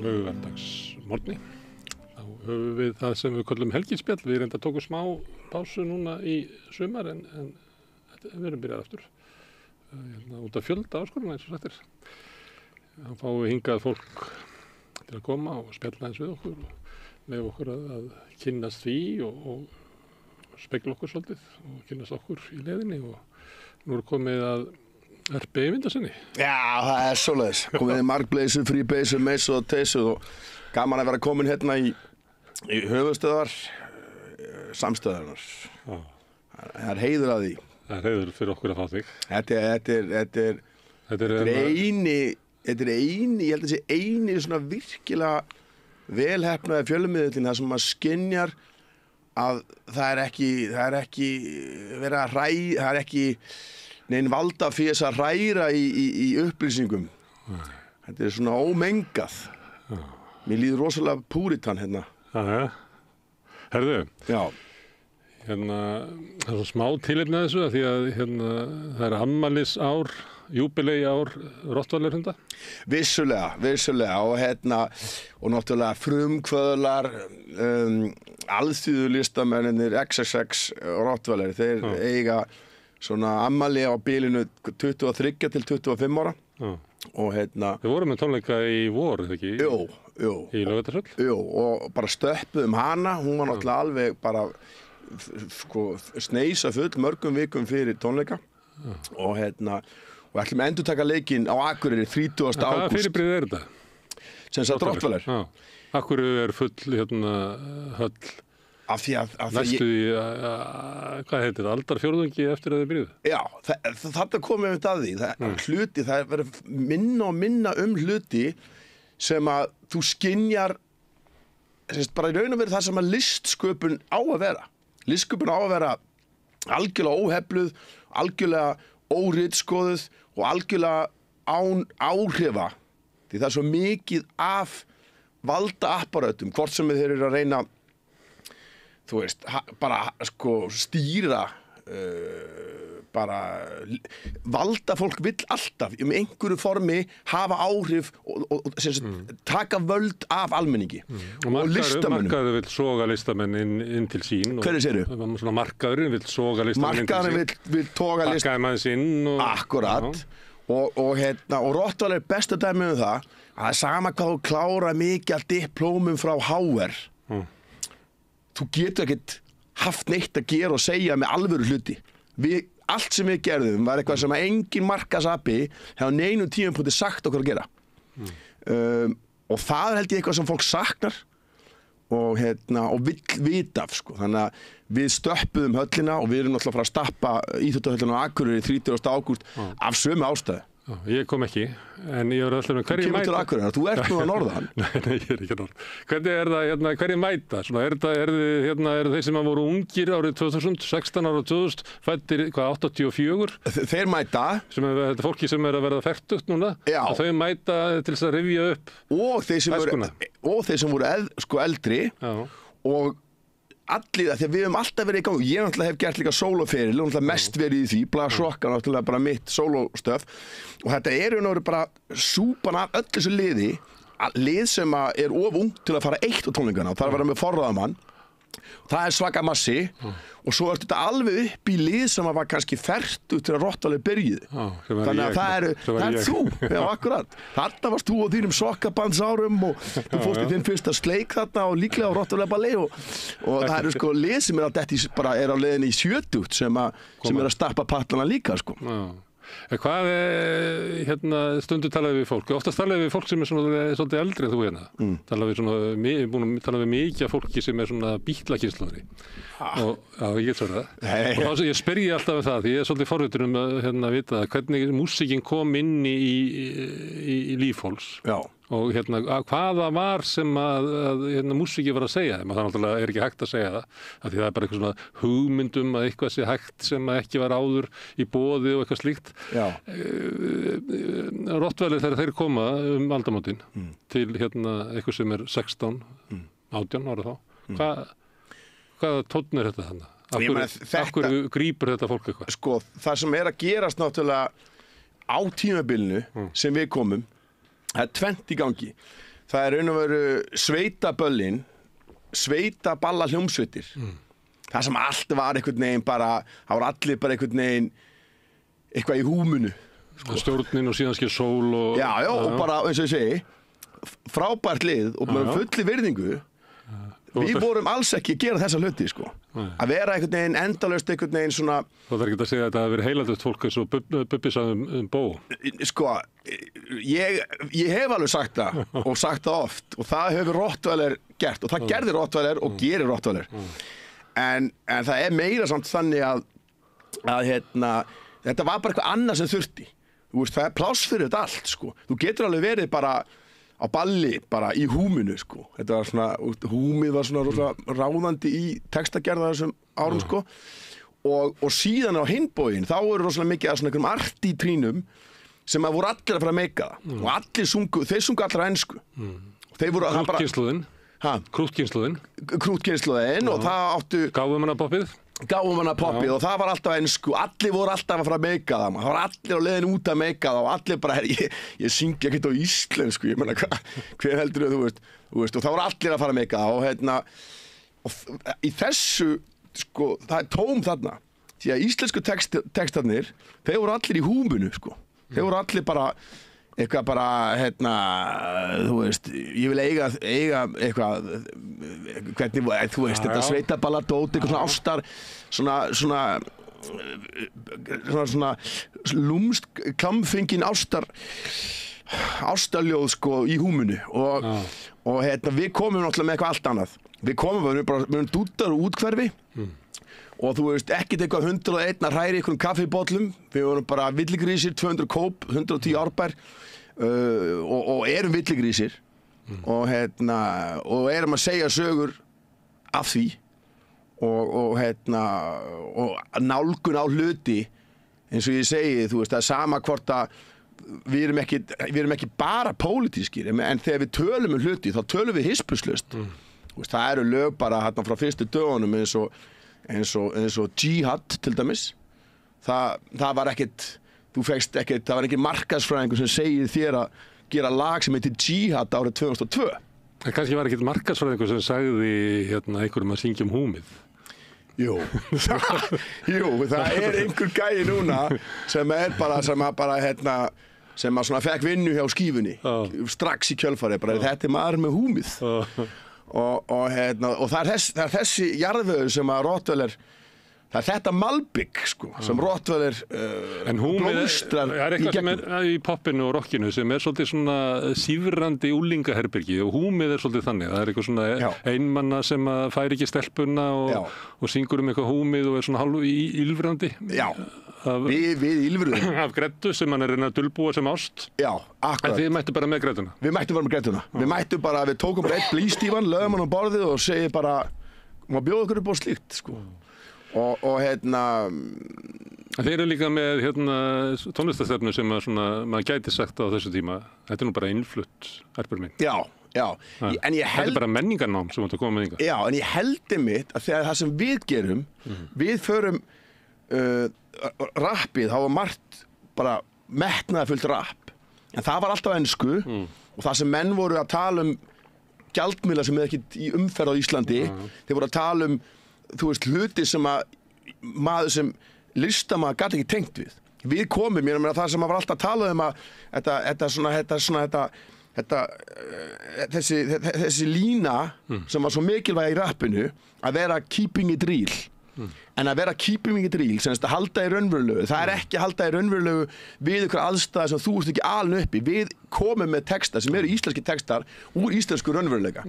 laugardagsmorgni. Þá höfum við það sem við kallum helgispjall. Við reynda tókum smá pásu núna í sumar en við erum byrjað aftur. Út af fjölda áskoruna eins og sagt er. Þá fáum við hingað fólk til að koma og spjalla eins við okkur og með okkur að kynnast því og spegla okkur svolítið og kynnast okkur í leiðinni og nú er komið að Erpi Eyvindarsyni. Já, það svoleiðis. Komið í margbleisu, fríbeisu, meisu og teisu og gaman að vera komin hérna í höfuðstöðvar samstöðarnar. Það er heiður að því. Það er heiður fyrir okkur að fá þig. Þetta er eini, ég held að þessi eini svona virkilega velheppnaði fjölmiðillinn þar sem maður skynjar að það er ekki verið að það er ekki neinn valda fyrir þess að hræra í upplýsingum. Þetta er svona ómengað. Mér líður rosalega púritan hérna. Já. Herðu. Já. Það er svo smá tilefni að þessu því að það er afmælisár, júbileíár rottvælerhunda. Vissulega og náttúrulega frumkvöðlar, alþýðulistamenninir XXX rottvæleri, þeir eiga svona afmæli á bilinu 23 til 25 ára. Og Við vorum með tónleika í vor, eða ekki? Jú. Í Laugardalshöll? Jú, og bara stöppuðum hana, hún var náttúrulega alveg bara sneisa full mörgum vikum fyrir tónleika. Og og ætlum að endurtaka leikinn á Akureyri 30. ágúst. Hvaða fyrirbrigði er þetta? Sem sagt rottvæler. Akureyri er full höll. Af því næstu í, hvað heitir það, aldarfjórðungi eftir að þið byrjuðu? Já, þetta komum við að því. Það verður minna og minna hluti sem að þú skynjar, bara í raun og veru það sem að listsköpun á að vera. Listsköpun á að vera algjörlega óhefluð, algjörlega óritskoðuð og algjörlega án áhrifa. Því það er svo mikið af valdaapparötum, hvort sem þeir eru að reyna bara stýra bara valda fólk vill alltaf einhverju formi hafa áhrif og taka völd af almenningi og listamönnum. Markaður vill soga listamenn inn til sín. Hverju segirðu? Svona markaðurinn vill soga listamenn inn til sín. Markaðurinn vill toga listamenn. Bakkaði maður sinn. Akkurat. Og rottvæler er besta dæmi það að það er sama hvað þú klára mikið af diplómum frá HR. Þú getur ekkert haft neitt að gera og segja með alvöru hluti. Allt sem við gerðum var eitthvað sem að engin markaðsapi hefði neinum tímapunkti sagt okkur að gera. Og það er held ég eitthvað sem fólk saknar og vill vita af. Þannig að við stöppuðum höllina og við erum náttúrulega að fara að stappa íþróttahöllina á Akureyri 30. ágúst af sömu ástæðu. Ég kom ekki, en ég var alltaf með hverju mæta. Þú kemur til Akureyrar, þú ert nú að norðan. Nei, ég er ekki að norðan. Hvernig er það, hverju mæta? Eru þeir sem voru ungir árið 2000, 16 ára 2000, fæddir 84? Þeir mæta. Þetta er fólki sem er að verða fertugt núna. Já. Og þau mæta til þess að rifja upp. Og þeir sem voru eldri. Já. Og allir það, því að við höfum alltaf verið í gangi. Ég náttúrulega hef gert líka sólóferil og náttúrulega mest verið í því, Blasokka náttúrulega bara mitt sólóstöf og þetta er bara súpan af öllu þessu lið sem er of ung til að fara eitt á tónleikana og það er að vera með forráðamann. Það er svaka massi og svo er þetta alveg upp í lið sem var kannski fertugt til að rottvæler byrjuðu. Þannig að það er þú. Já, akkurat. Þarna varst þú á þínum sokkabandsárum og þú fórst í þinn fyrsta sleik þarna og líklega á rottvælerballi og það eru lið sem er á leiðinni í 70 sem er að stappa patlana líka. Hvað stundu talaði við fólk? Oftast talaði við fólk sem er svolítið eldri en þú hérna. Talaði við mikið af fólki sem er svona bítlakynslóðri. Ég get svarað það. Og ég spyr alltaf það, því ég er svolítið forvitur að vita hvernig músíkin kom inn í líf fólks. Já. Og hvaða var sem að músíki var að segja þeim. Það náttúrulega er ekki hægt að segja það. Því það er bara eitthvað svona hugmyndum að eitthvað sé hægt sem ekki var áður í boði og eitthvað slíkt. Rottvæler þegar þeir koma aldamótin til eitthvað sem er 16, 18 ára þá. Hvaða tónn er þetta þannig? Af hverju grípur þetta fólk eitthvað? Það sem er að gerast náttúrulega á tímabilinu sem við komum, það er tvennt í gangi. það raun og veru sveitaböllin, sveitaballa hljómsveitir. Það sem allt var einhvern veginn bara, það var allir bara einhvern veginn eitthvað í húmunu. Sko. Stjórnin og síðan skil sól og... Já, og bara, eins og ég segi, frábært lið og með fulli virðingu. Við vorum alls ekki að gera þessa hluti, sko. Að vera einhvern veginn endalaust einhvern veginn svona... Það er ekki að segja að þetta hafi verið heilandust fólk eins og Bubbi sagði Bó. Sko, ég hef alveg sagt það og sagt það oft og það hefur Rottweiler gert og það gerði Rottweiler og gerir Rottweiler. En það meira samt þannig að þetta var bara eitthvað annað sem þurfti. Þú veist, það pláss fyrir þetta allt, sko. Þú getur alveg verið bara á balli, bara í húminu, sko. Þetta var svona, húmið var svona ráðandi í textagerða þessum árum, sko. Og síðan á hinbóginn, þá eru rosalega mikið af svona einhverjum arti-trínum sem að voru allir að fara að meika það. Og allir þeir sungu allir á ensku. Krútkynsluðin og það áttu... Gáum hana poppið og það var alltaf ensku. Allir voru alltaf að fara að meika það. Það var allir á leiðin út að meika það og allir bara, ég syngi ekkert á íslensku, ég meina, hver heldur þú veist, og það voru allir að fara að meika það og í þessu, sko, það tóm þarna, því að íslensku textarnir, þeir voru allir í húmunu, sko. Þeir voru allir bara, eitthvað bara, þú veist, ég vil eiga eitthvað, hvernig, þú veist, þetta sveitaballadót, eitthvað svona ástar, svona lúmst, klamfengin ástarljóð, sko, í húmunu og við komum náttúrulega með eitthvað allt annað. Við erum dúttar og útkverfi og þú veist, ekkert eitthvað 101 að hræri einhverjum kaffibóllum. Við vorum bara villigrísir, 200 kóp, 110 árbær og erum villigrísir og erum að segja sögur af því og nálgun á hluti eins og ég segi, þú veist, það sama hvort að við erum ekki bara pólitískir en þegar við tölum hluti þá tölum við hispurslaust. Það eru lög bara hérna frá fyrstu dögunum eins og Jihad til dæmis. Það var ekkert, það var ekki markaðsfræðingur sem segir þér að gera lag sem heitir Jihad árið 2002. En kannski var ekkert markaðsfræðingur sem sagði einhverjum að syngja húmið. Jú, það einhver gæi núna sem svona fekk vinnu hjá skífunni strax í kjölfarið, bara þetta maður með húmið. Og það er þessi jarðvegur sem að Rottweiler, það er þetta malbygg, sko, sem Rottweiler blómstrar í gegnum. Það er eitthvað sem í poppinu og rockinu sem svolítið svona sífrandi úlingaherbergi og húmið svolítið þannig. Það er eitthvað svona einmanna sem fær ekki stelpuna og syngur eitthvað húmið og svona hálf ýlfrandi. Já, við ýlfruðum. Af Grettu sem hann reyna að dulbúa sem ást. Já, akkurat. En þið mættu bara með Grettuna. Við mættum bara með Grettuna. Við tókum bara eitt blýstífan, lögum hann á borðið og segið bara, maður bjóða okkur upp á slíkt, sko. Þeir eru líka með tónlistastefnu sem maður gæti sagt á þessu tíma. Þetta nú bara innflutt erpur minn. Já. Þetta bara menningarnám sem átt að koma með þingar. Já, en ég held einmitt að þegar það sem við gerum, við förum rappið, það var margt bara metnaðarfullt rapp. En það var alltaf ensku og það sem menn voru að tala gjaldmiðla sem ekki í umferð á Íslandi, þeir voru að tala þú veist, hluti sem að maður sem listamaður gat ekki tengt við. Við komum, ég meina það sem maður var alltaf að tala þessi lína sem var svo mikilvæg í rappinu, að vera keeping it real. En að vera keeping it real, sem að halda í raunverulegu, það er ekki að halda í raunverulegu við ykkur aðstæði sem þú ert ekki alin uppi. Við komum með texta sem eru íslenski textar úr íslensku raunveruleika.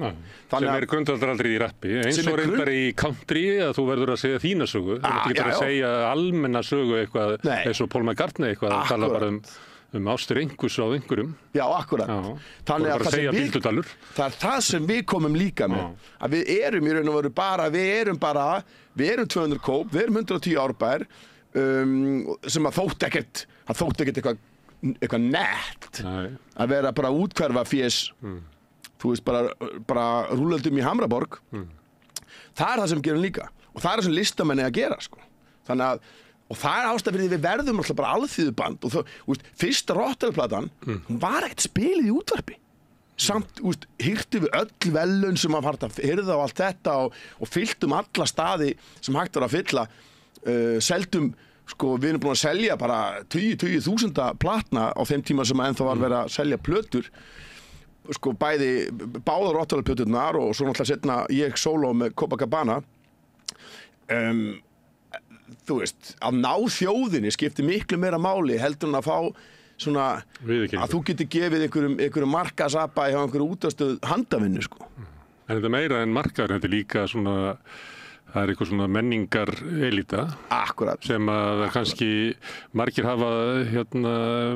Sem er grundvallaratriði í rappi, eins og reyndar í country að þú verður að segja þína sögu. Þú verður ekki að segja almenna sögu eitthvað, eins og Paul McCartney eitthvað að tala bara ástur einhvers á einhverjum. Já, akkurat. Þannig að það er það sem við komum líka með. Að við erum í raun og veru bara, við erum 200 kóp, við erum 110 árbær sem að þótt ekkert eitthvað nett að vera bara útkverfa fjés, þú veist, bara rúlöldum í Hamraborg. Það er það sem við gerum líka og það er það sem listamenn að gera, sko. Þannig að og það er ástæða fyrir því við verðum alltaf bara alþýðuband og fyrsta Rottweiler-platan hún var ekkert spilið í útvarpi samt, hirtum við öll velun sem að fara að hirða á allt þetta og fylltum alla staði sem hægt var að fylla, seldum, sko, við erum búin að selja bara 20.000 platna á þeim tíma sem að ennþá var verið að selja plötur, sko, báðar Rottweiler-plöturnar og svo náttúrulega setna ég sóló með Copacabana. Þú veist, að ná þjóðinni skiptir miklu meira máli heldur en að fá svona að þú getur gefið einhverjum markasappa hjá einhverju útastöð handavinnu, sko. En þetta er meira en markaður, þetta er líka svona, það er eitthvað svona menningar elita. Akkurat. Sem að kannski margir hafa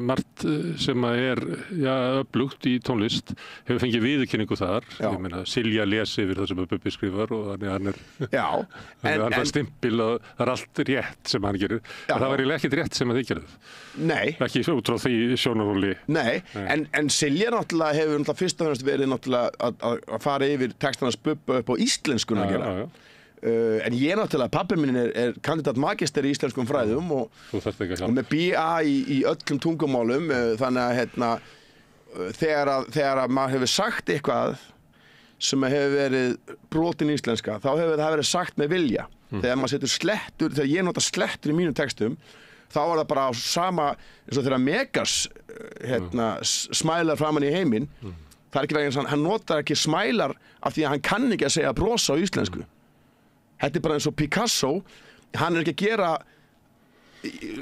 margt sem að öflugt í tónlist, hefur fengið viðurkenningu þar. Já. Ég meina, Silja lesi yfir það sem Bubbi skrifar og þannig hann er stimpil og það er allt rétt sem hann gerir. En það var eiginlega ekkert rétt sem að þið gerðu. Nei. Ekki út frá því sjónarhóli. Nei, en Silja náttúrulega hefur fyrst og fremst verið náttúrulega að fara yfir textana Bubba upp á íslenskuna að gera. En ég náttúrulega, pabbi minn er kandidat magister í íslenskum fræðum og með BA í öllum tungumálum, þannig að þegar að maður hefur sagt eitthvað sem hefur verið brotin íslenska, þá hefur það verið sagt með vilja. Þegar maður setur slettur, þegar ég nota slettur í mínum textum, þá er það bara á sama, eins og þegar Megas smælar framan í heiminn, það er ekki veginn að hann notar ekki smælar af því að hann kann ekki að segja brosa á íslensku. Þetta er bara eins og Picasso, hann er ekki að gera...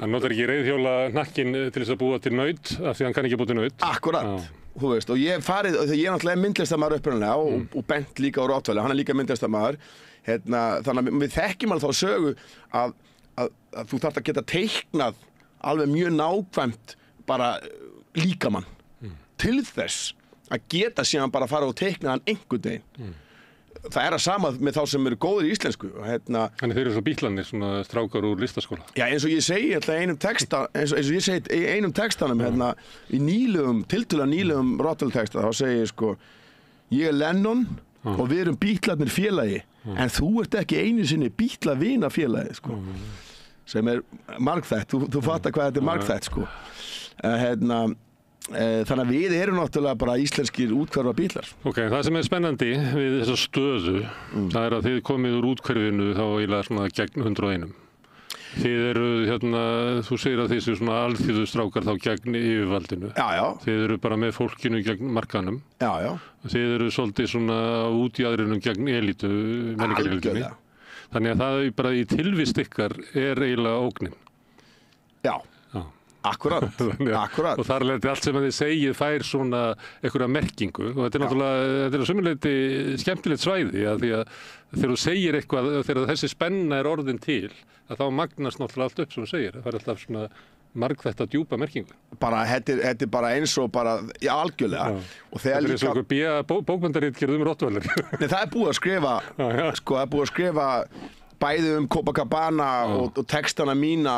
Hann notar ekki reiðhjóla hnakkin til þess að búa til naut, af því hann kann ekki búa til naut. Akkurat, þú veist, og ég hef farið, þegar ég er náttúrulega myndlistarmaður upprunalega og Bent líka á Rottweiler, hann er líka myndlistarmaður, þannig að við þekkjum alveg þá sögu að þú þarft að geta teiknað alveg mjög nákvæmt bara líkamann til þess að geta síðan bara fara og teikna hann einhvern veginn. Það er að sama með þá sem eru góðir í íslensku. Þannig þeir eru svo bítlanir, svona strákar úr listaskóla. Já, eins og ég segi einum texta, eins og ég segi einum textanum í tiltölulega nýlegum Rottweiler texta, þá segi ég sko, ég er Lennon og við erum bítlarnir félagi, en þú ert ekki einu sinni bítlavina félagi, sko. Sem er margþætt, þú fattar hvað þetta er margþætt, sko. Þannig að við erum náttúrulega bara íslenskir útkverfa bítlar. Ok, það sem er spennandi við þessa stöðu, það er að þið komið úr útkverfinu þá eiginlega svona gegn 101. Þið eru, þú segir að þið séu svona alþýðustrákar þá gegn yfirvaldinu. Já, já. Þið eru bara með fólkinu gegn markanum. Já, já. Þið eru svolítið svona út í aðrinum gegn elitu, menningarelitunni. Þannig að það bara í tilvist ykkar er eiginlega ógnin. Já. Akkurat. Og þar leiti allt sem þið segið fær svona einhverja merkingu og þetta er náttúrulega, þetta er sumuleyti skemmtilegt svæði að því að þegar þú segir eitthvað, þegar þessi spenna er orðin til, að þá magnast náttúrulega allt upp sem þú segir, það fær alltaf svona margþætta djúpa merkingu. Bara, þetta er bara eins og bara, já, algjörlega. Og þegar þetta er eins og einhver bókmenndaritgerð Rottweiler. Nei, það er búið að skrifa, sko, það er búið að skrifa bæði Copacabana og textana mína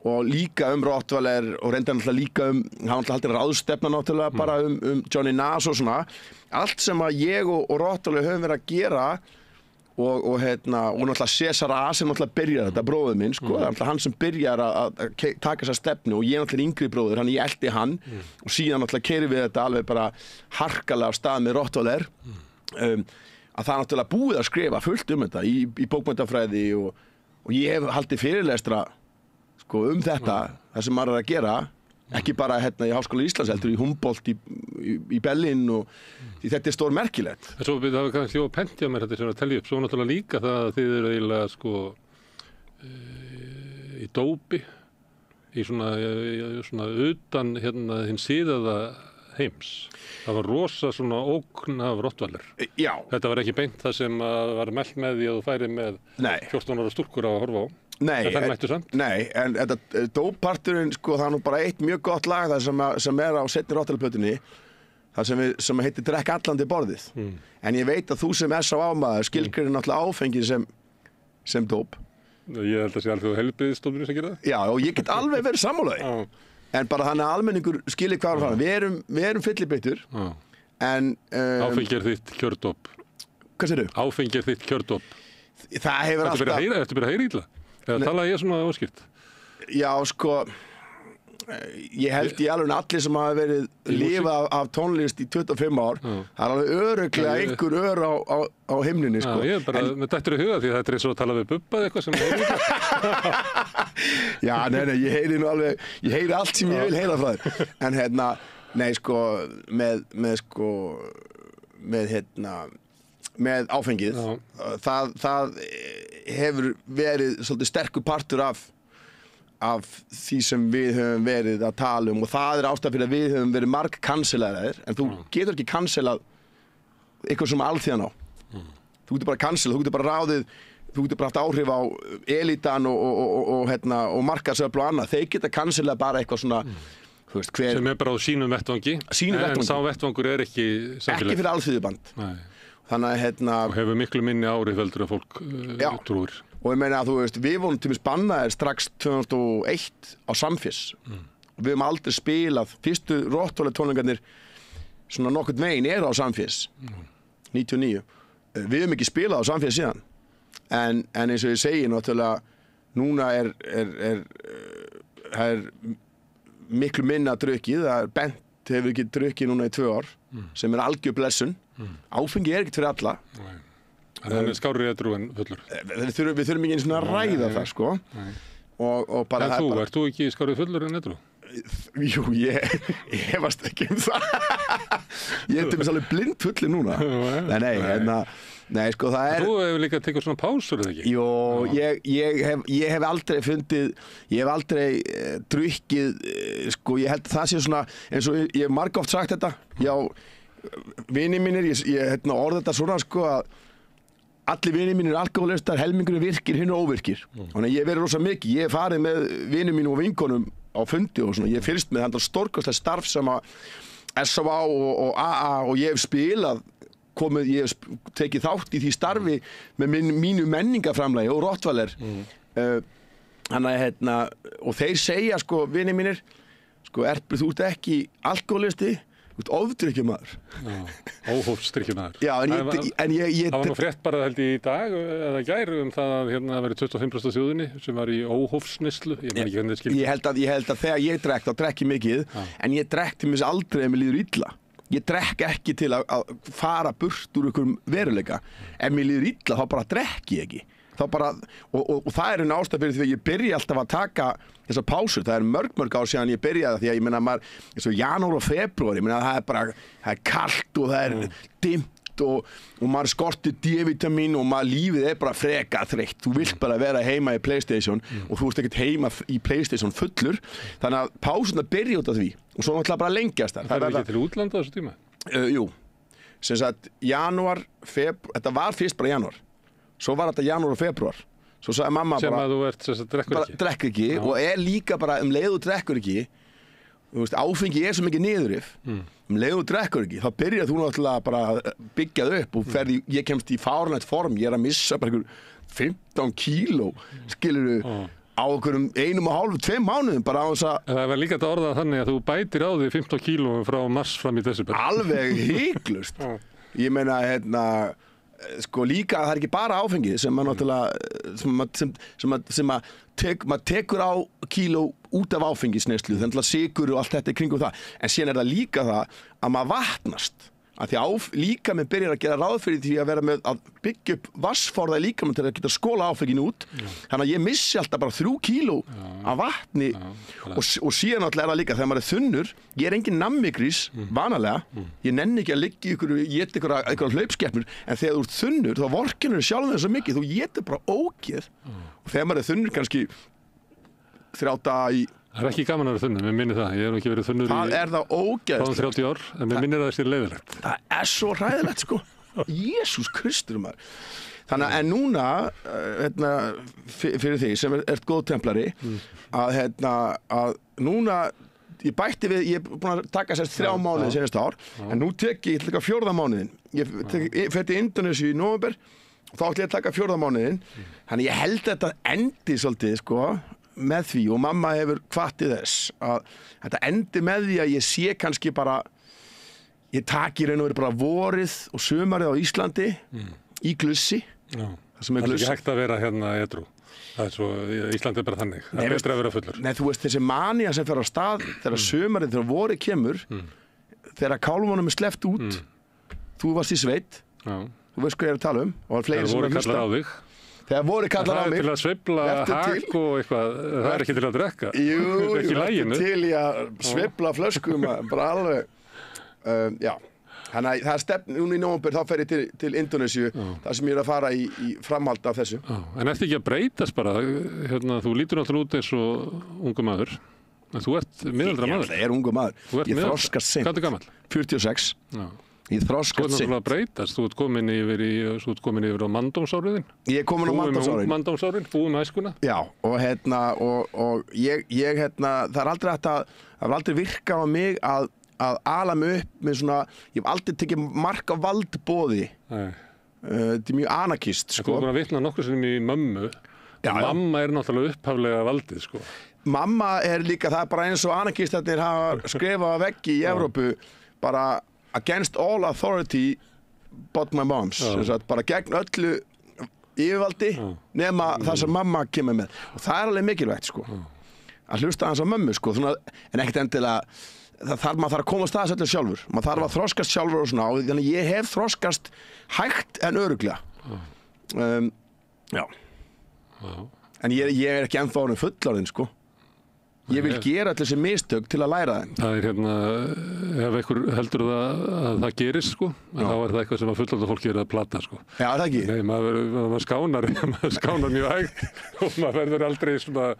og líka Rottweiler og reyndar náttúrulega líka hann náttúrulega haldið ráðstefna náttúrulega bara Johnny Nass og svona. Allt sem að ég og Rottweiler höfum verið að gera og náttúrulega César A. sem náttúrulega byrjar þetta, bróðir minn, sko, náttúrulega hann sem byrjar að taka þessa stefnu og ég náttúrulega yngri bróðir, ég elti hann og síðan náttúrulega keyrum við þetta alveg bara harkalega á stað með Rottweiler. Að það náttúrulega búið að skrifa fullt þetta í bókmenntafræði og ég hef haldið fyrirlestra þetta, það sem maður er að gera, ekki bara í Háskóla Íslands, heldur í Humboldt í Berlín og því þetta er stór merkilegt. En svo það var kannski hljóða penti á mér þetta sem að telja upp, svo náttúrulega líka það að þið eru eiginlega sko í dópi, í svona utan hinn síðaða heims. Það var rosa svona ógn af Rottweiler. Já. Þetta var ekki beint það sem var mælt með því að þú færi með 14 ára stúlkur á að horfa á. Nei, en þetta dópparturinn, sko, það er nú bara eitt mjög gott lag það sem er á seinni Rottweiler-plötunni, það sem heitir Drekk allan til borðið. En ég veit að þú sem S.A. maður skilgreinir náttúrulega áfengi sem dóp. Ég held að sé alveg heilbrigðisstofnun sem gera það. Já, og ég get alveg verið sammálaði. En bara þannig að almenningur skilir hvað var það. Við erum fyllibittur. Áfengi er þitt kjördóp. Hvað segirðu? Áfengi er þitt kjördóp. Það hefur alltaf... Ertu byrjað að heyra illa? Eða talaði ég svona óskýrt? Já, sko, ég held í alveg allir sem hafa verið lifað af tónlist í 25 ár það alveg örugglega einhver á himninni sko. Ég er bara með dættur í huga því þetta eins og að tala við Bubba eitthvað sem heyri Já, nei, ég heyri nú alveg ég heyri allt sem ég vil heyra frá þér en nei sko með áfengið það hefur verið svolítið sterkur partur af því sem við höfum verið að tala og það ástæða fyrir að við höfum verið marg cancelaðir en þú getur ekki cancelað eitthvað sem alþjóðan á þú getur bara cancelað, þú getur bara ráðið þú getur bara haft áhrif á elitan og markaðsöfl og annað þeir geta cancelað bara eitthvað svona hver, sem bara á sínum vettvangi en sá vettvangur ekki samfélag fyrir alþjóðuband þannig og hefur miklu minni áhrif heldur að fólk trúir og ég meina að við vorum til dæmis bannaðir strax 2001 á Samfés og við höfum aldrei spilað fyrstu Rottweiler tónleikarnir svona nokkurn veginn á Samfés 99 við höfum ekki spilað á Samfés síðan en eins og ég segi náttúrulega núna er miklu minna drukkið Bent hefur ekki drukkið núna í 2 ár sem algjör blessun áfengi ekkert fyrir alla Þannig skárri edrú en fullur við þurfum ekki eins og að ræða það sko og bara en ert þú ekki skárri fullur en edrú? Jú, ég hefast ekki það ég er til mig alveg blind fulli núna nei, sko það Þú hefur líka tekið svona pásur eða ekki? Jó, ég hef aldrei fundið ég hef aldrei drukkið sko ég held að það sé svona eins og ég hef margoft sagt þetta já, vinir mínir ég orða þetta svona sko að allir vinir mínir alkohólistar, helmingurinn virkir, hinn óvirkir þannig að ég verið rosa mikið, ég hef farið með vinir mínum og vinkonum á fundi og svona, ég hef fylgst með þannig stórkostlega starf sem að S.A.A. og A.A. og ég hef spilað ég hef tekið þátt í því starfi með mínu menningaframlagi og Rottweiler þannig að og þeir segja sko, vinir mínir sko, Erpur, þú ert ekki alkohólisti ofdrykkjumaður óhófsdrykkjumaður en ég það var nú frétt bara held í dag eða gær það að það verið 25% þjóðinni sem var í óhófsneyslu ég held að þegar ég drekk þá drekk ég mikið en ég drekk til mér aldrei ef mér líður illa ég drekk ekki til að fara burt úr einhverjum veruleika ef mér líður illa þá bara drekk ég ekki þá bara, og það einn ástæð fyrir því að ég byrja alltaf að taka þessar pásur, það mörg ár síðan ég byrjaði því að ég meina maður, eins og janúar og febrúar ég meina það er kalt og það dimmt og maður skortir D-vitamin og lífið bara freka þreytt, þú vilt bara vera heima í PlayStation og þú ert ekkert heima í PlayStation fullur, þannig að pásurna byrja út af því og svo náttúrulega bara lengjast það er ekki til útlanda þessu tíma? Jú, sem sagt janúar, þetta var fyrst bara janúar svo var þetta janúar og febrúar svo sagði mamma sem bara að þú ert drekkur ekki og líka bara leið þú drekkur ekki áfengi svo mikið niðurrif leið þú drekkur ekki þá byrjar þú náttúrulega bara að byggja það upp og ég kemst í fáránlegt form ég að missa bara 15 kíló skilurðu á einhverjum 1,5-2 mánuðum bara á þess að það var líka þetta orðað þannig að þú bætir á því 15 kíló frá mars fram í desember alveg hygglust ég meina sko líka það ekki bara áfengið sem maður náttúrulega sem maður tekur á kíló út af áfengisneyslu þannig að sykur og allt þetta kringum það en síðan það líka það að maður vatnast að því líka með byrjar að gera ráð fyrir því að vera með að byggja upp vassforða líka með til að geta skóla áfenginu út þannig að ég missi alltaf bara 3 kíló af vatni og síðan alltaf það líka þegar maður þunnur ég engin nammigrís vanalega ég nenni ekki að liggja ég eitthvað hlaupskeppnur en þegar þú ert þunnur þá vorkenur sjálfum þess að mikið þú getur bara ógeð og þegar maður þunnur kannski 3 daga í Það ekki gaman að vera þunnur, mér minnir það. Ég hef ekki verið þunnur það er það ógeðslegt. 30 ár, en mér minnir það sér leiðilegt. Það svo hræðilegt, sko. Jesús Kristur, maður. Þannig að núna, fyrir því sem ert góðtemplari, að núna, ég bætti við, ég er búin að taka sérst 3 mánuði senast ár, en nú tek ég taka 4. mánuðin. Ég fer til Indonésiu í nóvember, og þá ætla ég að taka 4. mánuðin. Þannig ég held að þetta endi svolítið, sko, með því og mamma hefur hvatt í þess að þetta endi með því að ég sé kannski bara ég taki raun og verið bara vorið og sumarið á Íslandi í glussi það er ekki hægt að vera hérna edrú Það svo, Ísland bara þannig. Það betra að vera fullur. Nei, þú veist, þessi manía sem fer á stað þegar sumarið, þegar vorið kemur, þegar kálfunum sleppt út, þú varst í sveit, þú veist hvað ég er að tala og það er fleiri sem að hlusta. Þegar voru kallar á mig. Það til að sveifla hak og eitthvað, það ekki til að drekka. Jú, til í að sveifla flöskum, bara alveg, já. Þannig að það er stefn, núna í nóvember, þá fer ég til Indónesíu, þar sem ég er að fara í framhald af þessu. En ertu ekki að breytast bara, þú lítur náttúrulega út eins og ungu maður, en þú ert miðaldra maður. Ég er ungu maður, ég þroskast seint. Hvað er gamall? 46. Ég þroskast seint. Þú ert náttúrulega að breytast, þú ert komin yfir á manndómsáriðin. Ég er komin á manndómsáriðin. Manndómsáriðin, búið með æskuna. Já, og ég það er aldrei virkað á mig að ala mig upp með svona, ég hef aldrei tekið mark á valdboði. Þetta er mjög anarkist, sko. Þú er búin að vitna nokkru sinnum í mömmu. Mamma er náttúrulega upphaflega valdið, sko. Mamma er líka, það er bara eins og anarkistarnir hafa skrifað á veggi í Evrópu, bara against all authority but my mom's. Bara gegn öllu yfirvaldi nema það sem mamma kemur með. Og það er alveg mikilvægt, sko. Að hlusta hans á mömmu, sko. En ekkert endilega maður þarf að koma á stað þessu sjálfur, maður þarf að þroskast sjálfur og svona, og þannig ég hef þroskast hægt en örugglega. Já. En ég er ekki ennþá orðinn fullorðinn, sko. Ég vil gera allir þessi mistök til að læra þeim. Það er ef einhver heldur að það gerist, sko, en þá er það eitthvað sem að fullorðna fólki er að plata, sko. Já, það ekki. Nei, maður skánar mjög hægt og maður verður aldrei svona,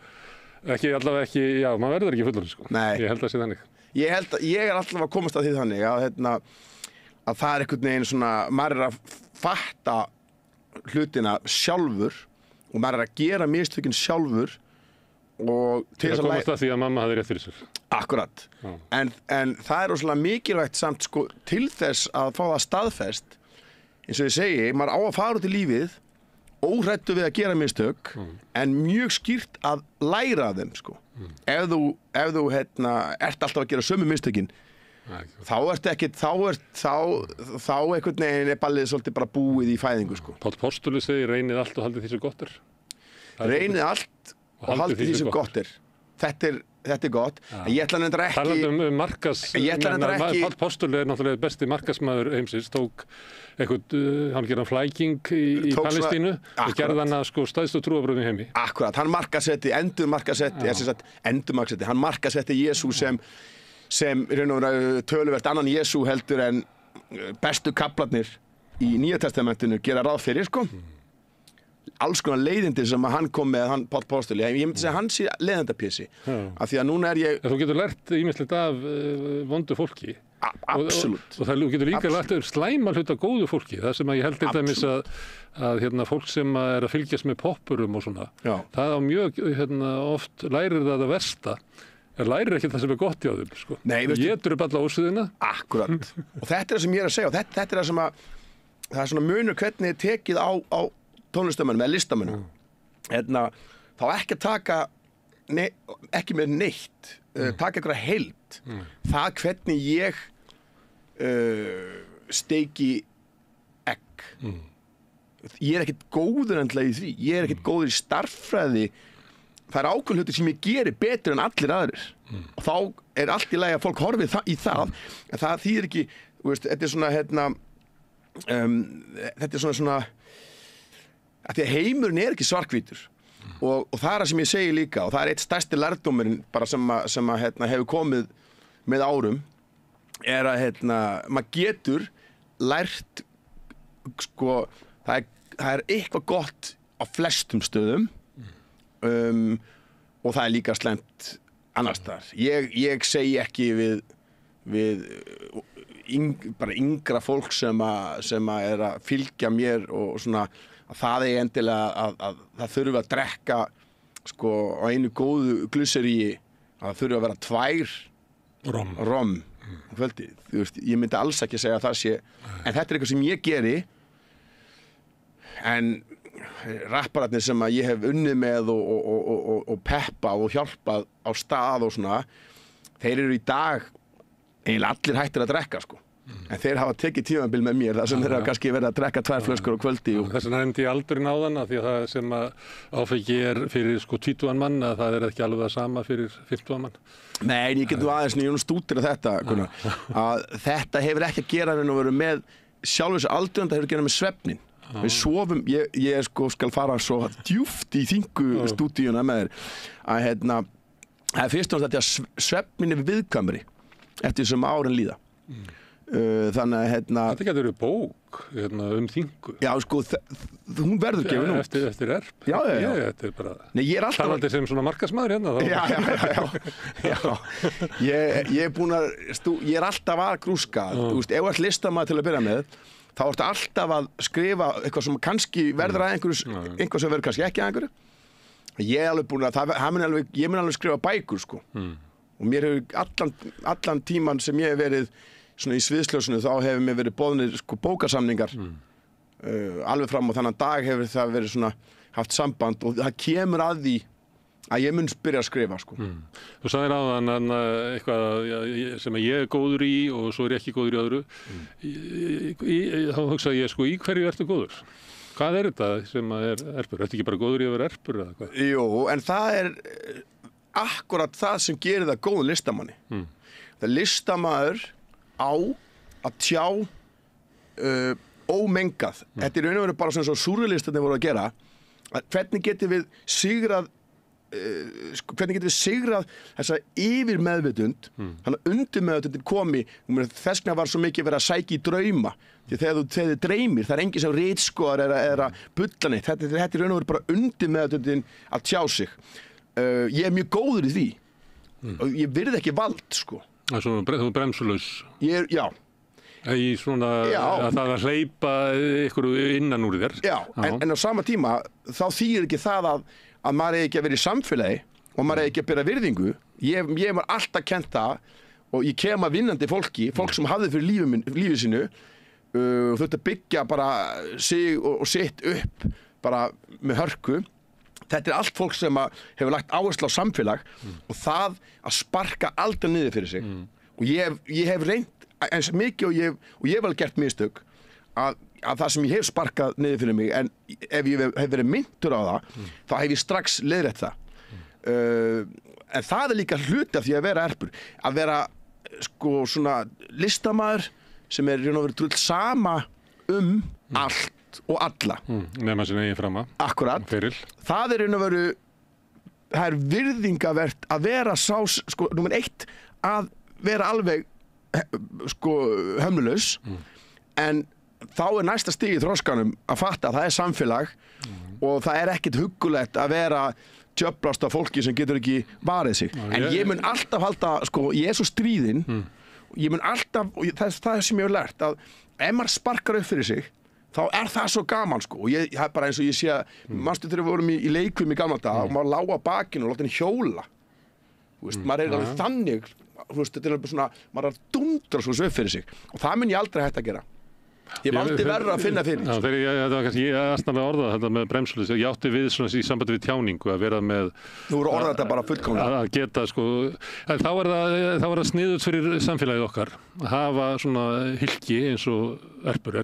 allavega ekki, já, maður verður ekki fullorðinn, sko. Nei. Ég held að sé þannig. Ég er alltaf að komast að því þannig að það er einhvern veginn svona, maður er að fatta hlutina sjálfur og maður er að gera mistökin sjálfur og til þess að komast að því að mamma hafði rétt fyrir sér. Akkurat. En það er rosalega mikilvægt samt, sko, til þess að fá það staðfest, eins og ég segi, maður á að fara út í lífið óhrættu við að gera mistök en mjög skýrt að læra af þeim, sko. Ef þú ert alltaf að gera sömu mistökin, þá einhvern veginn er ballið svolítið bara búið í fæðingu, sko. Páll Postuli segir reynið allt og haldið því sem gott er. Reynið allt og haldið því sem gott er. Þetta er gott. En ég ætla nefndar ekki... Talandi markas... Páll Postuli er náttúrulega besti markasmaður heimsins, tók hann gerði flæking í Palestínu og gerði hann að sko stæðstu trúarbrögðum í heimi. Akkurat, hann markasetti Jesú sem töluvert annan Jesú heldur en bestu kaflarnir í Nýja testamentinu gera ráð fyrir, sko. Alls konar leiðindi sem hann kom með, Páll Postuli. Ég myndi segja hann sé leiðindapési. Af því að núna er ég... Þú getur lært ýmislegt af vondu fólki. Absolutt. Og það getur líka lært slæma hluta góðu fólki. Það sem að ég held til dæmis að fólk sem er að fylgjast með poppurum og svona, það á mjög oft lærir það að versta. Það lærir ekki það sem er gott hjá þeim, sko. Nei, veistu. Étur upp alla ósuðina. Akkurat. Og þetta er það sem ég er að segja. Og þetta er það sem að, það er svona munur hvernig er tekið á tónlistamönnum eða listamönnum. Þá ekki að taka, ekki með neitt, taka einhverja heild. Það hvernig ég steiki egg. Ég er ekkert góður endilega í því. Ég er ekkert góður í starffræði. Það er ákveðin hluti sem ég geri betur en allir aðrir. Og þá er allt í lagi að fólk horfi í það. En það þýðir ekki, veist, þetta er svona, þetta er svona, að því að heimurinn er ekki svarthvítur. Og það er það sem ég segi líka, og það er eitt stærsti lærdómurinn bara sem hefur komið með árum, er að maður getur lært, sko, það er eitthvað gott á flestum stöðum, og það er líka slæmt annars staðar. Ég segi ekki við bara yngra fólk sem er að fylgja mér og svona, að það er endilega að það þurfi að drekka, sko, á einu góðu glyseríi, að það þurfi að vera 2 rom kvöldi. Þú veist, ég myndi alls ekki segja að það sé, en þetta er eitthvað sem ég geri, en rappararnir sem að ég hef unnið með og peppað og hjálpað á stað og svona, þeir eru í dag eiginlega allir hættir að drekka, sko. En þeir hafa tekið tímabil með mér þar sem þeir hafa kannski verið að drekka 2 flöskur á kvöldi. Þess vegna nefndi ég aldurinn á þann því að það sem að áfengi fyrir 20 mann að það ekki alveg það sama fyrir 50 mann. Nei, ég get nú aðeins stúdera þetta, að þetta hefur ekki að gera með sjálfur þessu aldurinn, það hefur að gera með svefnin. Við sofum, ég skal fara svo djúpt í þingu stúdíuna með þér, að það er fyrst og næst að svefnin er viðkvæmri eftir þessum árin líða. Þannig að þetta getur verið bók þingu. Já, hún verður gefin út. Eftir erp. Já. Þetta er bara talandi sem svona markaðsmaður Já. Ég er búin að, ég er alltaf að grúska. Ef þú ert listamaður til að byrja með, þá ertu alltaf að skrifa eitthvað sem kannski verður að einhverju, einhvað sem verður kannski ekki að einhverju. Ég er alveg búin að, ég mun alveg skrifa bækur, Og mér hefur allan tíman sem ég hef verið svona í sviðsljósinu, þá hefur mér verið boðnir bókasamningar alveg fram á þannan dag hefur það verið svona haft samband og það kemur að því að ég mun byrja að skrifa Þú sagðir áðan eitthvað sem ég er góður í og svo er ég ekki góður í öðru þá hugsaði ég í hverju ertu góður? Hvað er þetta sem er erpur? Ertu ekki bara góður í að vera erpur eða hvað? Jú, en það er akkurat það sem gerir það góðan listamanni það listamaður á að tjá ómengað. Þetta er raun og veru bara svona svo súrrealistarnir voru að gera hvernig getum við sigrað þessa yfirmeðvitund þannig að undirmeðvitundin komi þess vegna var svo mikið verið að sækja í drauma því þegar þið dreymir það er engin sem ritskoðar er að bulla neitt þetta er raun og veru bara undirmeðvitundin að tjá sig ég er mjög góður í því og ég virði ekki vald Það er svona, þú er bremsulaus. Já. Í svona, að það að hleypa ykkur innan úr þér. Já, en á sama tíma, þá þýðir ekki það að maður eigi ekki að vera í samfélagi og maður eigi ekki að bera virðingu. Ég var alltaf kennt það og ég kem að vinnandi fólk sem hafði fyrir lífið sínu, þurfti að byggja bara sig og sitt upp bara með hörku. Þetta er allt fólk sem hefur lagt áherslu á samfélag og það að sparka aldrei niður fyrir sig. Og ég hef reynt eins mikið og ég hef vel gert mistök að það sem ég hef sparkað niður fyrir mig en ef ég hef verið myntur á það, þá hef ég strax leiðrétt það. En það er líka hluti af því að vera erpur. Að vera svona listamaður sem er raun og veru drull sama allt og alla. Nema sinni eigin frama. Akkurat. Feril. Það er raun og veru, það er virðingavert að vera númer 1 að vera alveg hömlulaus en þá er næsta stig í þroskanum að fatta að það er samfélag og það er ekkert huggulegt að vera djöflast af fólki sem getur ekki varið sig. En ég mun alltaf halda, ég er svo stríðinn ég mun alltaf, og það sem ég hef lært að ef maður sparkar upp fyrir sig þá er það svo gaman og ég bara eins og ég sé að manstu þegar við vorum í leikvim í gamla daga og maður lá á bakinu og láta henni hjóla maður er alveg þannig þetta er alveg svona, maður er að dundra svo upp fyrir sig og það mun ég aldrei hægt að gera ég valdi verður að finna fyrir það var kannski aðstæðanlega orðað þetta með bremsuleysi, ég átti við svona í sambandi við tjáningu að vera með þú voru orðað þetta bara fullkomlega að geta en þá er það sniðugt fyrir samfélagið okkar að hafa svona hylki eins og erpur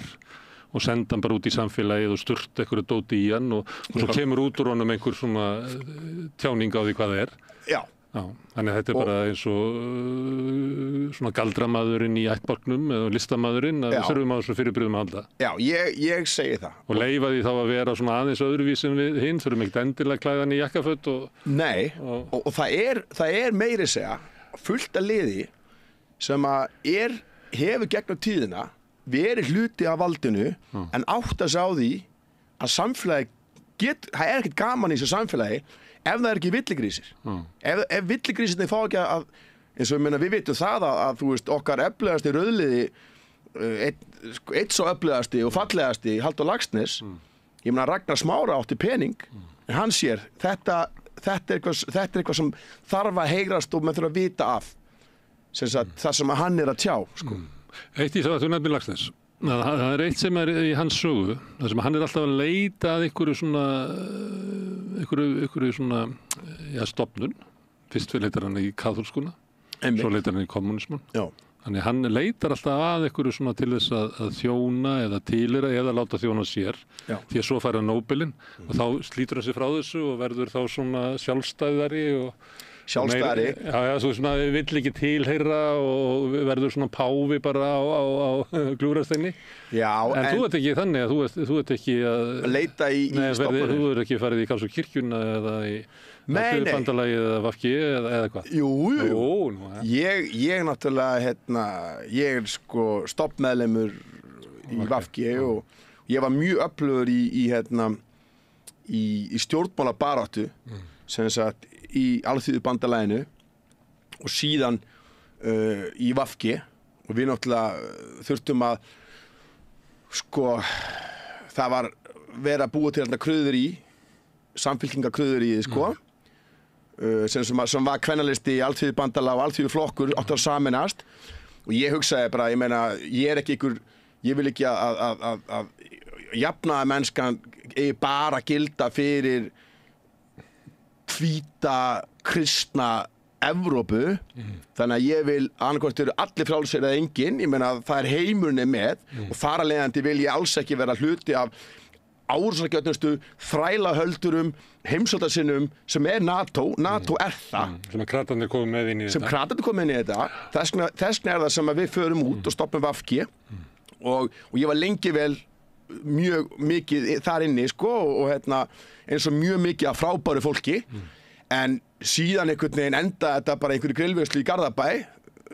og senda hann bara út í samfélagið og sturta einhverju dóti í hann og svo kemur út úr honum einhver svona tjáning á því hvað það er. Já. Þannig að þetta er bara eins og svona galdramaðurinn í ættbálknum eða listamaðurinn að við þurfum á þessu fyrirbrigðum að halda. Já, ég segi það. Og leyfa því þá að vera svona aðeins öðruvísi en við hinn, þurfum ekkert endilega klæða hann í jakkaföt Nei, og það er meiri segja fullt að liði sem að hefur gegnum tíðina verið hluti af valdinu en átt að sjá því að samfélagi það er ekkert gaman í þessu samfélagi ef það er ekki villigrísir ef villigrísirnir fá ekki að eins og við vitum það að þú veist okkar öflugasti rauðliði eitt svo öflugasti og fallegasti Halldór Laxness ég meina Ragnar Smára átti pening en hann sér þetta er eitthvað sem þarf að heyrast og maður þurfa að vita af það sem hann er að tjá Eitt í það að þú nefnir Laxness það er eitt sem er í hans sögu þar sem hann er alltaf að leita að einhverju svona stofnun fyrst fyrir leitar hann í kaþólskuna svo leitar hann í kommunisman Þannig hann leitar alltaf að einhverju svona til þess að þjóna eða tilheyra eða láta þjóna sér. Já. Því að svo fær hann Nóbelinn og þá slítur hann sig frá þessu og verður þá svona sjálfstæðari Sjálfstæðari? Já, svo svona vill ekki tilheyra og verður svona páfi bara á Gljúfrasteini. Já, en þú ert ekki þannig að þú ert ekki að leita í stofnunum. Þú ert ekki farið í Karls og kirkjuna eða í bandalagið eða VG eða hvað? Jú. Nú, Ég náttúrulega, ég sko stofnmeðlimur í VG og ég var mjög öflugur í stjórnmálabaráttu, sem sagt í Alþýðubandalaginu og síðan í VG og við náttúrulega þurftum að sko það var verið að búa til kröður í samfylkingarkröður í sko sem var kvennalisti í Alþýðubandalag og Alþýðuflokkur áttu að sameinast og ég hugsaði bara, ég meina, ég vil ekki að jafnaðarmennskan eigi bara gilda fyrir hvíta kristna Evrópu, þannig að ég vil annarkvort eru allir frjálsir eða enginn, ég meina það er heimurinn með og þar af leiðandi vil ég alls ekki vera hluti af árásargjörnustu þrælahöldurum heimsóttarsinnum sem er NATO er það sem að kratarnir komið með inn í þetta þess vegna er það sem að við förum út og stoppum VG og ég var lengi vel mjög mikið þar inni sko og eins og mjög mikið af frábæru fólki en síðan einhvern veginn enda þetta bara einhverju grillveislu í Garðabæ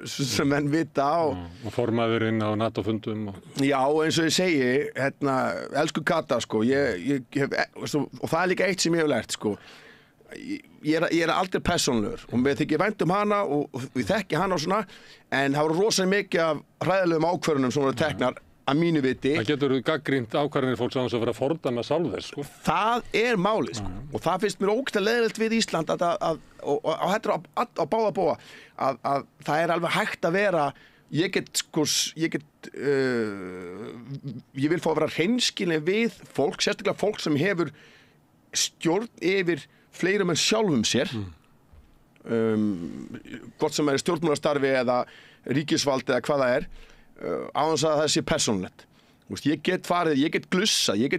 sem menn vita og formaðurinn á NATO-fundum Já, eins og ég segi elsku Kata sko ég hef, og það er líka eitt sem ég hef lært sko ég er aldrei persónulegur og við þykir vænt hana og við þekki hana og svona en það voru rosalega mikið af hræðilegum ákvörðunum sem voru teknar að mínu viti. Það getur gagnrýnt ákvarðanir fólks að vera að fordæma sjálf þess sko. Það er málið sko og það finnst mér ógeðslega leiðinlegt við Ísland og þetta er á báða bóga að það er alveg hægt að vera ég vil fá að vera hreinskilinn við fólk, sérstaklega fólk sem hefur stjórn yfir fleirum en sjálfum sér hvort sem er stjórnmálastarfi eða ríkisvald eða hvað það er á þess að það sé persónulegt. Ég get farið, ég get glussa, ég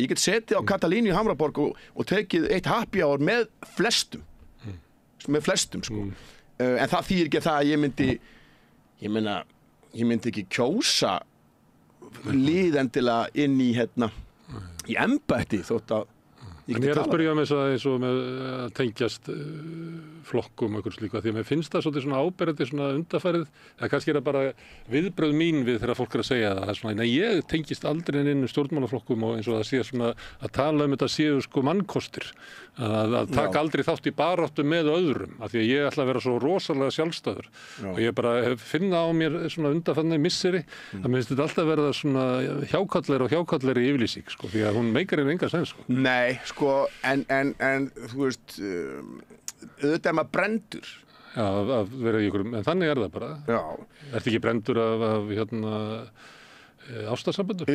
get setið á Katalínu í Hamraborg og tekið eitt happy hour með flestum sko. En það þýðir ekki það að ég myndi ekki kjósa liðendilega inn í embætti þótt að En ég er að spyrja um eins og með að tengjast flokkum og eitthvað slíka því að mér finnst það svolítið svona áberandi svona undarfærið eða kannski er það bara viðbrögð mín við þegar fólk er að segja það er svona, nei ég tengist aldrei inn stjórnmálaflokkum og eins og það sé svona að tala þetta séu sko mannkostir að taka aldrei þátt í baráttu með öðrum af því að ég ætla að vera svo rosalega sjálfstæður og ég bara finna á mér svona undarfærið misseri að mér finnst þetta alltaf verða svona hjákallegri yfirlýsing sko því að hún meikar enga sens sko. Nei, sko, en þú veist auðvitað er maður brendur Já, að vera í ykkurum, en þannig er það bara Já Ertu ekki brendur af ástarsamböndum?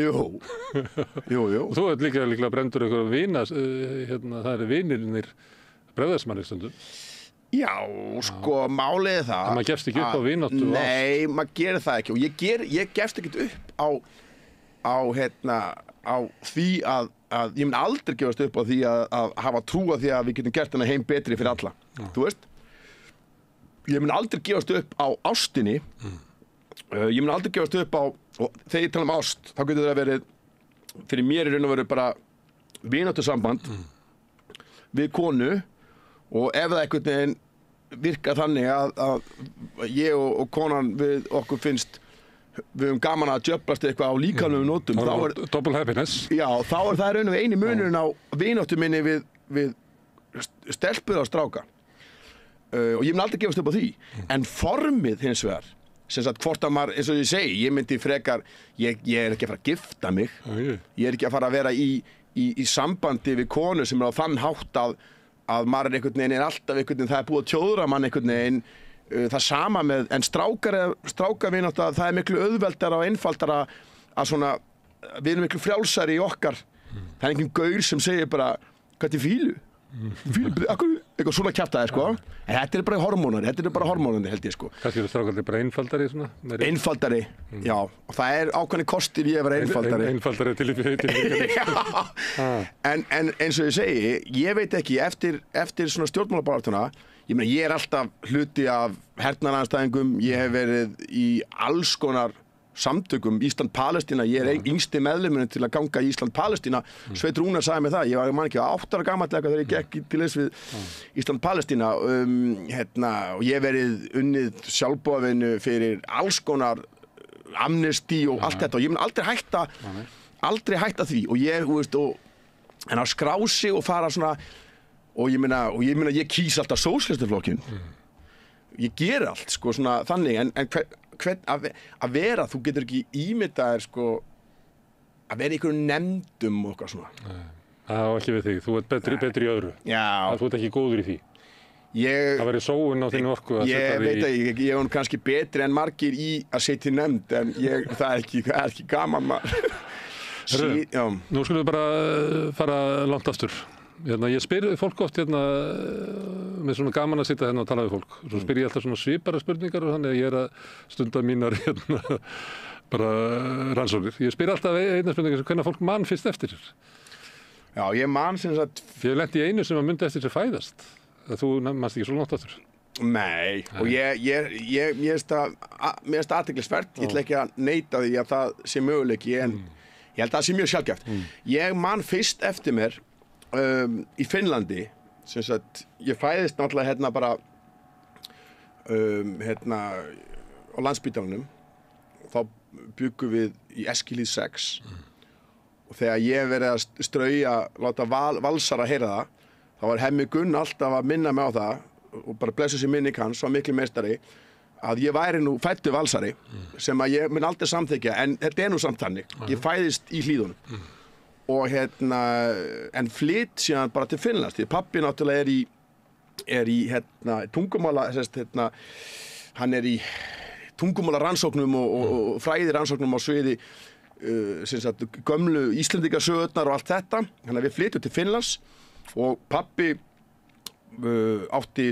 Jú Og þú ert líklega brendur ykkur vina það eru vinirnir bregðarsmanni stundum Já, sko, málið er það En maður gefst ekki upp á vináttu Nei, maður gerir það ekki og ég gefst ekki upp á því að ég mun aldrei gefast upp á því að hafa trú á því að við getum gert hana heim betri fyrir alla þú veist ég mun aldrei gefast upp á ástinni ég mun aldrei gefast upp á og þegar ég tala um ást þá getur það verið fyrir mér í raun og veru bara vináttusamband við konu og ef það einhvern veginn virkar þannig að ég og konan við okkur finnst við höfum gaman að djöflast eitthvað á líkamlegum nótum double happiness Já, þá er það raun og eini munurinn á vináttu minni við stelpur og stráka og ég mun aldrei gefast upp á því en formið hins vegar sem sagt hvort að maður, eins og ég segi ég myndi frekar, ég er ekki að fara að gifta mig ég er ekki að fara að vera í sambandi við konu sem er á þann hátt að maður er einhvern veginn alltaf einhvern veginn það er búið að tjóðra mann einhvern veginn það sama með, en strákavinnátt að það er miklu auðveldara og einfaldara að svona, við erum miklu frjálsari í okkar það er enginn gaur sem segir bara, hvað er fílu? eitthvað svona kjaftaði, sko. En þetta bara hormónandi, held ég, sko. Kannski eru strákarnir bara einfaldari, svona? Einfaldari, já. Og það ákveðni kostir ég að vera einfaldari. Einfaldari til En eins og ég segi, ég veit ekki, eftir svona stjórnmálabaráttuna, ég alltaf hluti af hernaðarandstæðingum, ég hef verið í alls konar samtökum Ísland-Palestína, ég yngsti meðlimurinn til að ganga í Ísland-Palestína. Sveit Rúnar sagði mér það, ég man ekki 8 ára gamall þegar ég gekk til þess við Ísland-Palestína, og ég hef verið unnið sjálfboðavinnu fyrir alls konar amnesti og allt þetta, og ég mun aldrei hætta því, og ég, þú veist, en að skrá sig og fara svona, og ég meina ég kýs alltaf sósíalistaflokkinn, ég ger allt, sko, svona þannig, en að vera, þú getur ekki ímyndaðir, sko, að vera í einhverjum nefndum og eitthvað svona. Það á ekki við þig, þú ert betri í öðru. Já. Þú ert ekki góður í því. Það væri sóun á þínu orku að setja því. Ég veit að ég er kannski betri en margir í að setja í nefnd, en það er ekki gaman maður. Nú skulum við bara fara langt aftur. Ég spyr fólk oft með svona gaman að sitja og tala við fólk. Svo spyr ég alltaf svona svipara spurningar og þannig að ég er að stunda mínar bara rannsóknir. Ég spyr alltaf eina spurningar sem hvernig fólk man fyrst eftir þér. Já, ég man sem sagt... Ég hef lent í einu sem að myndi eftir sér fæðast. Þú manst ekki svo langt aftur. Nei, og mér finnst það athyglisvert. Ég ætla ekki að neita því að það sé möguleiki, en ég held að það sé mjög sjaldgæft. Ég man fyrst eftir mér í Finnlandi, sem sagt, ég fæðist náttúrulega bara á Landspítalanum, og þá byggum við í Eskilíð 6 og þegar ég verið að strauja, láta valsara heyra það, þá var Hemmi Gunn alltaf að minna mig á það og bara blessu sér minning hans, svo miklu meistari, að ég væri nú fæddur valsari sem að ég mun aldrei samþykja, en þetta er nú samt þannig, ég fæðist í Hlíðunum og en flytt síðan bara til Finnlands, því pabbi náttúrulega er í tungumála, hann er í tungumála rannsóknum og fræði rannsóknum á sviði gömlu Íslendingasögurnar og allt þetta, þannig að við flyttum til Finnlands og pabbi átti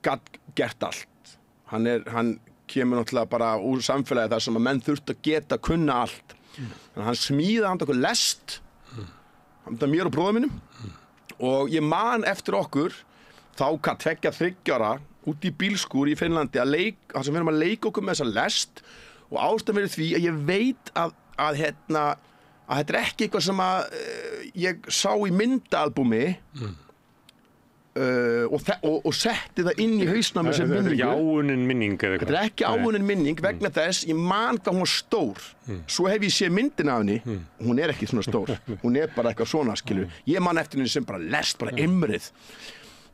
gat gert allt, hann kemur náttúrulega bara úr samfélagi þar sem að menn þurftu að geta kunna allt. Þannig að hann smíðaði handa okkur lest, handa mér og bróður mínum, og ég man eftir okkur þá 2-3 ára út í bílskúr í Finnlandi þar sem við erum að leika okkur með þessa lest, og ástæðan fyrir því að ég veit að þetta er ekki eitthvað sem að ég sá í myndaalbumi og setti það inn í hausnum sem minningu. Þetta er ekki áunnin minning eða eitthvað. Þetta er ekki áunnin minning vegna þess, ég man hvað hún var stór. Svo hef ég séð myndina af henni, hún er ekki svona stór. Hún er bara eitthvað svona, skilur. Ég man eftir henni sem bara lest, bara imrið.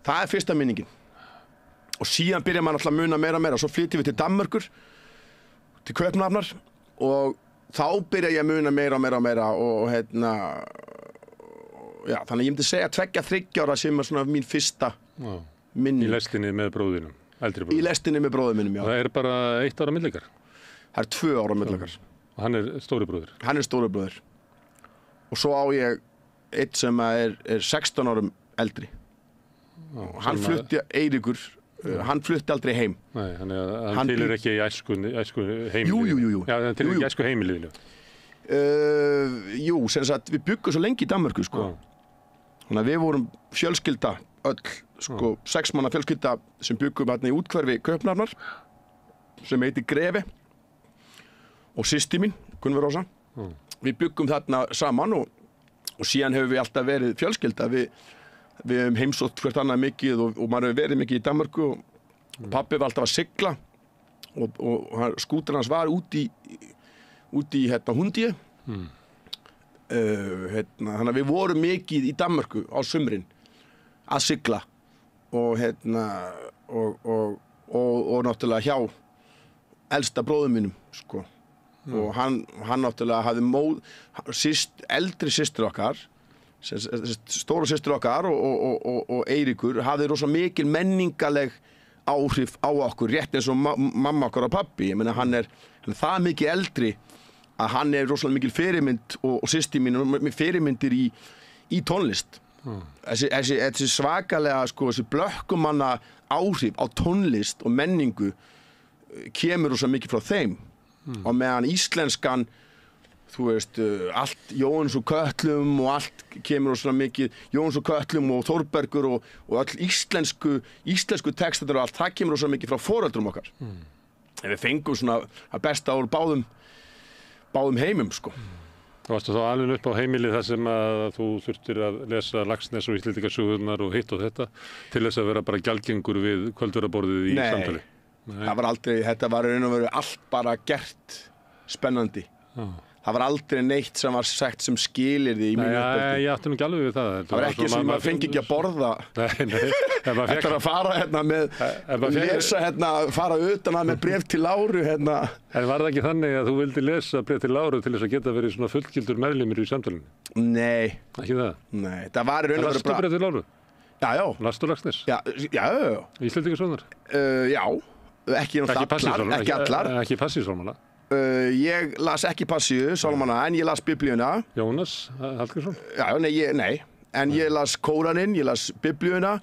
Það er fyrsta minningin. Og síðan byrja maður alltaf að muna meira og meira. Svo flytjum við til Danmerkur, til Kaupmannahafnar, og þá byrja ég að muna meira og meira og já, þannig að ég myndi segja 2-3 ára sem er svona mín fyrsta minning. Í lestinni með bróðinum, eldri bróðinum. Í lestinni með bróðum minnum, já. Það er bara 1 ára millikar? Það er 2 ára millikar. Og hann er stóri bróðir? Hann er stóri bróðir. Og svo á ég einn sem er 16 árum eldri. Hann flutti, Eiríkur, hann flutti aldrei heim. Nei, hann tilir ekki í æsku heimilinu? Jú. Já, hann tilir ekki í æsku heimilinu? Jú, sem sagt, við byggum svo lengi í Danmörku, sko. Þannig að við vorum fjölskylda öll, sko, 6 manna fjölskylda sem byggum hérna í útkverfi Kaupmannahafnar, sem heitir Grefi, og systir mín, Gunnvör Rósa. Við byggum þarna saman og síðan hefur við alltaf verið fjölskylda. Við hefum heimsótt hvert annað mikið og maður hefur verið mikið í Danmörku og pabbi var alltaf að sigla og skúturinn hans var út í Hundíu. Þannig að við vorum mikið í Danmörku á sumrin að sigla og náttúrulega hjá elsta bróðum mínum, sko. Og hann náttúrulega hafði eldri systir okkar, stóra systir okkar og Eiríkur hafði rosa mikil menningaleg áhrif á okkur, rétt eins og mamma okkar og pabbi. Ég meina, hann er það mikið eldri að hann er rosalega mikil fyrirmynd og systir mín með fyrirmyndir í tónlist. Þessi svakalega, sko, þessi blökkumanna áhrif á tónlist og menningu kemur svo mikið frá þeim. Og meðan íslenskan, þú veist, allt Jóhannes og Kötlum og allt kemur svo mikið, Jóhannes og Kötlum og Þórbergur og öll íslensku textaður og allt, það kemur svo mikið frá foreldrum okkar. En við fengum svona að besta úr báðum heimum, sko. Þú varstu þá alveg upp á heimilið þar sem að þú þurftir að lesa Laxness og Íslendingasögurnar og hitt og þetta til þess að vera bara gjaldgengur við kvöldverðarborðið í samtali? Nei, það var aldrei, þetta var raun og veru allt bara gert spennandi. Það var aldrei neitt sem var sagt sem skilyrði í mínu uppeldi. Nei, ég átti nú ekki alveg við það. Það var ekki sem maður fengi ekki að borða. Nei. Þetta er að fara hérna með, lesa hérna, fara utan að með bréf til Láru hérna. En var það ekki þannig að þú vildi lesa bréf til Láru til þess að geta verið svona fullgildur meðlimur í samtalinu? Nei. Ekki það? Nei, það var raun og veru bara... Lastu bréf til Láru? Já. Lastu Laxness? Já. Íslendingasögurnar? Já. Ekki allar. Ekki passíusálmana? Ég las ekki Passíusálmana en ég las Biblíuna. Jónas Hallgrímsson? Já, nei. En ég las Kóraninn, ég las Biblíuna.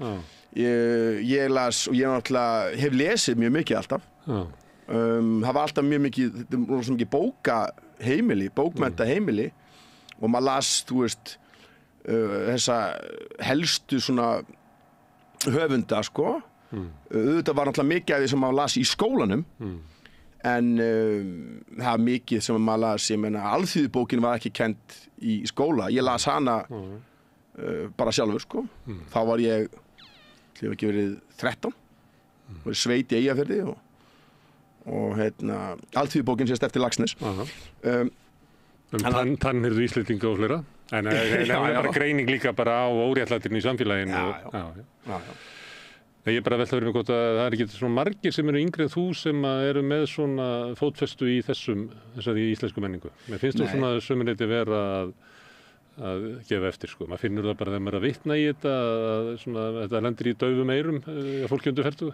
Ég las, og ég náttúrulega hef lesið mjög mikið alltaf. Það var alltaf mjög mikið bókaheimili, bókmenntaheimili. Og maður las, þú veist, þessa helstu svona höfunda, sko. Þetta var náttúrulega mikið af því sem maður las í skólanum. En það var mikið sem maður las, ég meina, alþýðubókin var ekki kennd í skóla. Ég las hana bara sjálfur, sko. Þá var ég ekki verið 13, var í sveit í Eyjafirði og alþýðubókin sést eftir Laxness. Tannhirðu Íslendinga og fleira. En það er bara greining líka bara á óréttlætinu í samfélaginu. Já. Ég er bara velta verið með gott að það er ekki svona margir sem eru yngri en þú sem eru með svona fótfestu í þessari íslensku menningu. Mér finnst þú svona sömuleyti vera að gefa eftir, sko. Maður finnur það bara þegar maður er að vitna í þetta, þetta lendir í daufum eyrum að fólki undir fertugu.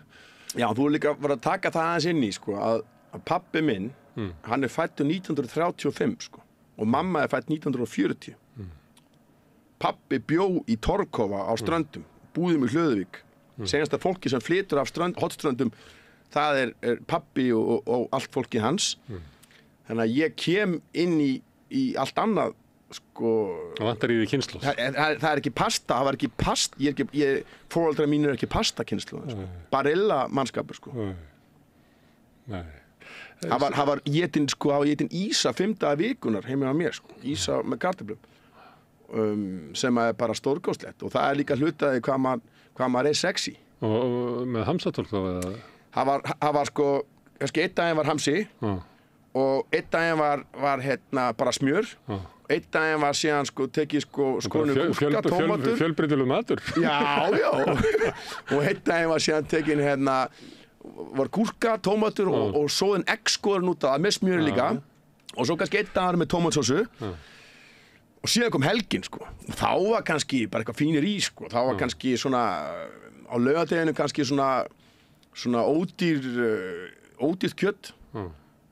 Já, þú er líka verið að taka það aðeins inn í, sko, að pabbi minn, hann er fæddur 1935, sko, og mamma er fædd 1940. Pabbi bjó í Torfkofa á Ströndum, búðum í Hlöðuvík. Senasta fólki sem flytur af Hornströndum, það er pabbi og allt fólki hans. Þannig að ég kem inn í allt annað, sko. Það vantar í því kynslóð. Það er ekki pasta, það var ekki pasta, foreldrar mínir er ekki pastakynslóð, sko. Barilla mannskapur, sko. Nei. Það var étin ísa 5 daga vikunar heima á mér, sko. Ísa með kartöflum. Sem er bara stórkostlegt og það er líka hlutaði hvað maður er sexy. Og með hamsatólk þá eða? Það var sko, kannski einn daginn var hamsi og einn daginn var bara smjör og einn daginn var síðan sko tekið skonu gúrka, tómatur. Fjölbreytilegur matur. Já. Og einn daginn var síðan tekin var gúrka, tómatur og soðin eggskorin út af með smjöri líka og svo kannski einn daginn með tómatsósu. Og síðan kom helgin, sko. Þá var kannski bara eitthvað fínir í, sko. Þá var kannski svona, á laugardeginu kannski svona ódýrt kjöt.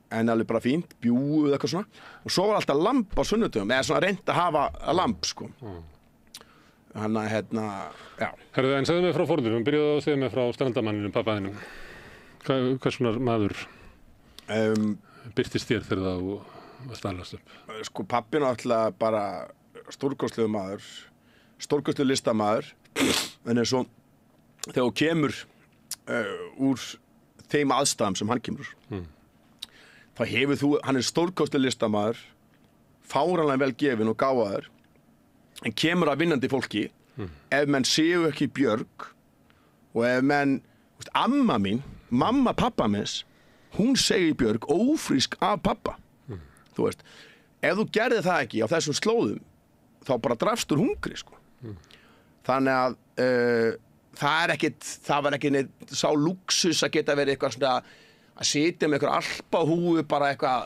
En alveg bara fínt, bjúgu eða eitthvað svona. Og svo var alltaf lamb á sunnudögum, eða svona reynt að hafa lamb, sko. Þannig að, já. Herðu, en segðu mig frá forðunum, byrjuðu að segja mig frá strandamanninum, pappaðinum. Hvers konar maður birtist þér þegar það að stælast upp? Sko pabbi náttúrulega bara stórkostlegur maður, stórkostlegur listamaður, en eins og þegar þú kemur úr þeim aðstæðum sem hann kemur þá hann er stórkostlegur listamaður, fáránlega vel gefinn og gáfaður, en kemur að vinnandi fólki ef menn séu ekki Björg og ef menn, amma mín, mamma pappa minns, hún segir Björg ófrísk af pappa. Þú veist, ef þú gerði það ekki á þessum slóðum, þá bara drafst úr hungri, sko. Þannig að það var ekki neitt sá lúxus að geta verið eitthvað svona að sitja með eitthvað alpahúfu, bara eitthvað,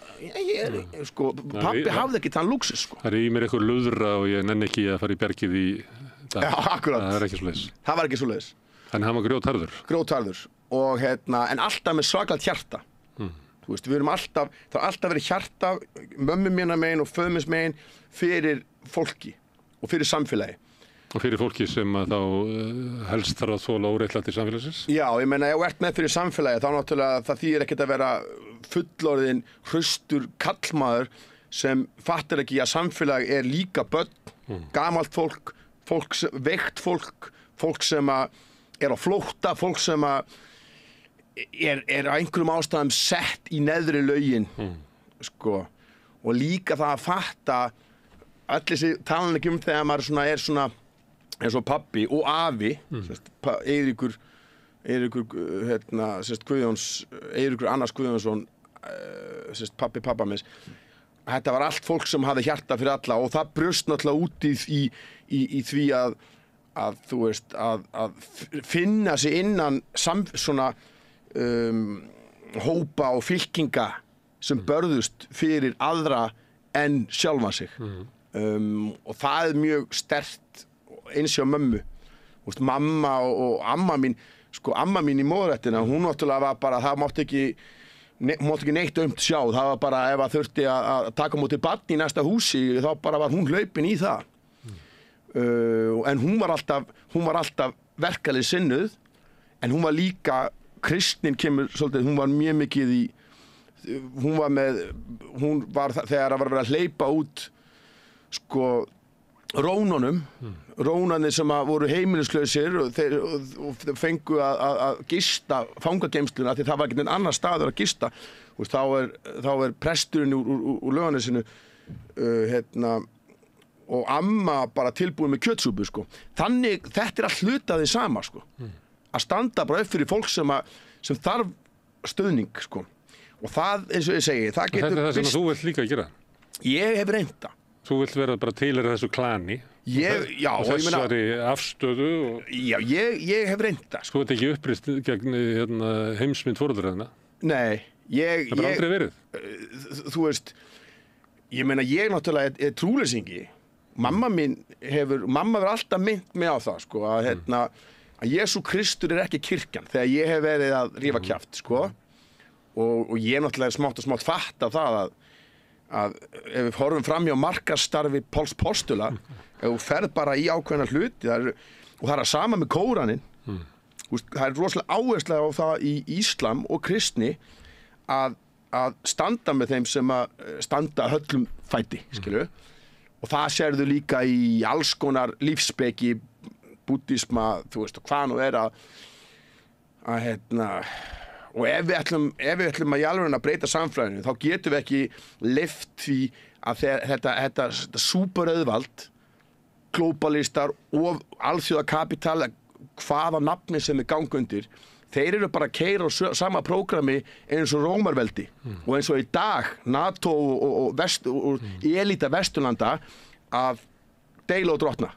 sko, pabbi hafði ekki þann lúxus, sko. Það er í mér eitthvað lúðra og ég nenni ekki að fara í bergið í dag. Já, akkurat. Það er ekki svoleiðis. Það var ekki svoleiðis. Þannig hann var grjótharður. Og en alltaf með svaklega hjarta. Þú veist, það har alltaf verið hjarta, mömmu mína megin og föðu míns megin fyrir fólki og fyrir samfélagi. Og fyrir fólki sem að þá helst þarf að þola óréttlæti samfélagsins? Já, ég meina, ef þú ert með fyrir samfélagi, þá náttúrulega það þýðir ekkert að vera fullorðinn, hraustur kallmaður sem fattar ekki að samfélag líka börn, gamalt fólk, veikt fólk, fólk sem að á flótta, fólk sem að á einhverjum ástæðum sett í neðri lögin, sko. Og líka það að fatta, allir þessi talan ekki þegar maður svona eins og pabbi og afi, Eiríkur Annars Guðjónsson, pabbi pabba minns. Þetta var allt fólk sem hafði hjarta fyrir alla og það brjóst náttúrulega út í því að þú veist, að finna sig innan svona hópa og fylkinga sem börðust fyrir aðra en sjálfa sig. Og það mjög sterkt eins og mömmu. Úst, mamma og amma mín, sko amma mín í móðurættina, hún náttúrulega var bara, það mátti ekki neitt sjá, það var bara ef að þurfti að taka móti barn í næsta húsi, þá bara var hún hlaupin í það. En hún var alltaf verkalið sinnuð, en hún var líka, kristnin kemur svolítið, hún var mjög mikið hún var þegar það var verið að hleypa út, sko, rónunum, rónarnir sem voru heimilislausir og þeir fengu að gista fangageymsluna því það var ekki einn annar staður að gista. Þá presturinn úr Laugarnesinu og amma bara tilbúin með kjötsúpu, sko. Þannig, þetta allt hlutaði sama, sko. Að standa bara upp fyrir fólk sem þarf stöðning, sko. Og það, eins og ég segi, það getur... Þetta það sem þú vilt líka gera? Ég hef reynt það. Þú vilt vera bara tilheyra þessu klani og þessari afstöðu Já, ég hef reynt það. Sko, þetta ekki upprist gegn heimsmynd foreldranna? Nei, það bara aldrei verið? Þú veist, ég meina, ég náttúrulega trúleysingi. Mamma hefur alltaf minnt mig á það, sko, að Jesú Kristur ekki kirkjan þegar ég hef verið að rífa kjaft, sko. Og ég náttúrulega smátt og smátt fatta það að ef við horfum fram hjá markaðsstarfi Páls postula, ef þú ferð bara í ákveðna hluti, og það að sama með Kóraninn, það rosalega áhersla á það í Íslam og kristni að standa með þeim sem að standa höllum fæti, skilju. Og það sérðu líka í alls konar lífsspeki, búddisma, þú veist, og hvað nú og ef við ætlum að í alvörunni að breyta samfélaginu, þá getum við ekki leyft því að þetta súperauðvald, glóbalistar og alþjóðakapital, hvaða nafni sem ganga undir, þeir eru bara að keyra á sama prógrami eins og Rómarveldi og eins og í dag NATO og elíta Vesturlanda að deila og drottna.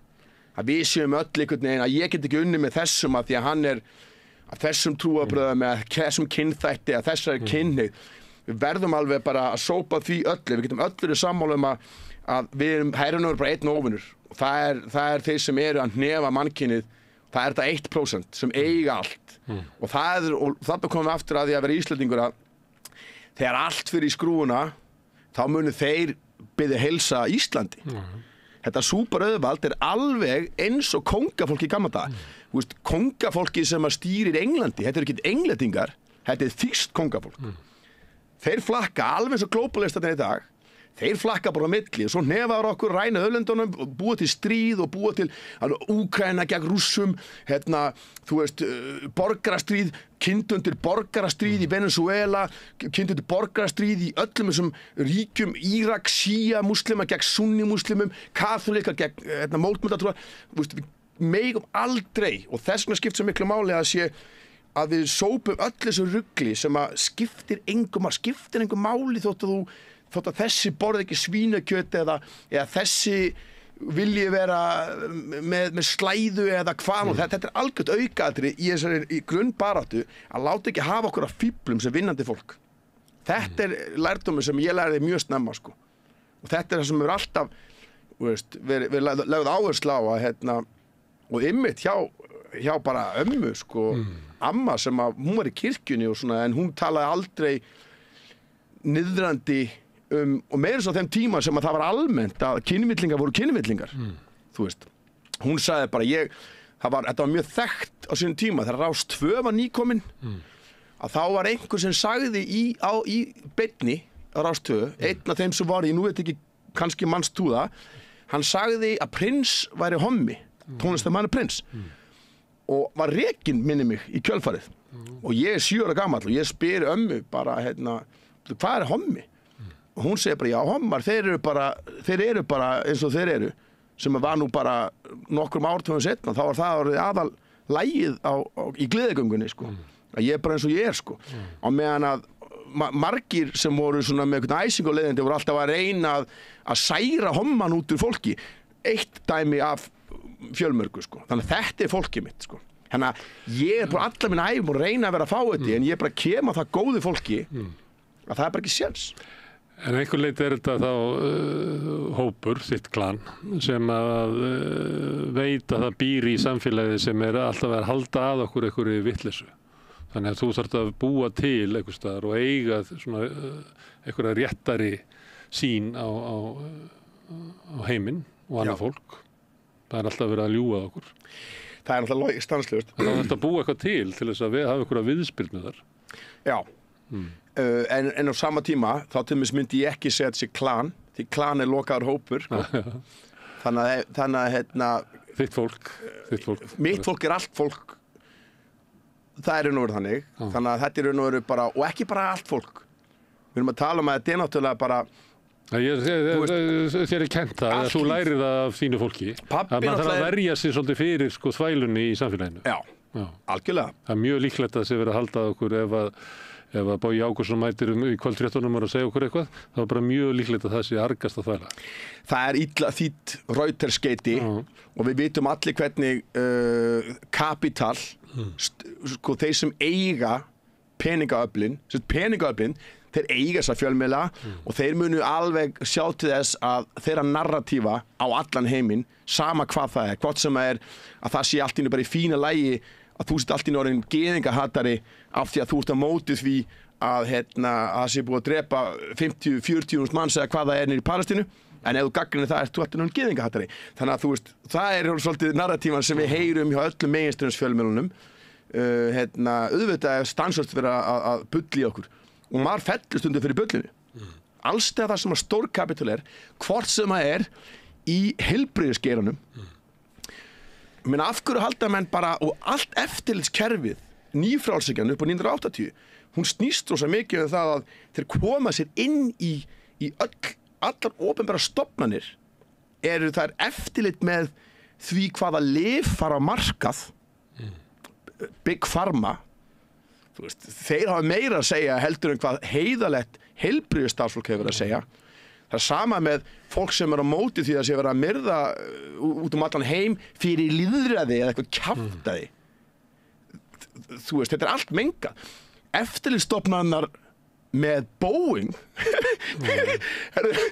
Að við séum öll einhvern veginn að ég get ekki unni með þessum að því að hann að þessum trúarbröðum eða þessum kynþætti eða þessari kynhneigð. Við verðum alveg bara að sópa því öllu. Við getum öll verið sammála að við erum bara einn óvinur. Og það er þeir sem eru að hnefa mannkynið. Það er þetta 1% sem eiga allt. Og þarna komum við aftur að því að vera Íslendingur að þegar allt fyrir í skrúuna, þá munu þeir biðja heilsa Íslandi. Þetta súperauðvald alveg eins og kóngafólk í gamla daga. Kóngafólki sem að stýrir Englandi, þetta ekki englendingar, þetta þýskt kóngafólk. Þeir flakka alveg eins og glóbalistarnir í dag, þeir flakka bara á milli og svo hnefaður okkur, ræna auðlindunum, búa til stríð og búa til Úkraína gegn Rússum, þú veist, borgarastríð, kynntundir borgarastríð í Venezuela, kynntundir borgarastríð í öllum þessum ríkjum, Írak, Shía muslima gegn sunni muslimum, katholika gegn mótmæltatrúar, við megum aldrei, og þess vegna skipt svo miklu máli að við sópum öll þessu rugli sem að skiptir engum máli þótt að þessi borði ekki svínakjöt eða þessi vilji vera með slæðu eða hvað og þetta algjört aukaðri í þessari grunnbaráttu að láta ekki hafa okkur að fíblum sem vinnandi fólk. Þetta lærdómur sem ég lærði mjög snemma, sko. Og þetta það sem hefur alltaf við lögð áherslu á að og ymmit hjá bara ömmu, sko, amma sem hún var í kirkjunni og svona, en hún talaði aldrei niðrandi og meira svo á þeim tíma sem að það var almennt að kynvillingar voru kynvillingar, þú veist. hún sagði bara þetta var mjög þekkt á sínum tíma þegar Rás 2 var nýkomin að þá var einhver sem sagði í beinni á Rás 2 einn af þeim sem var nú veit ekki kannski manst þú það hann sagði að Prince væri hommi tónlistarmaður Prince og var rekinn minni mig í kjölfarið og ég 7 ára gamall og ég spyr ömmu bara hvað hommi og hún segir bara já hommar þeir eru bara eins og þeir eru sem var nú bara nokkrum ártöfum setna þá var það orðið aðal lægið í gleðigöngunni sko að ég er bara eins og ég er sko á meðan að margir sem voru svona með einhvern æsing og leiðindi voru alltaf að reyna að særa homman út úr fólki eitt dæmi af fjölmörgu sko þannig að þetta er fólkið mitt sko þannig að ég er bara allar minna æfum og reyna að vera fáiði en ég bara kem að það góðu fólki að það er bara ekki séns. En einhver leiti er þetta þá hópur, þitt klan, sem að veit að það býr í samfélagi sem er alltaf að halda að okkur einhverju vitleysu. Þannig að þú þarft að búa til einhvers staðar og eiga svona einhverja réttari sýn á heiminn og annað fólk. Það er alltaf verið að ljúga okkur. Það er alltaf stanslaust. Það er alltaf að búa eitthvað til þess að hafa einhverja viðspyrnu þar. Já. En á sama tíma þá til dæmis myndi ég ekki segja þessi klan því klan er lokaður hópur sko. þannig að þitt fólk mitt fólk er allt fólk það er raun og veru þannig þannig að þetta er raun og veru bara og ekki bara allt fólk við erum að tala um að þetta er náttúrulega bara þér er kennt það að þú lærir það af þínu fólki að maður þarf að verja sig svolítið fyrir sko þvælunni í samfélaginu já, algjörlega það er mjög líklegt að það sé verið að halda okkur ef að Bogi Ágústsson mætir í kvöld 13 og segja okkur eitthvað, þá er bara mjög líklegt að það sé argast að þvæla. Það er illa þýtt Reuters-skeyti og við vitum allir hvernig kapital, sko þeir sem eiga peningaöflin, þeir eiga þessa fjölmiðla og þeir munu alveg sjá til þess að þeirra narratífa á allan heiminn, sama hvað það er, hvort sem að það sé allt í bara í fína lagi að þú sett allt í orðin gyðingahatari af því að þú ert að móti því að það sé búið að drepa 50-40 manns eða hvað það er niður í Palestínu en ef þú gagnrýnir það ert þú alltaf orðin gyðingahatari þannig að þú veist, það er svolítið narratífan sem við heyrum hjá öllum meginströmsfjölmiðlunum auðvitað er stanslaust verið að bulli okkur og maður fellur stundum fyrir bullinu allstað það sem að stórkapital er hvort sem það er í heilbrigðisgeiranum menn af hverju halda menn bara og allt eftirlitskerfið nýfrjálshyggjan upp á 1980 hún snýst rosa mikið um það að þeir koma sér inn í allar opinbera stofnanir það er eftirlit með því hvaða lyf fara á markað Big Pharma þú veist, þeir hafa meira að segja heldur en hvað heiðalegt heilbrigðisstarfsfólk hefur að segja það er sama með fólk sem er á móti því að sé vera að myrða út allan heim fyrir lýðræði eða eitthvað kjaftaði. Þú veist, þetta er allt mengað. Eftirlitsstofnanirnar með Boeing.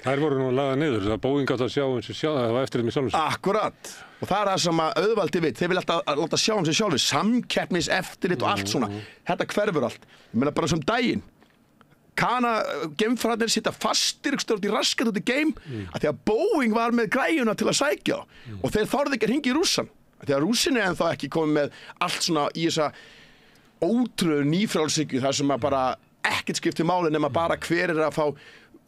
Þær voru nú lagðar niður, það Boeing átt að sjá það var eftirlit með sjálfum sér. Akkurat. Og það er það sem að auðvaldi veit. Þeir vilja alltaf láta sjá sig sjálfur, samkeppnis, eftirlit og allt svona. Þetta hverfur allt. Ég meina bara sem daginn. Geimfararnir sitja fastir út í raskat út í geim að því að Boeing var með græjuna til að sækja og þeir þorðu ekki að hringja í Rússan því að Rússin er ennþá ekki komið með allt svona í þessa ótrúðu nýfrjálshyggju þar sem að bara ekkert skiptir máli nema bara hver er að fá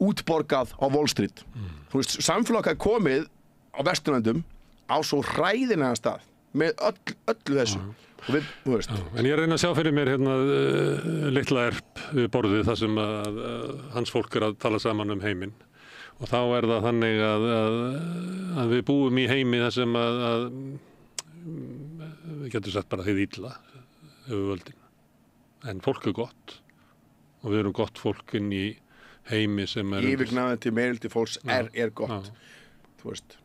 útborgað á Wall Street þú veist, samfélag er komið á Vesturlöndum á svo hræðilegan stað með öllu þessu og við, þú veist. En ég reyna að sjá fyrir mér hérna litla erp við borðið þar sem að hans fólk er að tala saman um heiminn og þá er það þannig að við búum í heimi þar sem að við getum sagt bara þið illa yfir völdin en fólk er gott og við erum gott fólk inn í heimi sem er yfirgnæfandi til meiröldi fólks er gott þú veist.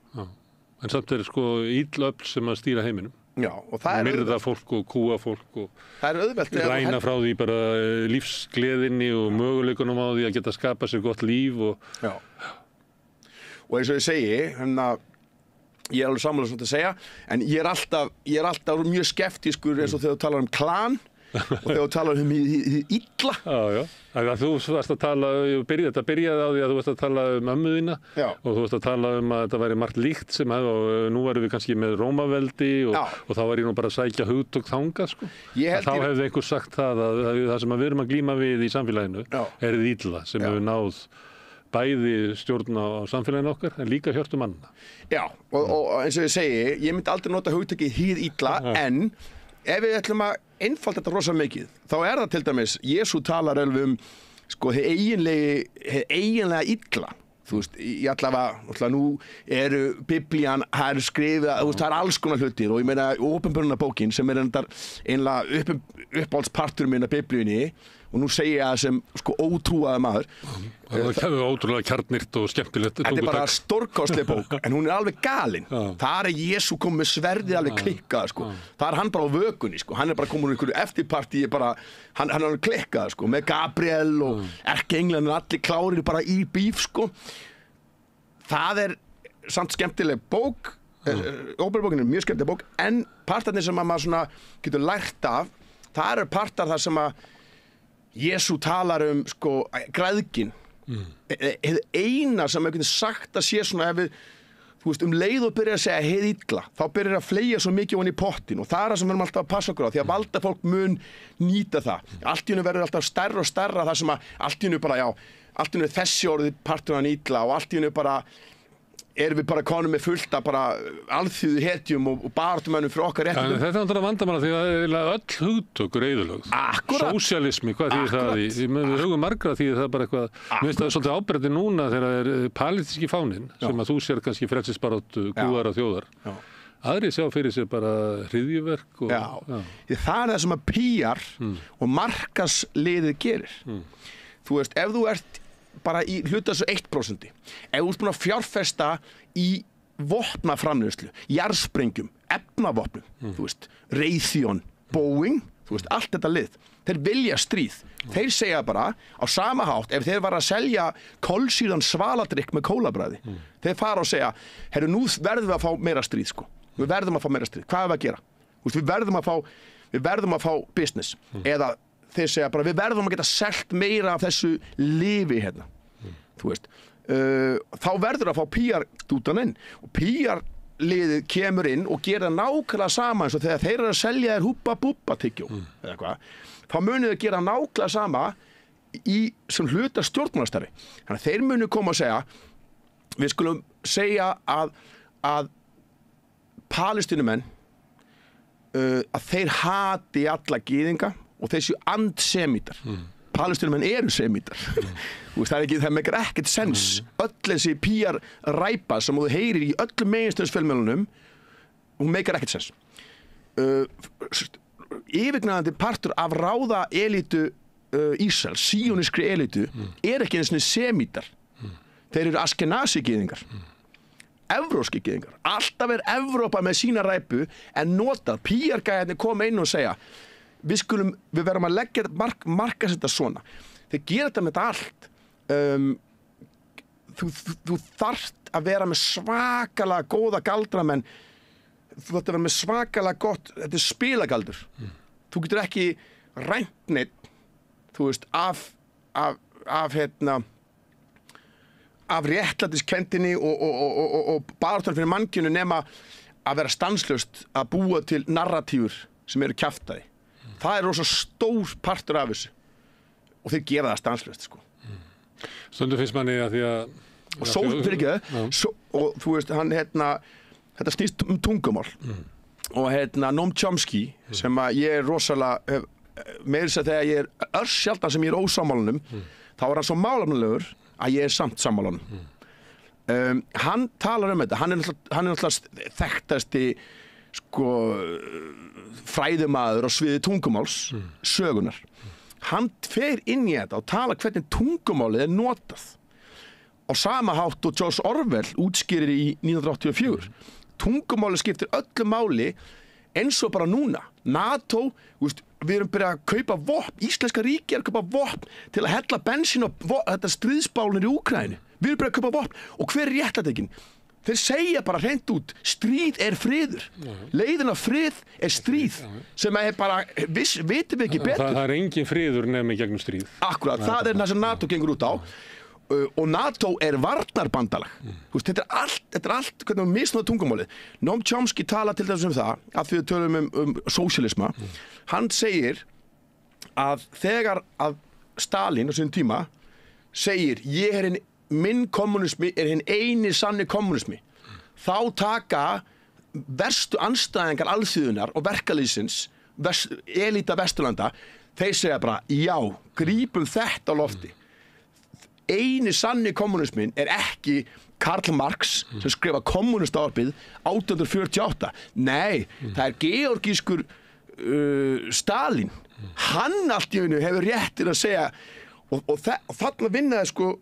En samt er sko illa öfl sem að stýra heiminum Já, og það er myrða fólk og kúa fólk og það er auðvelt ræna frá því bara lífsgleðinni og möguleikunum á því að geta skapa sér gott líf Já. Og eins og ég segi ég er alveg sammála svona að segja en ég er alltaf mjög skeptískur eins og þegar þú talar um klan og þegar þú talar illa. Já. Þú varst að tala, þetta byrjaði á því að þú varst að tala mömmu þína og þú varst að tala að þetta væri margt líkt sem og nú erum við kannski með Rómaveldi og þá var ég nú bara að sækja hugtök þangað, sko. Þá hefði einhver sagt það að það sem við erum að glíma við í samfélaginu er illa sem hefur náð bæði stjórn á samfélaginu okkar en líka hjörtu manna. Já, og eins og ég segi, ég myndi aldrei nota hugtökið hið illa en ef við ætlum að einfalda þetta rosa mikið, þá er það til dæmis, Jesú talar alveg sko, hið eiginlega illa. Þú veist, ég allavega, nú eru Biblían, það er skrifið, það er alls konar hlutir og ég meina Ópenbarunarbókin sem er einlega uppáhaldspartur minn af Biblíunni og nú segi ég það sem sko ótrúaði maður. Það er ótrúlega kjarnýrt og skemmtilegt. Þetta er bara stórkostleg bók, en hún er alveg galin. Það er Jesú komið með sverðið alveg klikkað, sko. Það er hann bara á vökunni, sko. Hann er bara komin úr einhverju eftirpartí, hann er alveg klikkað, sko, með Gabriel og erkienglarnir, allir klárir bara í bíf, sko. Það er samt skemmtileg bók, Ópenbarbókin er mjög skemmtileg bók, en partarnir sem maður svona getur lært af, það eru partar þar sem að Jesú talar sko græðgin. Eina sem maður getur sagt að sé svona ef við, þú veist, leið og byrja að segja hið illa, þá byrjar að fleygja svo mikið ofan í pottin og það er það sem við erum alltaf að passa okkur á því að valda fólk mun nýta það. Allt í einu verður alltaf stærra og stærra það sem að allt í einu bara, allt í einu þessi orðið partur hann illa og allt í einu bara erum við bara konum með fullt að bara alþýðu hetjum og baráttumönnum fyrir okkar réttindum. Þetta er náttúrulega vandamála því að öll hugtök eru eyðilögð. Sósíalismi, hvað þýðir það í? Við hugum margra þýðir það bara eitthvað. Mér finnst það svolítið áberandi núna þegar það er palítíski fáninn sem að þú sér kannski frelsisbaráttu kúara þjóðar. Aðrir sjá fyrir sér bara hryðjuverk og... Það er það sem að PR og markaðsliðið gerir. Þú veist, ef þú ert bara í hluta þessu 1%. Ef þú ert búin að fjárfesta í vopnaframleiðslu, jarðsprengjum, efnavopnum, þú veist, Raytheon, Boeing, þú veist, allt þetta lið. Þeir vilja stríð. Þeir segja bara á sama hátt, ef þeir var að selja kolsýrðan svaladrykk með kólabræði, þeir fara og segja, herru, nú verðum við að fá meira stríð, sko. Við verðum að fá meira stríð. Hvað er við að gera? Þú veist, við verðum að fá business. Eða þeir segja bara, við verðum að geta selt meira af þessu lifi hérna. Þú veist, þá verður að fá PR-dútan inn og PR-liðið kemur inn og gera nákvæmlega sama eins og þegar þeir eru að selja þér húbba-búbba tyggjó eða hvað, þá munið þeir gera nákvæmlega sama í sem hluta stjórnmálastarfi. Þannig að þeir munu koma að segja, við skulum segja að Palestínumenn að þeir hati alla gyðinga og þeir séu andsemítar. Palestínumenn eru semítar. Það meikar ekkert sens. Öll þessi PR-ræpa sem þú heyrir í öllum meginstöðsfjölmiðlunum, hún meikar ekkert sens. Yfirgnæfandi partur af ráða elítu Ísraels, síónískri elítu, er ekki einu sinni semítar. Þeir eru askenazi-gyðingar. Evróski gyðingar. Alltaf er Evrópa með sína ræpu en notað. PR-gæðarnir koma inn og segja við verðum að leggja marka þetta svona. Þeir gera þetta með þetta allt. Þú þarft að vera með svakalega góða galdramenn. Þú þarft að vera með svakalega gott, þetta er spilagaldur. Þú getur ekki rænt neitt, þú veist, af réttlætiskendinni og baráttan fyrir mannkyninu nema að vera stanslaust að búa til narratífur sem eru kjaftaði. Það er rosa stór partur af þessu og þeir gera það stanslaust, sko. Stundum finnst manni að því að... Og svo fyrir ekki það, og þú veist, þetta snýst tungumál. Og Noam Chomsky, sem að ég er rosalega, meira þess að þegar ég er örsjaldan sem ég er ósammálanum, þá er hann svo málefnalegur að ég er samt sammálanum. Hann talar þetta, hann er náttúrulega þekktasti sko fræðimaður á sviði tungumáls sögunar. Hann fer inn í þetta og tala hvernig tungumálið er notað. Á sama hátt og George Orwell útskýrir í 1984. Tungumálið skiptir öllu máli eins og bara núna. NATO, við erum byrjað að kaupa vopn, Íslenska ríki er að kaupa vopn til að hella bensín og þetta stríðsbálnir í Úkraínu. Við erum byrjað að kaupa vopn og hver er réttlætingin? þeir segja bara hreint út, stríð friður. Leiðin af frið stríð, sem bara, vitum við ekki betur. Það engin friður nema gegnum stríð. Akkurat, það það sem NATO gengur út á. Og NATO varnarbandalag. Þetta allt hvernig við misnóðum tungumálið. Noam Chomsky tala til þess það, að við tölum sósíalisma. Hann segir að þegar að Stalin á sínum tíma segir, minn kommunismi hinn eini sanni kommunismi, þá taka verstu andstæðingar alþýðunar og verkalýðsins, elíta Vesturlanda, þeir segja bara, já, grípum þetta á lofti. Eini sanni kommunismin ekki Karl Marx sem skrifa kommunistávarpið 1848. Nei, það georgískur Stalin. Hann allt í einu hefur réttir að segja og þarna vinnaði sko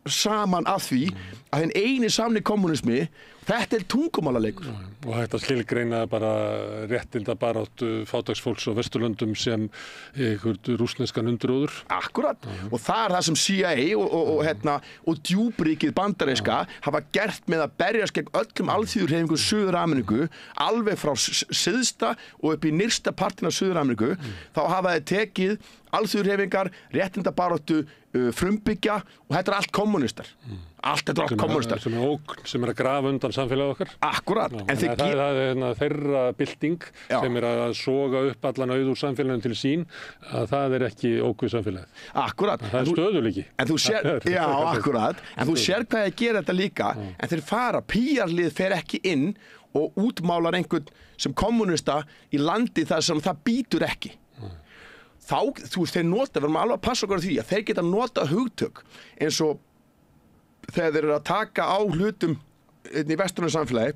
saman að því að hinn eini samni kommunismi, þetta tungumálaleikur. Og þetta skilgreina bara réttindabaráttu fátæksfólks á Vesturlöndum sem einhvern rússneskan undiróður. Akkurat. Og það það sem CIA og djúpríkið bandaríska hafa gert með að berjast gegn öllum alþýðuhreyfingum Suður-Ameríku, alveg frá syðsta og upp í nyrsta partin af Suður-Ameríku, þá hafa þeir tekið alþýðuhreyfingar, réttindabaráttu, frumbyggja og þetta allt kommunistar. Allt þetta allt kommunistar. Sem ógn, sem að grafa undan samfélagi okkar. Akkurat. En það þeirra bylting sem að soga upp allan auð úr samfélaginu til sín, að það ekki ógn samfélagið. Akkurat. Það stöðuleiki. En þú sér, já, akkurat. En þú sér hvað ég gera þetta líka, en þeir fara, PR-lið fer ekki inn og útmálar einhvern sem kommunista í landi þar sem það býtur ekki. Þá, þeir nota, við erum alveg að passa okkur á því að þeir geta nota hugtök eins og þegar þeir eru að taka á hlutum í vestrænum samfélagi,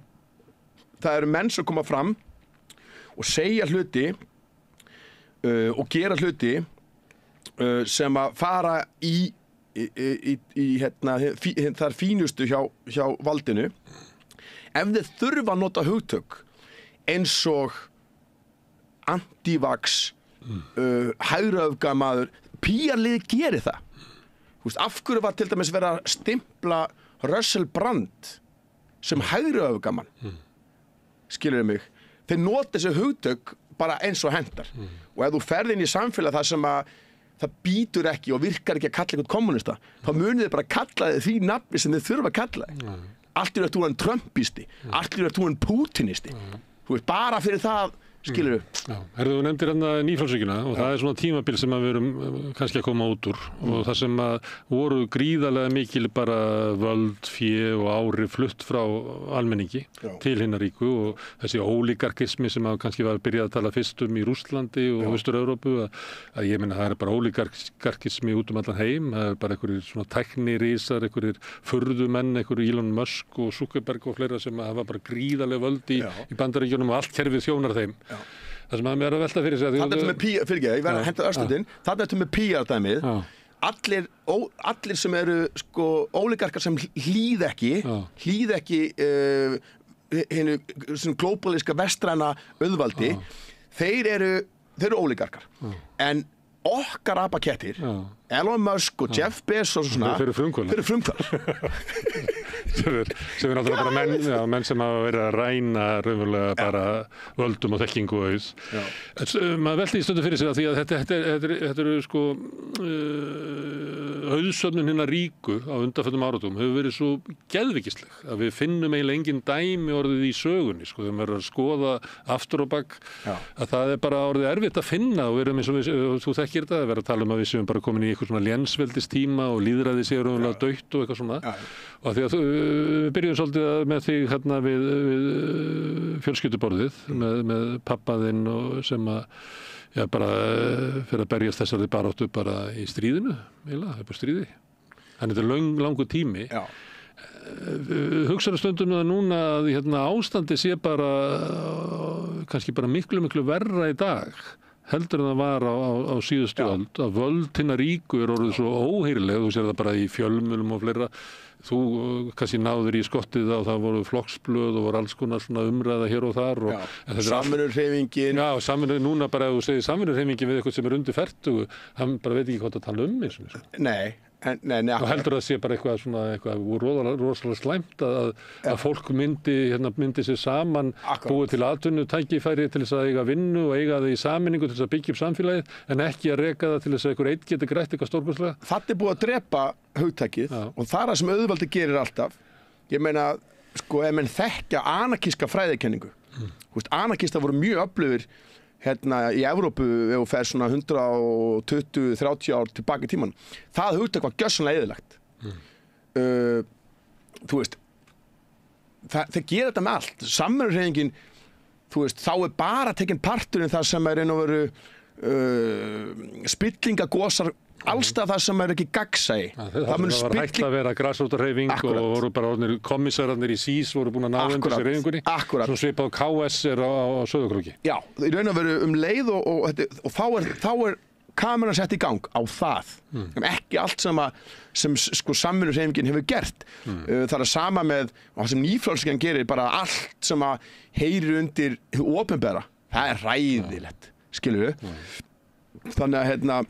það eru menn sem koma fram og segja hluti og gera hluti sem að fara í þar fínustu hjá valdinu. Ef þeir þurfa að nota hugtök eins og anti-vax, hægraöfgamaður, PR-liðið gerir það. Af hverju var til dæmis verið að stimpla Russell Brand sem hægraöfgamann? Skilurðu mig? Þeir nota þessi hugtök bara eins og hendar. Og ef þú ferð inn í samfélag þar sem að það býtur ekki og virkar ekki að kalla einhvern kommunista, þá munið þið bara kalla þið því nafni sem þið þurfa að kalla þið. Allt er þú en trumpisti, allt er þú en putinisti. Þú veist, bara fyrir það skilur við. Þú nefndir nýfrjálshyggjuna og það svona tímabil sem við erum kannski að koma út úr og það sem að voru gríðarlega mikil bara völd, fé og ári flutt frá almenningi til hinna ríku og þessi ólígarkismi sem að kannski var að byrja að tala fyrst í Rússlandi og Austur-Evrópu að ég meina það bara ólígarkismi út allan heim, það bara einhverjir svona tæknirísar, einhverjir furðumenn, einhverjir Elon Musk og Zuckerberg og fleira sem að hafa bara gríðarlega völd í Bandaríkjunum og allt kerfið þjónar þeim. Það sem að mér að velta fyrir sig Þannig ertu með PR, fyrirgeðu, ég verð að henda örstundin Þannig ertu með PR-dæmið Allir sem eru sko ólígarkar sem hlýð ekki hinu glóbalíska vestræna auðvaldi þeir eru ólígarkar En okkar apakettir Elon Musk og Jeff Bezos og svona Fyrir frumkvöðlar sem náttúrulega bara menn sem hafa verið að ræna raunverulega bara völdum og þekkingu og auð. Maður velti í stundu fyrir sig að því að þetta eru sko auðsöfnun hinna ríku á undanförnum áratugum hefur verið svo geðvikisleg að við finnum eiginlega engin dæmi orðið í sögunni sko, þegar maður er að skoða aftur og bak að það bara orðið erfitt að finna og við erum eins og þú þekkir þetta, að vera að tala um að við séum bara komin í eitthvað svona lénsveldistíma og lýðræði séu raunverulega dautt og eitthvað svona og því að við byrjuðum svolítið með þig hérna við fjölskylduborðið með pappaðinn og sem að bara fyrir að berjast þessari baráttu bara í stríðinu eiginlega, það er bara stríði þannig þetta er langur tími hugsaðu stundum það núna að ástandi sé bara kannski bara miklu verra í dag heldur en það var á síðustu öld að völd hinna ríku orðið svo óheyrileg, þú sér það bara í fjölmjölum og fleira þú kannski náður í skottið og það voru flokksblöð og voru alls konar svona umræða hér og þar Samvinnurhreyfingin núna bara ef þú segir samvinnurhreyfingin við eitthvað sem undir 40 hann bara veit ekki hvað að tala eins og Nei, Nei, og heldur það sé bara eitthvað rosalega slæmt að fólk myndi sér saman, búið til atvinnutækifæri til þess að eiga vinnu og eiga það í sameiningu til þess að byggja upp samfélagið, en ekki að reka það til þess að einhver einn geti grætt eitthvað stórkostlega. Það er búið að drepa hugtakið og það er það sem auðvaldi gerir alltaf. Ég meina, ef menn þekkja anarkíska fræðikenningu, anarkistar voru mjög öflugir í Evrópu ef þú fer svona 120-30 ár tilbaka í tíman. Það hugtak var gjörsamlega eyðilagt. Þú veist, þeir gera þetta með allt. Samvinnuhreyfingin, þú veist, þá er bara tekinn parturinn það sem er einn og veru spillingagosar allstað það sem ekki gagnsæi. Það var hægt að vera grasrótarhreyfing og voru bara kommissararnir í SÍS voru búin að ná undir sér hreyfingunni. Svo svipað KS á Sauðárkróki. Já, í raun og veru leið og þá er kameran sett í gang á það. Ekki allt sem samvinnuhreyfingin hefur gert. Það er sama með það sem nýfrjálshyggjan gerir, bara allt sem heyrir undir hið opinbera. Það er hræðilegt, skilurðu. Þannig að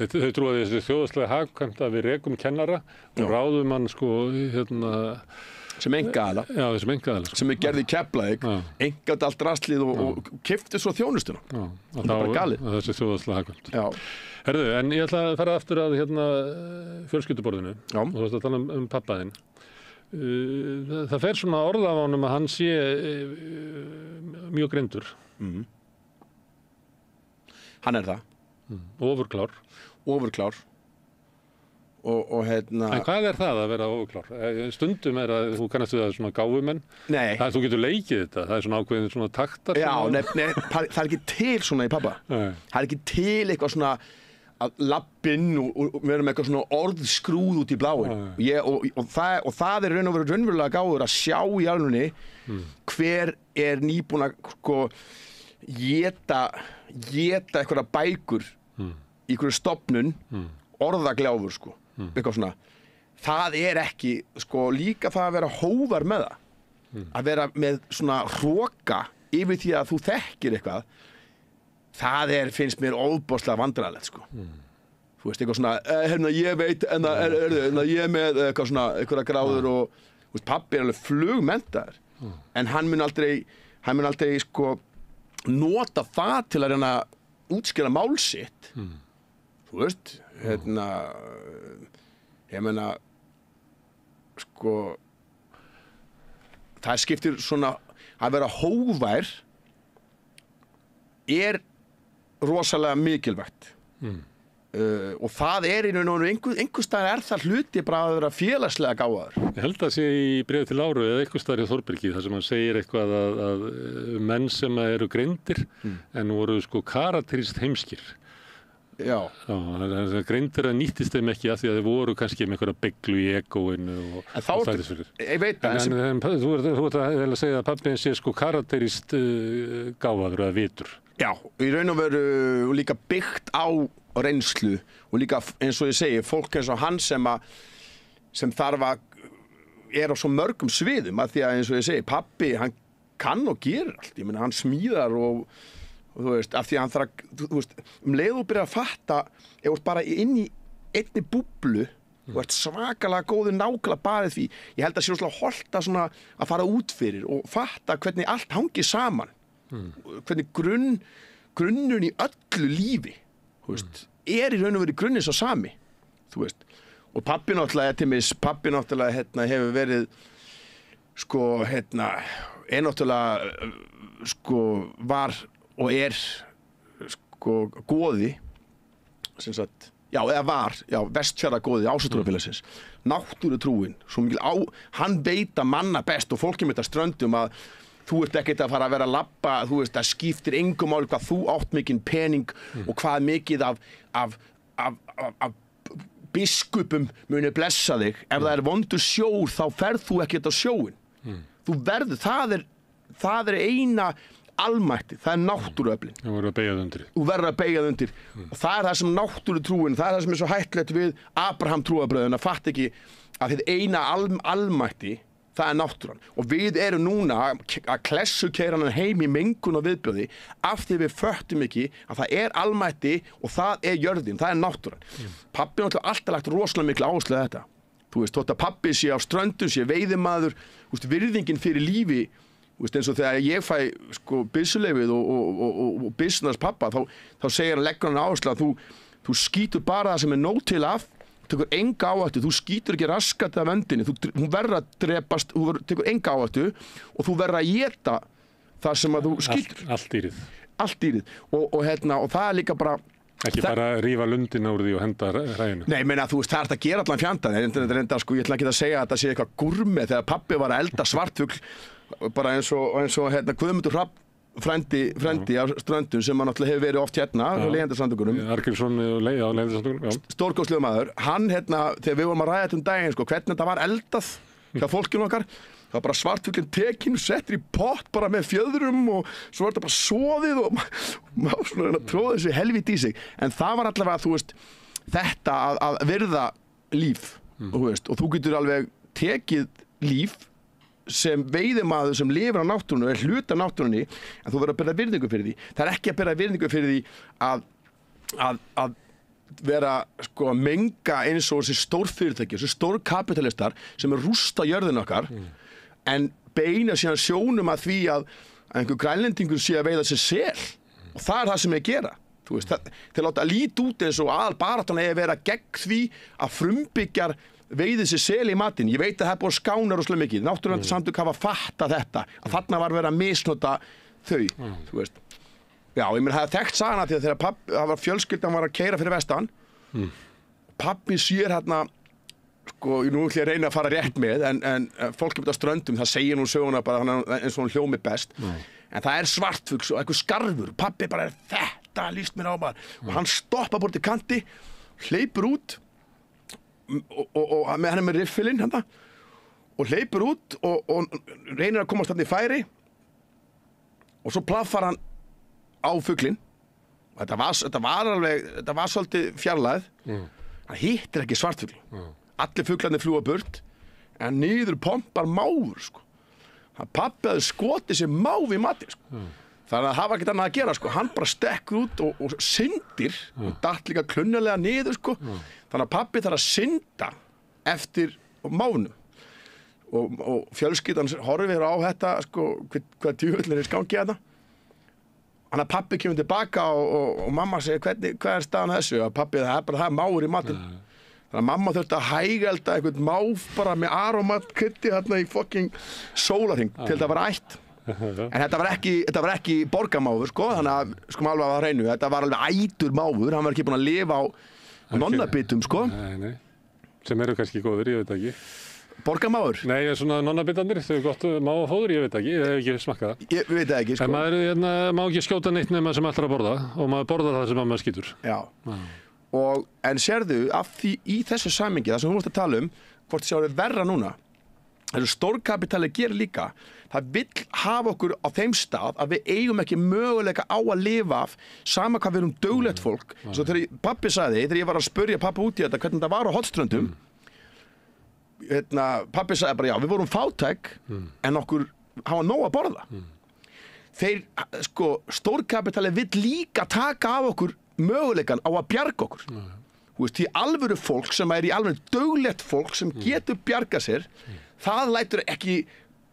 Þau trúið þessi þjóðhagslega hagkvæmt að við rekum kennara og ráðum hann sem einkaaðila. Já, sem einkaaðila. Sem gerði í Keflavík, einkaði allt rastlið og keypti svo þjónustuna. Já, og það var galið. Þessi þjóðhagslega hagkvæmt. Já. Herðu, en ég ætla að fara aftur að fjölskylduborðinu. Já. Og þú ætla að tala um pappa þinn. Það fer svona orð af honum að hann sé mjög greindur. Hann er það. Ofurklár. Og En hvað er það að vera ofurklár? Stundum er að þú kannast við að svona gáfumenn. Nei. Þú getur leikið þetta. Það er svona ákveðin svona taktar. Já, það er ekki til svona í pappa. Nei. Það er ekki til eitthvað svona að lappinn og vera með eitthvað svona orðskrúð út í bláin. Og það er raunverulega gáður að sjá í alvunni hver er nýbúin að éta eitthvað bækur í einhverju stofnun, orðagljáfur eitthvað svona. Það er ekki, líka það að vera hóvar með það. Að vera með svona hroka yfir því að þú þekkir eitthvað, það finnst mér ofboðslega vandræðalegt, Þú veist, eitthvað svona, ég veit, en ég er með eitthvað svona, einhverja gráður og, þú veist, pabbi er alveg flugmenntaður. En hann mun aldrei, nota það til að reyna að útskýra mál sitt. Þú veist, ég meina, það skiptir svona, að vera hógvær er rosalega mikilvægt. Og það í raun og veru, einhvers staðar það hluti bara að vera félagslega gáfaður. Ég held að sé í bréfi til Láru eða einhvers staðar í Þórbergi þar sem hann segir eitthvað að menn sem eru greindir en voru karakterist heimskir. Já. Greindir að nýttist þeim ekki af því að þeir voru kannski með einhverja beyglu í egóinu og fæðisfyrir. Ég veit það. En þú ert að segja að pabbinn sé karakterist gáfaður eða vitur. Já, í raun og veru líka byggt á reynslu og líka eins og ég segi fólk eins og hann sem þarf að á svo mörgum sviðum að því að eins og ég segi pabbi hann kann og gerir allt, ég meina hann smíðar og þú veist af því að hann þarf þú veist leið og byrja að fatta ef þú ert bara inn í einni búblu og ert svakalega góður nákvæmlega bara því ég held að sé svona holta svona að fara út fyrir og fatta hvernig allt hangir saman hvernig grunnurinn í öllu lífi þú veist, í raun og veru grunninn svo sami, þú veist. Og pabbi náttúrulega hefur verið, náttúrulega, var og goði, sem sagt, Vestfjarðagoði Ásatúrafélagsins, náttúrutrúin, svo mikil hann veit að manna best og fólki mitt að ströndum að þú ert ekkert að fara að vera að labba, þú veist, það skiptir engu máli hvað þú átt mikinn pening og hvað mikið af biskupum muni blessa þig. Ef það vondur sjór, þá ferð þú ekkert á sjóin. Þú verður, það er eina almætti, það er náttúruöflin. Þú verður að beygja það undir. Þú verður að beygja það undir. Og það er það sem náttúrutrúin, það er það sem er svo hættulegt við Abraham trúarbröðin, að fatta ekki að þið eina almætti það náttúran. Og við erum núna að klessukeira hann heim í mengun og viðbjóði af því við föttum ekki að það almætti og það jörðin, það náttúran. Pabbi náttúrulega alltaf lagt rosalega miklu áherslu á þetta. Þú veist, þótt að pabbi sé á ströndum, sé veiðimaður, þú veist, virðingin fyrir lífi, þú veist, eins og þegar ég fæ sko byssuleyfið og byssunas pappa, þá segir hann, leggur hann áherslu að þú skýtur bara það sem nóg til af, tekur enga áhættu, þú skýtur ekki raskat af vendinni, hún verður að drepast, þú tekur enga áhættu og þú verður að éta það sem að þú skýtur. Allt dýrið. Allt dýrið. Og það líka bara... Ekki bara rífa lundina úr því og henda hræinu. Nei, meina, þú veist, það að gera allan fjandan. Sko, ég ætla ekki að segja að það sé eitthvað gúrmi þegar pabbi var að elda svartfugl, bara eins og Guðmundur Hrafn, frendi á ströndum sem hann náttúrulega hefur verið oft hérna á Leiðindastrandunum. Argrímsson á Leiðindastrandunum, já. Stórkostlegur maður. Hann þegar við vorum að ræða þetta daginn, sko, hvernig þetta var eldað hjá fólkinu okkar, það var bara svartfuglinn tekinn, settur í pott bara með fjöðrum og svo var þetta bara soðið og maður svona tróði þessi helvíti í sig. En það var allavega, þú veist, þetta að virða líf, þú veist, og þú getur alveg tekið líf sem veiðimaður sem lifir á náttúrunni og hluta náttúrunni, en þú verður að bera virðingu fyrir því. Það ekki að bera virðingu fyrir því að vera sko að menga eins og þessi stórfyrirtæki, þessi stórkapitalistar sem rústa jörðin okkar, en beina síðan sjónum að því að einhver grænlendingur sé að veiða sér sel, og það það sem gera. Þú veist, þeir láta líta út eins og aðalbaráttan að vera gegn því að frumbyggjar veiði sér sel í matinn. Ég veit að það búið skánar og svolítið mikið. Náttúruverndarsamtök hafa fattað þetta, að þarna var verið að misnota þau, þú veist. Já, ég meina, það þekkt sagana því að þegar það var fjölskyldan var að keyra fyrir vestan, pabbi sér hérna, sko, nú ætla ég að reyna að fara rétt með, en fólk er á ströndum, það segir nú söguna bara eins og hún hljómi best, en það svartfugl og eitthvað skarfur, pabbi bara þetta líst mér á maður, og hann stoppa bort í kanti, hleypur út, og hann er með riffilinn hérna, og hleypur út og reynir að komast þarna í færi, og svo plaffar hann á fuglinn. Þetta var svolítið fjarlægð. Hann hittir ekki svartfugl. Allir fuglarnir fljúga burt, en niður pompar máfur, sko. Hann pabbi hafði skotið sér máf í matinn, sko. Þannig að það var ekkert annað að gera, sko. Hann bara stekkur út og syndir, og datt líka klunnalega niður, sko. Þannig að pabbi þarf að synda eftir máfnum. Og fjölskyldan horfir á þetta, sko, hvað djöfullin skangi þetta. Þannig að pabbi kemur tilbaka og mamma segir, hvað staðan þessu? Og pabbi, það máur í matinn. Þannig að mamma þurfti að hægelda einhvern máf bara með aromatkrytti hérna í fucking sólarhring til það var ætt. En þetta var ekki borgarmáfur, sko, þannig að sko alveg að hreinu, þetta var alveg ætur máfur, hann var ekki búinn að lifa á nonnabitum, sko. Nei, sem eru kannski góður, ég veit ekki. Borgarmáfur? Nei, svona nonnabitandir, þau eru gott máfóður, ég veit ekki, ég hef ekki smakkað það. Ég veit það ekki, sko. En maður má ekki skjóta neitt nema sem ætlar að borða, og maður borðar það sem maður skýtur. Já, en sérðu, af því í þessu samhengi, það sem þú vorst að tala hvort það sé verra núna, þessu stórkapitali gerir líka, það vill hafa okkur á þeim stað að við eigum ekki möguleika á að lifa af sama hvað við erum duglegt fólk. Svo þegar pabbi sagði, þegar ég var að spurja pappa út í þetta, hvernig það var á Hornströndum, pabbi sagði bara, já, við vorum fátæk, en okkur hafa nóg að borða. Þeir, sko, stórkapitali vill líka taka af okkur möguleikan á að bjarga okkur. Þú veist, því alvöru fólk sem í alveg duglegt fólk sem getur bjarga sér, það lætur ekki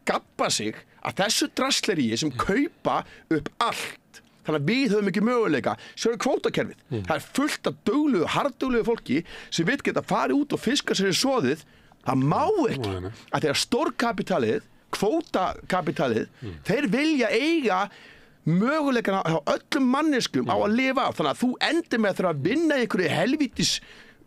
gabba sig að þessu drasleríi sem kaupa upp allt. Þannig að við höfum ekki möguleika. Svo kvótakerfið. Það fullt af duglugu, harðduglugu fólki sem við geta farið út og fiska sér í soðið. Það má ekki. Að þegar stórkapitalið, kvótakapitalið, þeir vilja eiga möguleikana á öllum manneskum á að lifa af. Þannig að þú endur með að vinna einhverju helvítis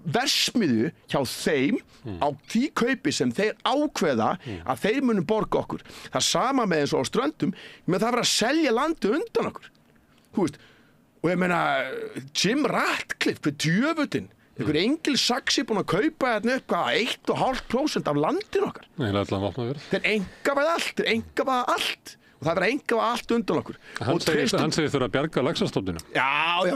versmiðu hjá þeim á því kaupi sem þeir ákveða að þeir munum borga okkur. Það sama með eins og á ströndum, með það var að selja landi undan okkur. Þú veist, og ég meina Jim Ratcliffe, hver djöfullinn, einhver engilsaxi búinn að kaupa hérna upp 1,5% af landinu okkar. Nei, allan vopnaverð. Þeir engavæða allt. og það verður enga allt undan okkur. Hann segir þurfa að bjarga laxastofninum. Já,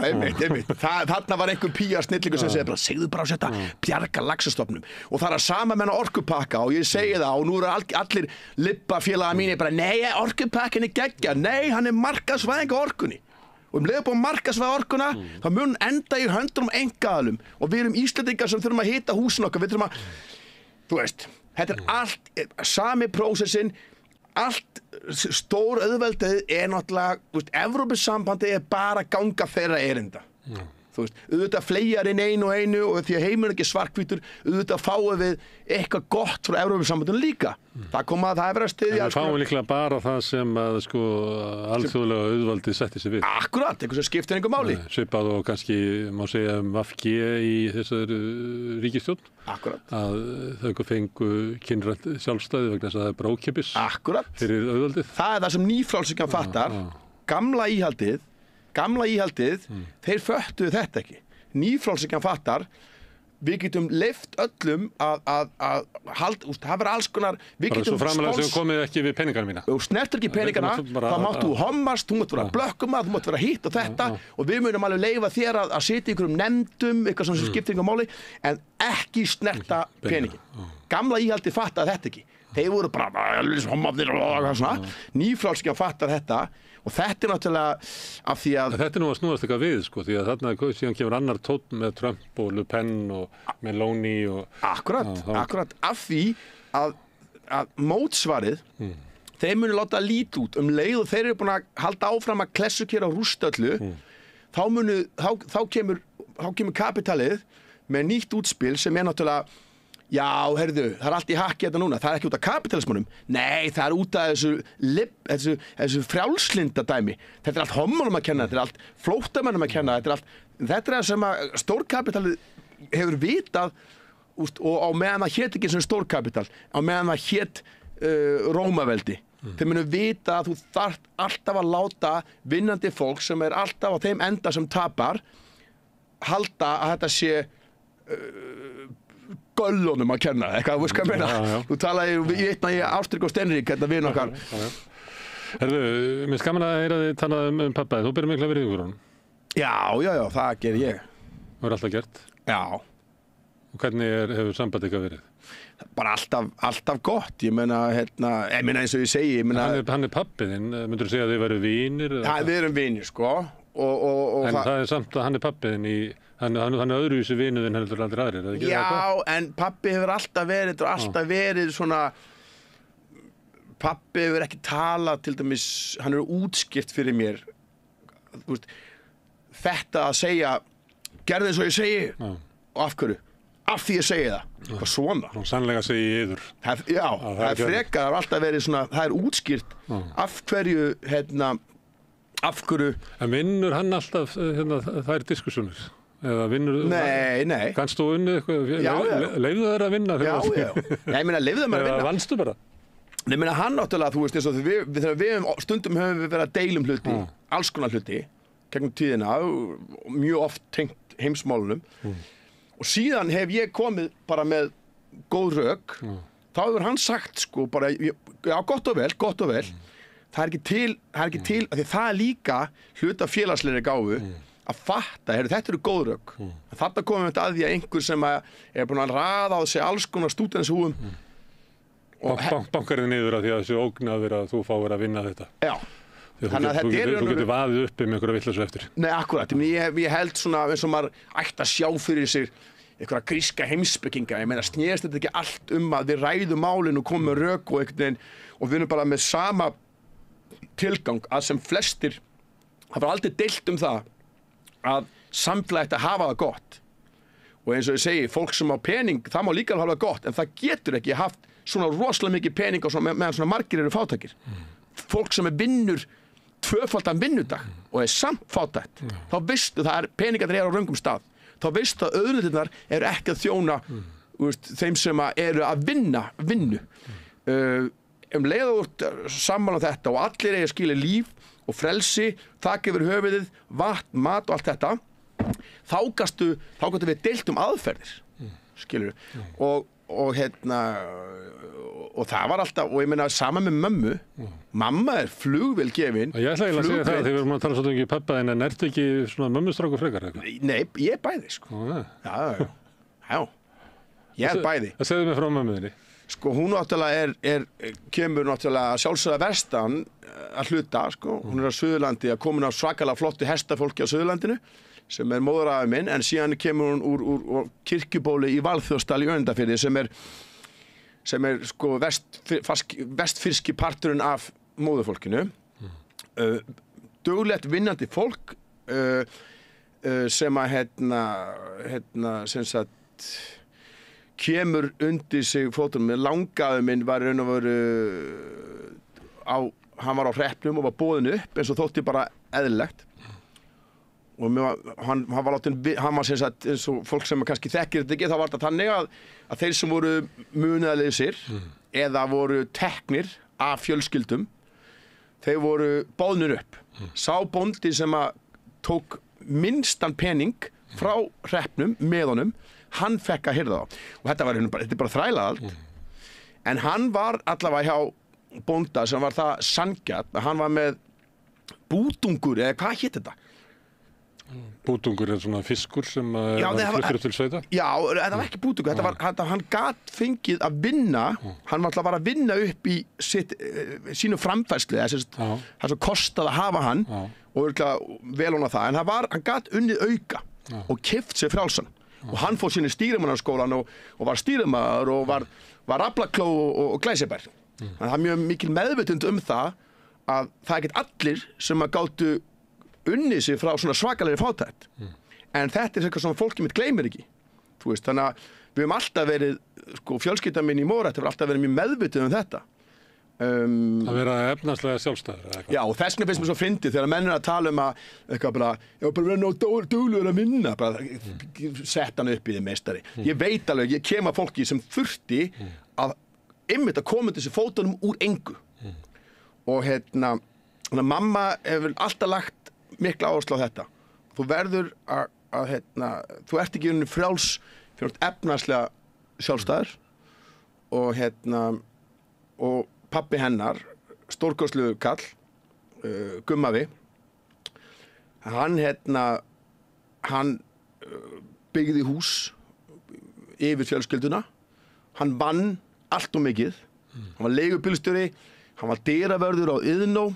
einmitt. Þarna var einhver PR-snillingur sem segir bara, segðu bara á þetta, bjarga laxastofnum. Og það er að sama með orkupakka og ég segi það og nú eru allir libbafélaga mínir bara, nei, orkupakkin er geggjað, nei, hann er markaðsvæðing á orkunni. Og leiðum búið að markaðsvæða orkuna, þá mun enda í höndunum einkaaðilum og við erum Íslendingar sem þurfum að hita húsin okkar, við þurfum að, þú veist, þetta er allt, sami prósessin, allt stór auðveldið er náttúrulega, þú veist, Evrópusambandið er bara að ganga þeirra erinda. Þú veist, auðvitað fleygjar inn einu og því að heimurinn ekki svarthvítur, auðvitað fáum við eitthvað gott frá Evrópusambandinu líka. Það er verið að styðja. En við fáum líklega bara það sem að alþjóðlega auðvaldið setti sig við. Akkurat, eitthvað sem skiptir engu máli. Svipað og kannski má segja VG í þessari ríkisstjórn. Akkurat. Að þau fengu kynrænt sjálfstæði vegna þess að það er bara ókeypis. Akkurat. Fyrir auðvaldið. Það er það sem nýfrjálshyggjan fattar. Gamla íhaldið, þeir föttuðu þetta ekki. Nýfrjálshyggjan fattar, við getum leyft öllum að halda, það verður alls konar, við getum svo framalega sem komið ekki við peningana mína. Þú snertir ekki peningana, þá máttu hommast, þú mátt vera blökkumað, þú mátt vera hitt og þetta og við munum alveg leyfa þér að sitja í einhverjum nefndum, eitthvað sem skiptir einhver máli, en ekki snerta peningin. Gamla íhaldið fattaði þetta ekki. Þeir voru bara hommaðir og svona. Nýfrjálshyggjan fattar þetta. Og þetta er náttúrulega af því að... Þetta er nú að snúast eitthvað við, því að þarna síðan kemur annar tónn með Trump og Le Pen og Meloni og... Akkurat, af því að mótsvarið, þeir munu láta lít út leið og þeir eru búin að halda áfram að klessukera og rústa öllu, þá kemur kapitalið með nýtt útspil sem er náttúrulega já, heyrðu, það er allt í hakki þetta núna, það er ekki út af kapitalismunum, nei, það er út af þessu frjálslinda dæmi, þetta er allt hommunum að kenna, þetta er allt flóttamönnum að kenna, þetta er það sem að stórkapitalið hefur vitað og á meðan það hét ekki sem stórkapital, á meðan það hét Rómaveldi, þeir munu vita að þú þarft alltaf að láta vinnandi fólk sem er alltaf á þeim enda sem tapar, halda að þetta sé göllunum að kenna, eitthvað, þú veist hvað meina. Þú talaði, ég Ástrík og Stenrik, þetta vinn okkar. Herðu, mér finnst gaman að heyra þig talað um pappa, þú byrjar mikla virðingu fyrir honum. Já, það ger ég. Það er alltaf gert? Já. Og hvernig hefur samband ykkar verið? Bara alltaf gott, ég meina eins og ég segi, Hann er pabbi þinn, myndur þú segja að þið væru vinir? Já, við erum vinir, sko. En það er samt að hann er pabbi þinn hann er öðruvísi vinuð en heldur aldrei aðrir, er það ekki? Já, en pabbi hefur alltaf verið svona, pabbi hefur ekki talað, til dæmis, hann er útskýrt fyrir mér, þú veist, þetta að segja, gerðu eins og ég segi, og af hverju? Af því ég segi það, hvað svona? Og sannlega segi ég yður. Já, það er frekar, það har alltaf verið svona, það er útskýrt, af hverju, af hverju... En vinnur hann alltaf, það er diskussjónir? Eða vinnur... Nei. Kannst þú unnið eitthvað? Já. Leifðu þeir að vinna? Já. Ég meina, leifðu þeir að vinna. Eða vannstu bara? Ég meina, hann náttúrulega, þú veist, eins og þegar stundum höfum við verið að deilum hluti, alls konar hluti, gegnum tíðina, mjög oft tengt heimsmálunum. Og síðan hef ég komið bara með góð rök, þá hefur hann sagt, sko, bara, já, gott og vel. Það er ekki til, af því það er líka hluta félagslegri gáfu, að fatta, þetta eru góð rök. Þarna komum við að því að einhver sem er búin að raða á sig alls konar stúdentshúfum. Bankarinn niður að því að þessi ógnaður að þú fáir að vinna þetta. Já. Þú getur vaðið uppi með einhverja vitleysu eftir. Nei, akkurat. Ég held svona eins og maður ætti að sjá fyrir sig einhverja gríska heimspekinga. Ég meina, snerist þetta ekki allt að við ræðum málin og komum með rök og einhvern veginn og við erum bara með sama tilgang að sem flestir, það var aldrei deilt það að samfélagið ætti að hafa það gott og eins og ég segi, fólk sem á pening það má líka hafa það gott, en það getur ekki haft svona rosalega mikið pening og meðan svona margir eru fátækir. Fólk sem vinnur tvöfaldan vinnudag og er samt fátækt, þá veistu það peningarnir eru á röngum stað, þá veistu að auðlindirnar eru ekki að þjóna þeim sem eru að vinnu. Leið og sammála þetta og allir eiga skilja líf og frelsi, þak yfir höfuðið, vatn, mat og allt þetta, þá gætu við deilt aðferðir, skilur við. Og og það var alltaf, og ég meina sama með mömmu, mamma flugvél gefin. Ég ætla eiginlega að segja það, þegar við erum að tala svolítið um pappa þinn, en ertu ekki svona mömmustrákur frekar eitthvað? Nei, ég bæði, sko. Já, ég bæði. Það segðu mig frá mömmu þinni. Sko, hún náttúrulega kemur náttúrulega sjálfsögða vestan að hluta, sko. Hún á Suðurlandi, að komin á svakalega flottu hestafólki á Suðurlandinu, sem móðurafi minn, en síðan kemur hún úr kirkjubóli í Valþjóðsdal í Önundarfirði, sem sko vestfirski parturinn af móðurfólkinu. Duglegt vinnandi fólk, sem að sem sagt kemur undir sig fótunum. Langafi minn var raun og veru hann var á hreppnum og var boðinn upp eins og þótti bara eðlilegt. Og hann var látin, hann var sem sagt eins og fólk sem kannski þekkir þetta ekki, þá var þetta þannig að þeir sem voru munaðarlausir eða voru teknir af fjölskyldum, þeir voru boðnir upp. Sá bóndi sem að tók minnstan pening frá hreppnum með honum, hann fekk að hirða þá. Og þetta er bara þrælahald. En hann var allavega hjá bónda sem var það sanngjarn að hann var með bútungur, eða hvað hét þetta? Bútungur svona fiskur sem var fluttur til sveita? Já, þetta var ekki bútungur, hann gat fengið að vinna, hann var alltaf að vinna upp í sínu framfærslu, það sem kostaði að hafa hann og vel hún að það, en hann gat unnið auka og keypt sér frjálsan. Og hann fór sinni stýrimannaskólan og var stýrimaður og var aflakló og glæsibær. Þannig að það mjög mikil meðvitund það að það er ekkert allir sem að gátu unnið sig frá svona svakalegri fátækt. En þetta er eitthvað sem fólkið mitt gleymir ekki. Þú veist, þannig að við höfum alltaf verið, sko, fjölskyldan mín í Mórætt hefur alltaf verið mjög meðvituð þetta. Að vera efnahagslega sjálfstæður eða eitthvað. Já, og þess vegna finnst mér svo fyndið þegar menn að tala um að eitthvað bara vera nóg duglegur að vinna, bara sett hann upp í þið meistari. Ég veit alveg, ég kem að fólki sem þurfti að einmitt að koma þessi fótunum úr engu. Og mamma hefur alltaf lagt mikla áherslu á þetta. Þú verður þú ert ekki unni frjáls fyrir efnahagslega sjálfstæður og pabbi hennar, stórkostlegur kall, Gummavi, hann byggði hús yfir fjölskylduna, hann vann allt og mikið, hann var leigubílstjóri, hann var dyravörður á Iðnó,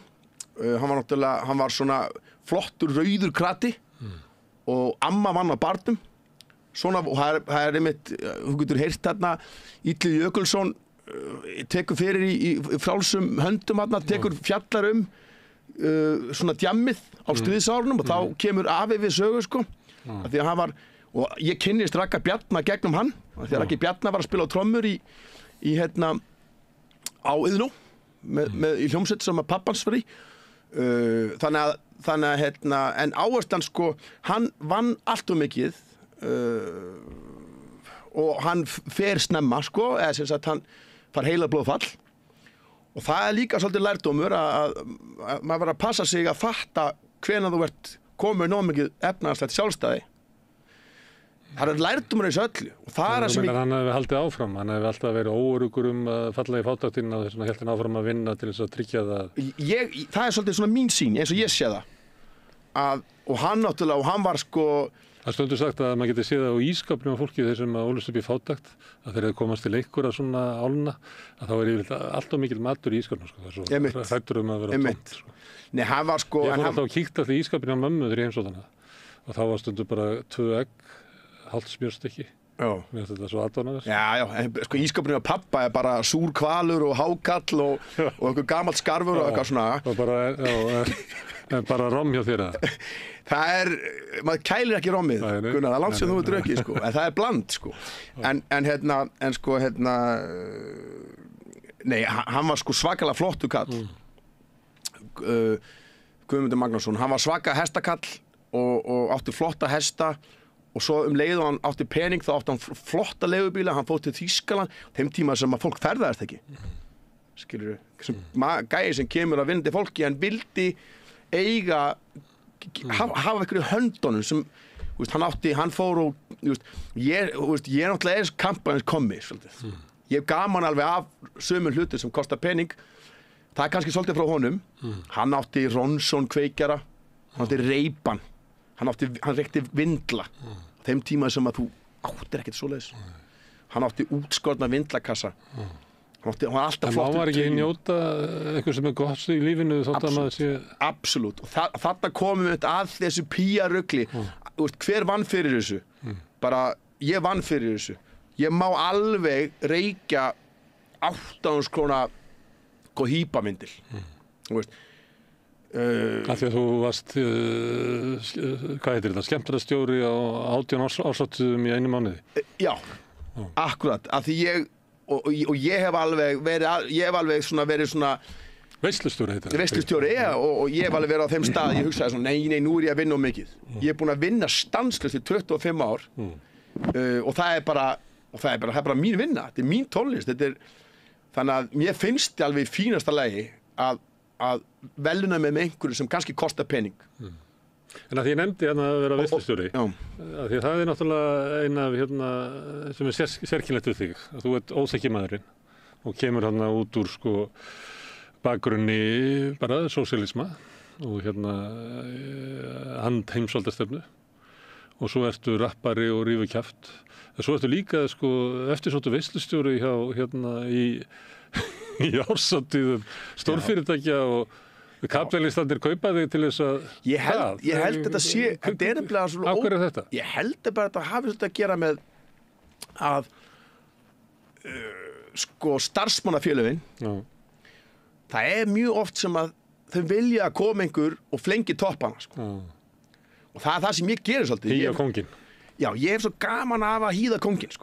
hann var svona flottur rauður krati og amma vann á barnum, svona, og það er einmitt, þú getur heyrt þarna, Illugi Jökulsson tekur fyrir í frálsum höndum hann, tekur fjallar svona djammið á stríðsárunum og þá kemur afi við sögu, sko, af því að hann var, og ég kynnist Ragga Bjarna gegnum hann, af því að Raggi Bjarna var að spila á trommur á Iðnó í hljómsveit sem að pappans var í, þannig að en áherslan, sko, hann vann allt og mikið og hann fer snemma, sko, eða sem sagt hann far heilablóðfall og það er líka svolítið lærdómur að maður verður að passa sig að fatta hvenær þú ert komið nóg mikið efnahagslegt sjálfstæði. Það er lærdómur í þessu öllu og það er það sem hann hefði haldið áfram, hann hefði alltaf verið óöruggur að falla í fátæktina og þess vegna hélt hann áfram að vinna til þess að tryggja það. Það er svolítið svona mín sýn, eins og ég sé það og hann náttúrulega, og hann var, sko, Það stundur sagt að maður geti séð það á ískapnum á fólki þeir sem ólust upp í fátækt að þeir hefur komast til einhverja svona álna að þá er yfirleitt allt of mikil matur í ískapnum, sko. Það er svo hræddur að vera tómt, sko. Nei, hann var, sko, ég fór alltaf að kíkta alltaf í ískapnum á mömmu þegar ég heimsótti hana og þá var stundur bara 2 egg, hálft smjörstykki. Mér finnst þetta svo aðdánaðist. Já, sko, ískapnum á pappa er bara súr hvalur og hákall og eitthvað gamalt skarfur og eitthvað svona. Og bara rom hjá þér að maður kælir ekki rommið, Gunnar, það er langt sem þú er drukkið, sko, en það er bland, sko. Nei, hann var, sko, svakalega flottu kall. Guðmundur Magnússon, hann var svaka hestakall og átti flotta hesta og svo leið og hann átti pening þá átti hann flotta leigubíla, hann fór til Þýskaland, þeim tíma sem að fólk ferðaðist ekki. Skilurðu, gæi sem kemur að vinna til fólki, hann vildi eiga hafa einhverju höndunum sem, veist, hann fór og ég náttúrulega kampaðins kommi svolítið. Ég hef gaman alveg af sömu hluti sem kostar pening. Það kannski svolítið frá honum. Hann átti Ronson kveikjara, hann átti Ray-Ban, hann reykti vindla. Þeim tíma sem að þú áttir ekkert svoleiðis. Hann átti útskorna vindlakassa. Hann var alltaf flott. En má var ekki njóta eitthvað sem gott í lífinu þótt að maður sé... Absolutt. Og þarna komum við að þessu píarugli. Hver vann fyrir þessu? Bara, ég vann fyrir þessu. Ég má alveg reykja 8.000 króna hýpamyndil. Þú veist. Af því að þú varst, hvað heitir þetta, skemmtarastjóri á 18 ársáttuðum í einu mánuði? Já, akkurat. Af því og ég hef alveg verið svona Veislustjóri heitir það. Veislustjóri, og ég hef alveg verið á þeim stað, ég hugsaði svona, nei, nú ég að vinna mikið. Ég búinn að vinna stanslaust í 25 ár og það er bara mín vinna, þetta er mín tónlist, þannig að mér finnst það alveg í fínasta lagi að veluna með einhverju sem kannski kostar pening. En að því ég nefndi hérna að vera veislustjóri, að því það er náttúrulega eina af sem er sérkynlegt við þig, að þú ert óþekkimaðurinn og kemur hérna út úr bakgrunni bara sósíalisma og heimsvaldastefnu og svo ertu rappari og rífur kjaft. En svo ertu líka eftirsóttu veislustjóri í árshátíðum stórfyrirtækja og kapitalistanir kaupa þig til þess að... Ég held þetta sé... Þetta er nefnilega svona... Á hverju er þetta? Ég held bara að þetta hafi þetta að gera með að starfsmannafélögin það er mjög oft sem að þau vilja að koma einhver og flengi toppana og það er það sem ég gerir svolítið. Hýða kónginn. Já, ég hef svo gaman af að hýða kónginn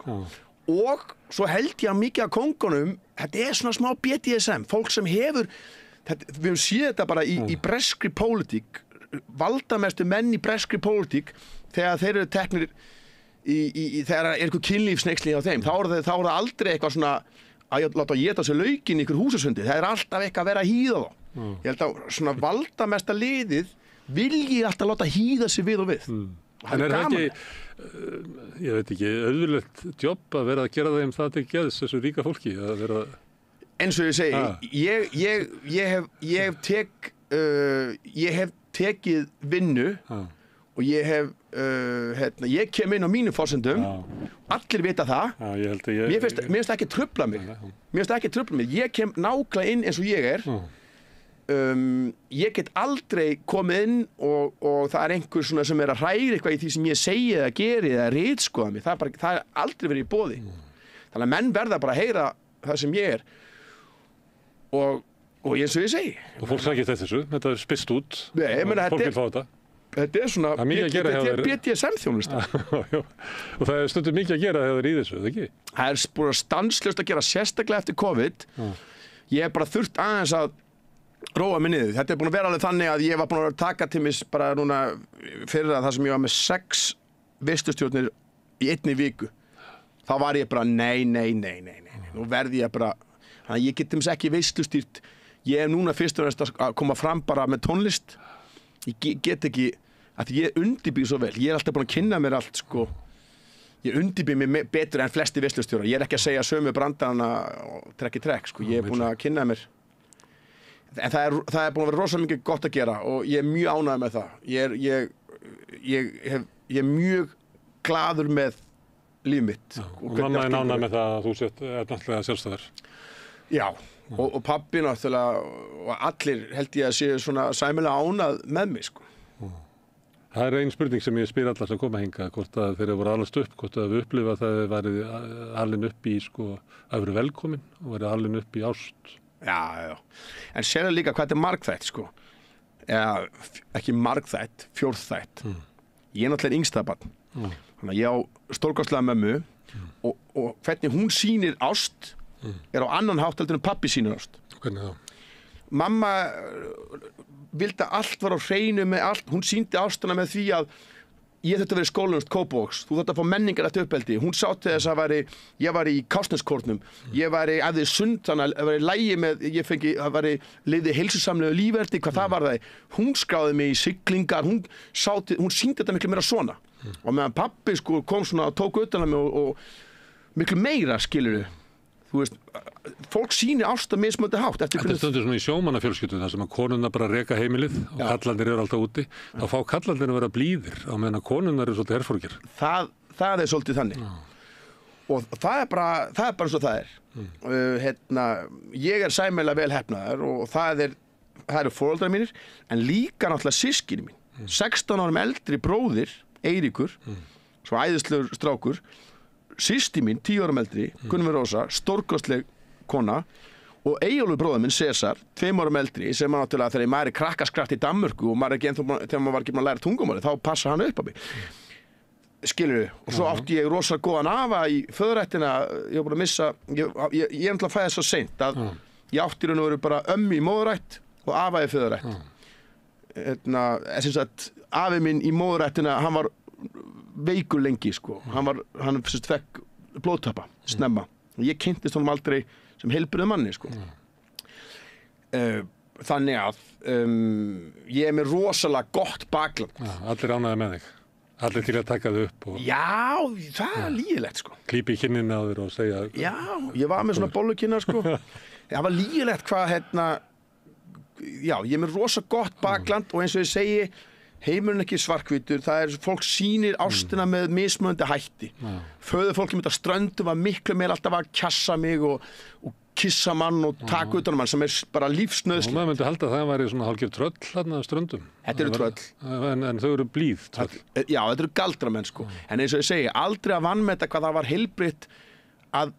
og svo held ég að mikið af kóngunum þetta er svona smá BDSM fólk sem hefur við höfum séð þetta bara í breskri pólitík, valdamestu menn í breskri pólitík, þegar þeir eru teknir þegar er eitthvað kynlífsneyksli á þeim, þá er það aldrei eitthvað svona að láta éta sér laukinn í ykkur húsasundi, það er alltaf eitthvað að vera að hýða þá. Ég held að svona valdamesta liðið vilji alltaf láta hýða sig við og við. En er það ekki, ég veit ekki, auðvitað jobb að vera að gera þeim það til geðs þessu ríka fólki, að vera... Eins og ég segi, ég hef tekið vinnu og ég kem inn á mínu forsendum, allir vita það, mér finnst ekki trufla mig, ég kem nákvæmlega inn eins og ég er, ég get aldrei komið inn og það er einhver svona sem er að hræra eitthvað í því sem ég segi eða geri eða ritskoða mig, það er aldrei verið í boði, þannig að menn verða bara að heyra það sem ég er. Og eins og ég segi og fólk sækist eftir þessu, þetta er spist út fólk vil fá þetta er svona BDSM-þjónusta og það er stundum mikið að gera þegar það er í þessu, eða ekki? Það er bara stanslaust að gera sérstaklega eftir COVID ég hef bara þurft aðeins að róa mig niður, þetta er búin að vera alveg þannig að ég var búin að taka til mig bara núna fyrir að það sem ég var með 6 veislustjórnir í einni viku þá var ég bara nei nú verði ég bara þannig að ég get ekki veislustýrt ég hef núna fyrst og næst að koma fram bara með tónlist ég get ekki, að ég undirbýð svo vel ég er alltaf búin að kynna mér allt ég undirbýð mér betur en flesti veislustjórar ég er ekki að segja sömu brandana og trekk í trekk, ég er búin að kynna mér en það er búin að vera rosalega mikið gott að gera og ég er mjög ánægður með það ég er mjög glaður með líf mitt og mamma er ánægð með það að þú er náttúrulega sjálfstæður. Já, og pabbi náttúrulega og allir held ég að séu svona sæmilega ánað með mig Það er ein spurning sem ég spyr alla sem koma hingað hvort að þeir voru alast upp, hvort að við upplifa að það væri alin upp í að vera velkomin og verið alin upp í ást. Já, en sérlega líka hvað þetta er margþætt eða ekki margþætt, fjórþætt ég er náttúrulega yngstabarn þannig að ég á stórkostlega mömmu og hvernig hún sýnir ást er á annan hátt heldur en pabbi sýnir ást. Hvernig þá? Mamma vildi að allt var á hreinu með allt, hún sýndi ástina með því að ég þurfti að vera í skólanum Kópavogs, þú þurfti að fá menningar eftir uppeldi, hún sá til þess að ég var í Kársneskórnum, ég var í æfði sund, þannig að var í lægi með, ég fengi að var í liði heilsusamlegu lífverdi, hvað það var það, hún skráði mig í siglingar, hún sýndi þetta miklu meira svona. og meðan pabbi sko kom svona og tók utan að mig og miklu meira, skilurðu. Þú veist, fólk sýnir ást að mismöndi hátt. Þetta er stundur svona í sjómannafjölskyldum þar sem að konurnar bara reka heimilið og kallarnir eru alltaf úti. Þá fá kallarnir að vera blíðir á meðan að konurnar eru svolítið herforingjar. Það er svolítið þannig. Og það er bara eins og það er. Ég er sæmilega vel heppnaður og það eru foreldrar mínir, en líka náttúrulega systkini mín. 16 árum eldri bróðir, Eiríkur, svo æðislegur strákur, systir mín, 10 árum eldri, Gunnvör Rósa, stórkostleg kona, og Eyjólfur bróðir minn, César, 2 árum eldri, sem náttúrulega þegar maður er krakkaskratt í Danmörku og maður er ekki ennþá, þegar maður var ekki búinn að læra tungumáli, þá passa hann upp á mig. Skilurðu, og svo átti ég rosa góðan afa í föðurættina, ég var búinn að missa, ég náttúrulega fæði svo seint að ég átti raun og veru bara ömmu í móðurætt og afa í föðurætt. Afi minn í móðurættina, hann var veikur lengi, sko. Hann fekk blóðtappa, snemma. Ég kynntist honum aldrei sem heilbrigður manni, sko. Þannig að ég er með rosalega gott bakland. Allir ánægðir með þig. Allir til að taka þau upp. Já, það er lýgilegt, sko. Klípi í kinnina á þér og segja... Já, ég var með svona bollukynna, sko. Það var lýgilegt hvað, já, ég er með rosa gott bakland og eins og ég segi, heimurinn ekki svarthvítur, það er fólk sýnir ástina með mismunandi hætti. Föðurfólkið mitt á Ströndum var miklu meira alltaf að kjassa mig og kissa mann og taka utan um hann, sem er bara lífsnauðsynlegt. Og maður myndi halda að það væri svona hálfgerð tröll þarna á Ströndum. Þetta eru tröll. En þau eru blíð tröll. Já, þetta eru galdramenn, sko. En eins og ég segi, aldrei að vanmeta hvað það var heilbrigt að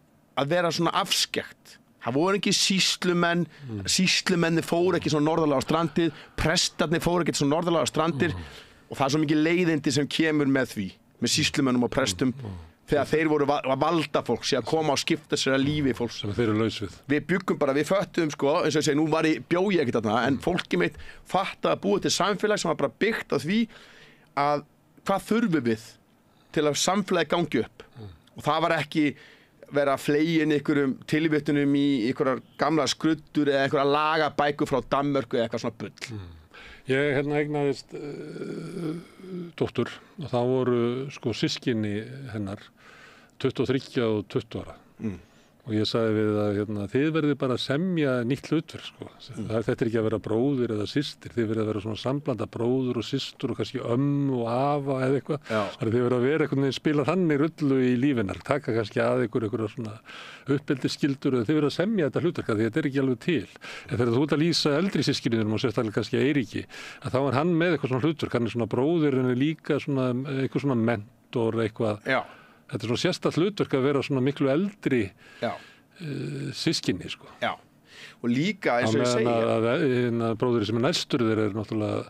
vera svona afskekt. Það voru ekki sýslumenn, sýslumenni fóru ekki svona norðarlega á strandið, prestarnir fóru ekki svona norðarlega á strandir og það er svo mikið leiðindi sem kemur með því, með sýslumennum og prestum, þegar þeir voru að valda fólk, sé að koma og skipta sér að lífi fólks. Sem þeir eru laus við. Við byggum bara, við föttum, sko, eins og ég segi, nú bjó ég ekki þarna, en fólkið mitt fattaði að búa til samfélag sem var bara byggt á því að hvað þurfum við til að samfélagi gangi upp. Og það var ekki vera að flegin einhverjum tilvittunum í einhverjar gamla skruddur eða einhverjar lagabækur frá Danmörku eða eitthvað svona bull. Ég eignaðist dóttur og þá voru sko systkini hennar 23 og 20 ára. Og ég sagði við að þið verðið bara að semja nýtt hlutverk, sko. Þetta er ekki að vera bróðir eða systir, þið verðið að vera svona samblanda bróður og systur og kannski og afa eða eitthvað. Þið verðið að vera einhvern veginn spila þannig rullu í lífinar, taka kannski að einhverja svona uppeldisskyldur og þið verðið að semja þetta hlutverk, því þetta er ekki alveg til. En þegar þú ert að lýsa eldri systkinum og sérstaklega kannski Eiríki, að þá er hann með eitthvað svona hlutverk, hann er svona bróðir en er líka svona eitthvað svona mentor eitthvað. Þetta er svona sérstakt hlutverk að vera svona miklu eldri systkini, sko. Já, og líka eins og ég segja. Að bróðurinn sem er næstur þeir eru náttúrulega,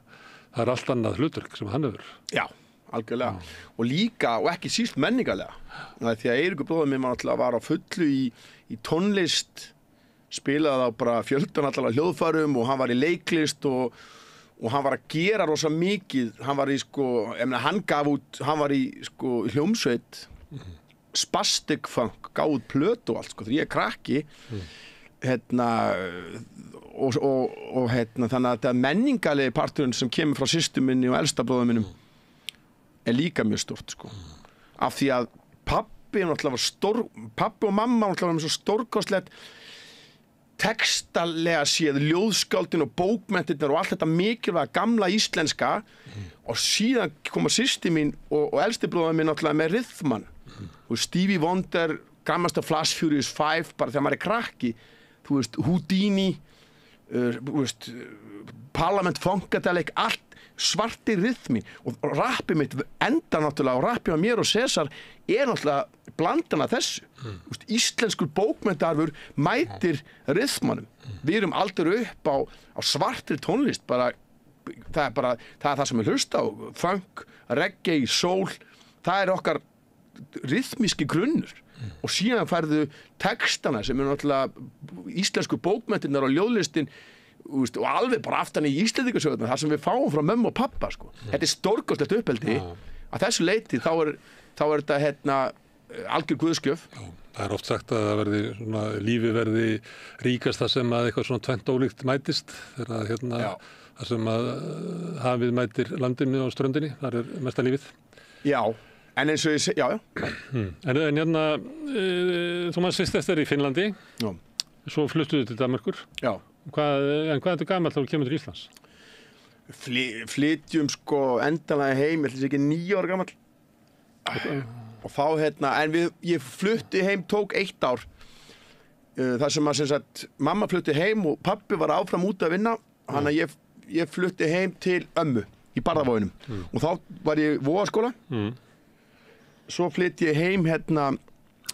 það er allt annað hlutverk sem hann hefur. Já, algjörlega. Og líka, og ekki síst menningarlega. Því að Eiríkur bróðir minn náttúrulega var á fullu í tónlist, spilaði á bara fjöldan allavega hljóðfærum og hann var í leiklist og hann var að gera rosa mikið. Hann var í, sko, hann gaf út, hann var í, sko, hljómsveit, Spastic Funk, gáð plötu og allt, sko, þegar ég er krakki þannig að þetta menningarlegi parturinn sem kemur frá systur minni og elsta bróður minnum er líka mjög stórt, sko, af því að pabbi og mamma náttúrulega var með svo stórkostlegt textalega séð, ljóðskáldin og bókmenntirnar og allt þetta mikilvæga gamla íslenska og síðan koma systir mín og elsti bróður minn náttúrulega með rhythman og Stevie Wonder, Grandmaster Flash Furious 5, bara þegar maður er krakki, þú veist, Houdini, Parliament Funkadelic, allt svarti rytmi og rappið mitt enda náttúrulega og rappið á mér og César er náttúrulega blandan af þessu. Íslenskur bókmenntarfur mætir rytmanum. Við erum aldrei upp á svartri tónlist, bara, það er það sem við hlusta á, funk, reggae, soul, það er okkar rytmíski grunnur og síðan færðu textana sem er náttúrulega íslensku bókmenntirnar og ljóðlistin og alveg bara aftan í Íslendingasögurnar þar sem við fáum frá mömmu og pappa, sko. Þetta er stórkostlegt uppeldi að þessu leyti þá er þetta algjör guðskjöf. Það er oft sagt að lífi verði ríkast það sem að eitthvað svona tvennt ólíkt mætist þegar það sem að hafið mætir landinu og ströndinni, þar er mesta lífið. Já, en eins og ég segi, já. En hérna, þú maður sýst eftir í Finnlandi, Já. Svo fluttuðu til Danmerkur. Já. En hvað er þetta gamalt þá þú kemur til Íslands? Flytjum sko endanlega heim, ég ætla ekki 9 ára gamall. Og þá en ég flutti heim, tók 1 ár. Þar sem að mamma flutti heim og pabbi var áfram út að vinna. Þannig að ég flutti heim til ömmu í Barðavoginum. Og þá var ég í Vogaskóla. Svo flytti ég heim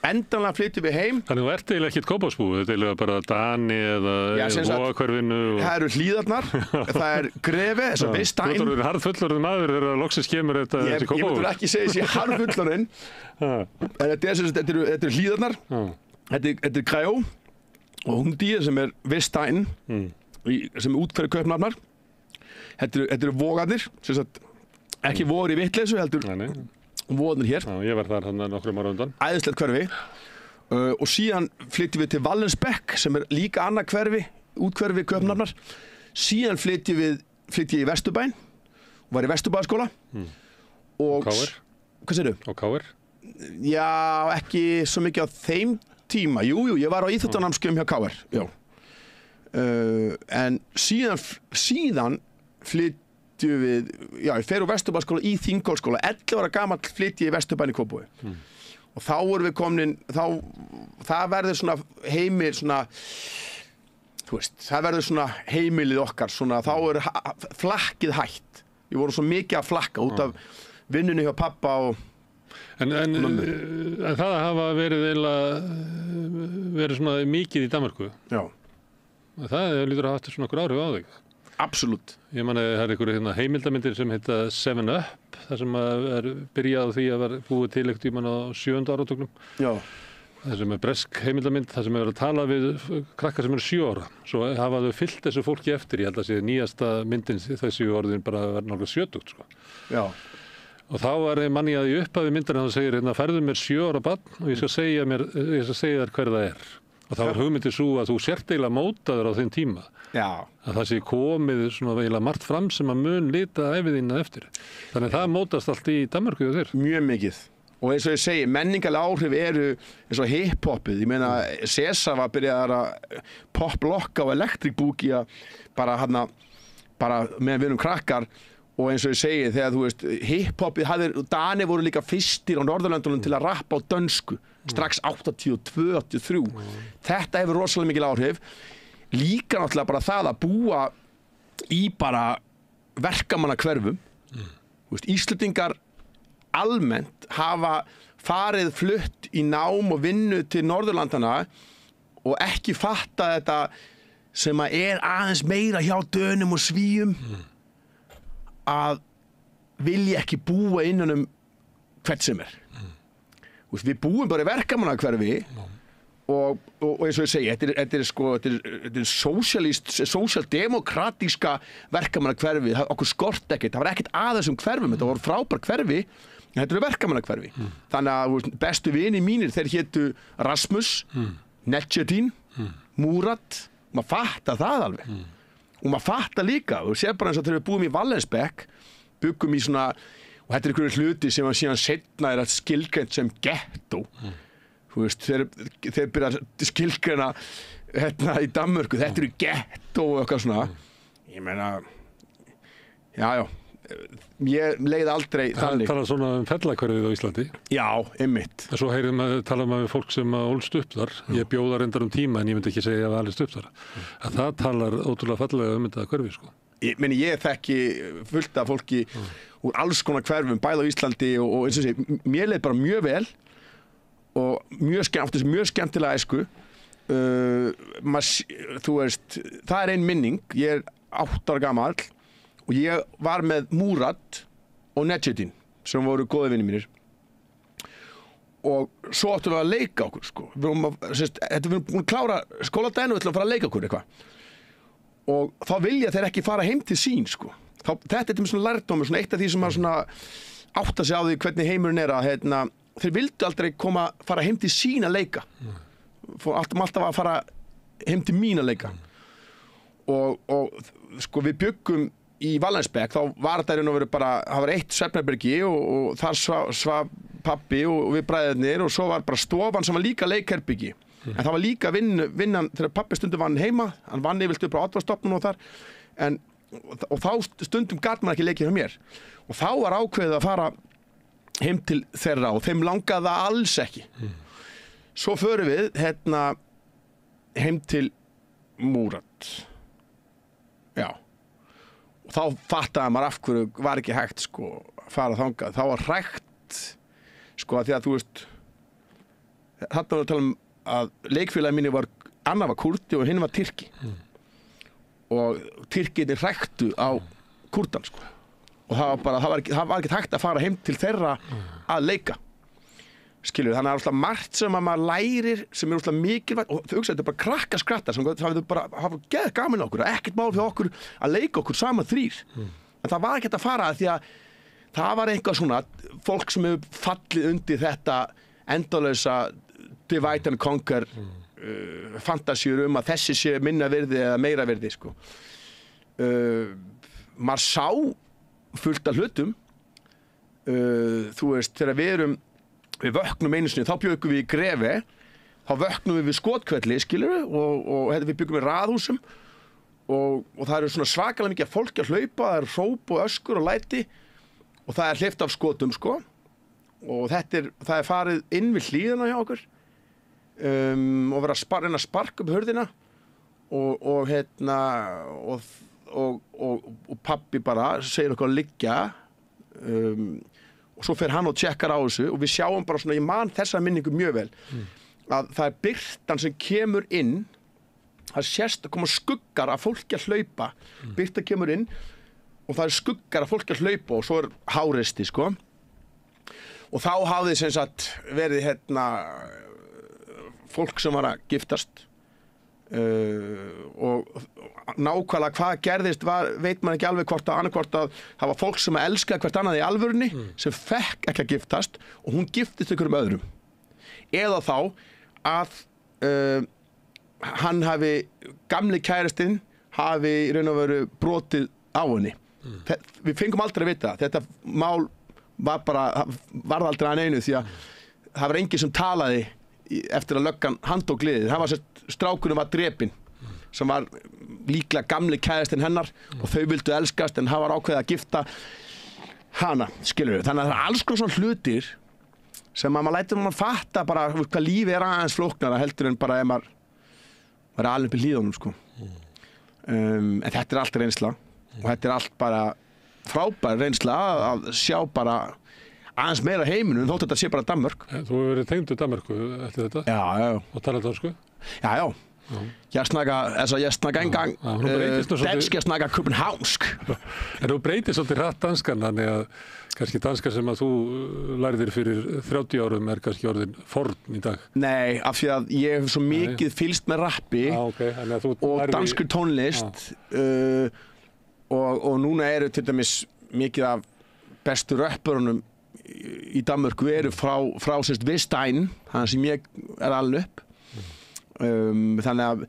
endanlega flyttum við heim. Þannig þú ert eiginlega ekkert Kópavogsbúi, þetta er eiginlega bara Dani eða Vogahverfinu. Það eru Hlíðarnar, það Grefi, þess að Vistæn. Þú ert harðfullorðinn maður þegar loksins kemur þetta til Kópavogs. Ég myndur ekki segja þessi harðfullorðinn, en þetta eru Hlíðarnar, þetta Grejó og Hungdíð sem Vistæn, sem útferði Kaupmannahafnar. Þetta eru Vogarnir, ekki vogar í vitleysu heldur. Voðnir hér. Já, ég var þar nokkrum ára undan. Æðislegt hverfi. Og síðan flyttum við til Vallensbekk sem líka annað hverfi, útkverfi Kaupmannahafnar. Síðan flytti ég í Vesturbæinn, var í Vesturbæjarskóla. Og KR? Hvað segirðu? Og KR? Já, ekki svo mikið á þeim tíma. Jú, ég var á íþróttanámskeiðum hjá KR. Já. En síðan flytti ég fer úr Vesturbæjarskóla í Þingholtsskóla 11 ára gamall flytti ég í Vesturbæinn í Kópavogi og þá vorum við komin það verður svona heimil svona þú veist, það verður svona heimilið okkar svona, þá flakkið hætt við vorum svo mikið að flakka út af vinnunni hjá pappa og En það hafa verið svona mikið í Danmörku. Já. Það lítur að hafa svona okkur áhrif á þig. Absolutt. Ég man að það einhverju heimildamindir sem heita 7up, þar sem byrjað á því að vera búið til einhvern tímann á 7. áratugnum. Já. Það sem bresk heimildamind, það sem verið að tala við krakkar sem 7 ára. Svo hafa þau fyllt þessu fólki eftir. Ég held að sé nýjasta myndin þessi orðin bara að vera náttúrulega 70, sko. Já. Og þá var manni að ég upphafi myndina og það segir, færðu mér 7 ára barn og ég skal segja þér hver það er. Og þá var hugmyndið svo að þú sért eiginlega mótaður á þeim tíma. Já. Að það sé komið svona eiginlega margt fram sem að mun lita æviðina eftir. Þannig það mótast allt í Danmörku og þér. Mjög mikið. Og eins og ég segi, menningarlega áhrif eru eins og hip-hopið. Ég meina, Sesa var byrjað að pop-lokka og electric boogie bara meðan við erum krakkar. Og eins og ég segi, þegar þú veist, hip-hopið Dani voru líka fyrstir á Norðurlöndunum til að rappa á dönsku. Strax 82, 83. Þetta hefur rosalega mikil áhrif. Líka náttúrulega bara það að búa í bara verkamannahverfum. Íslendingar almennt hafa farið flutt í nám og vinnu til Norðurlandana og ekki fatta þetta sem að aðeins meira hjá Dönum og Svíum að vilja ekki búa innan hvert sem við búum bara í verkamannahverfi og eins og ég segi, þetta er sósíaldemokrátíska verkamannahverfi, okkur skort ekkert, það var ekkert að þessum hverfum, þetta voru frábær hverfi, en þetta eru verkamannahverfi. Þannig að bestu vini mínir, þeir hétu Rasmus, Nedjedin, Murat, maður fattar það alveg. Og maður fattar líka, og sér bara eins og þegar við búum í Vallensbekk, byggum í svona, og þetta er einhverju hluti sem að síðan seinna að skilgreint sem gettó. Þú veist, þeir byrja að skilgreina í Danmörku, þetta eru gettó og eitthvað svona. Ég meina, já, ég leið aldrei þannig. Það tala svona fellahverfið á Íslandi. Já, einmitt. Svo tala maður við fólk sem ólst upp þar. Ég bjóða reyndar tíma en ég myndi ekki segja að alist upp þar. Að það talar ótrúlega fallega þetta hverfi, sko. Ég þekki fullt af fólki úr alls konar hverfum, bæði á Íslandi og eins og sé, mér leið bara mjög vel og mjög skemmtilega æsku. Þú veist, það ein minning. Ég 8 ára gamall og ég var með Murat og Nedjedin sem voru góði vinir mínir. Og svo áttum við að leika okkur, sko. Við vorum búin að klára skóladaginn og við ætlum að fara að leika okkur eitthvað. Og þá vilja þeir ekki fara heim til sín, sko. Þetta er svona lærdómur, svona eitt af því sem maður svona átta sig á því hvernig heimurinn að þeir vildu aldrei fara heim til sín að leika. Alltaf að fara heim til mín að leika. Og sko við byggum í Valensbekk, þá var þetta raun og veru bara, það var eitt svefnherbergi og þar svaf pabbi og við bræðirnir og svo var bara stofan sem var líka leikherbyggi. En það var líka vinnan þegar pabbi stundum vann heima, hann vann yfirleitt upp á Oddvarstofnun og þar, og þá stundum gat man ekki leikið hjá mér. Og þá var ákveðið að fara heim til þeirra og þeim langaði það alls ekki. Svo förum við heim til Múrat. Já. Og þá fattaði maður af hverju var ekki hægt sko að fara þangað. Þá var hrægt sko að því að þú veist, þarna var að tala að leikfélagi mínu annar var kurdi og hinn var Tyrki. Og Tyrkirnir hræktu á kurdan sko. Og það var ekki hægt að fara heim til þeirra að leika. Skilur, þannig að það er alltaf margt sem að maður lærir sem er alltaf mikilvægt og þau hugsa þetta er bara krakkaskrattar sem það bara hafa geð gaman okkur og ekkert mál fyrir okkur að leika okkur saman þrír. En það var ekki að fara því að það var eitthvað svona fólk sem hefur fallið undir þetta endalausa divide and conquer fantasíur að þessi sé minna virði eða meira virði sko. Maður sá fullt af hlutum þú veist þegar við vöknum einu sinni, þá bjöggum við í Grefi, þá vöknum við skotkvelli, skilur og við bjöggum í raðhúsum og það eru svona svakalega mikið fólki að hlaupa, það eru hróp og öskur og læti og það er hleypt af skotum, sko og það er farið inn við hlíðina hjá okkur og verið að reyna að sparka upp hurðina og pabbi bara segir okkur að liggja og svo fer hann og tjekkar á þessu og við sjáum bara svona, ég man þessa minningu mjög vel að það er birtan sem kemur inn það sést að koma skuggar af fólki að hlaupa birta kemur inn og það er skuggar af fólki að hlaupa og svo er háreisti sko og þá hafði sem sagt verið fólk sem var að giftast og nákvæmlega hvað gerðist veit man ekki alveg hvort að það var fólk sem elskaði hvert annað í alvörunni sem fekk ekki að giftast og hún giftist einhverjum öðrum eða þá að hann hafi gamli kærastinn hafi í raun og veru brotið á henni við fengum aldrei að vita þetta mál varð aldrei að neinu því að það var enginn sem talaði eftir að löggan handtók liðið það var strákunum var drepinn sem var líklega gamli kærastinn hennar og þau vildu elskast en það var ákveðið að gifta hana, skilur við. Þannig að það er alls konar svona hlutir sem maður lætur mann fatta bara hvað lífið er aðeins flóknara heldur en bara ef maður er alveg upp í hlíðunum, sko. En þetta er allt reynsla og þetta er allt bara frábær reynsla að sjá bara aðeins meira heiminum þótt þetta sé bara Danmörk. Þú hefur verið tengdur Danmörku eftir þetta? Já. Og talað dansku? Já. Jeg snakker ikke engang dansk, jeg snakker københavnsk. En þú breytir svolítið hratt danskan, þannig að kannski danska sem að þú lærðir fyrir 30 árum er kannski orðin forn í dag. Nei, af því að ég hef svo mikið fylgst með rappi og danskur tónlist og núna eru til dæmis mikið af bestu röppurunum í Danmörku eru frá Vestegnen, þannig sem ég er alveg upp. Þannig að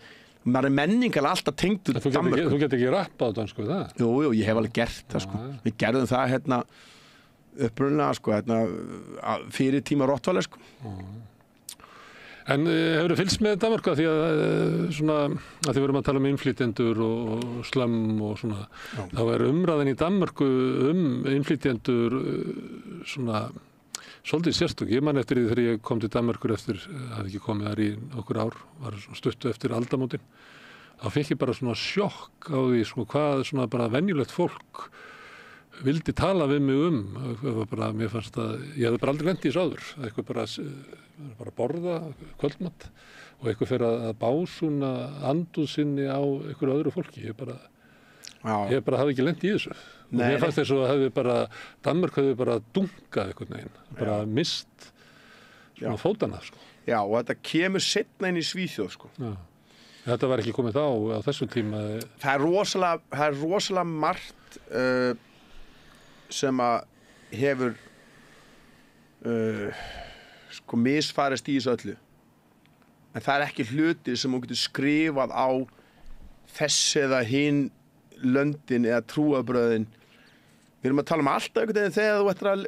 maður er menningarlega alltaf tengdur Danmörku. Þú getur ekki rappað á dansku við það? Jú, ég hef alveg gert það sko. Við gerðum það upprunalega sko, fyrir tíma Rottweiler sko. En hefur þú fylgst með Danmörku því að því við erum að tala um innflytjendur og slömm og svona, þá er umræðan í Danmörku innflytjendur svona svolítið sérstök. Ég man eftir því þegar ég kom til Danmörkur eftir, hafði ekki komið þar í nokkur ár, var stuttu eftir aldamótin, þá fekk ég bara svona sjokk á því hvað svona bara venjulegt fólk vildi tala við mig bara, mér fannst að ég hefði bara aldrei lent í þessu áður, eitthvað bara borða kvöldmatt og eitthvað fyrir að básúna anduð sinni á einhverju öðru fólki. Ég bara hafði ekki lent í þessu. Og mér fannst þess að Danmörk hefði bara dunkað einhvern veginn, bara mist svona fótana, sko. Já, og þetta kemur seinna inn í Svíþjóð, sko. Já. Þetta var ekki komið á þessum tíma. Það er rosalega margt sem að hefur misfarist í þessu öllu. En það er ekki hluti sem þú getur skrifað á þess eða hinn löndin eða trúarbrögðin. Við erum að tala alltaf einhvern veginn þegar þú ættir að,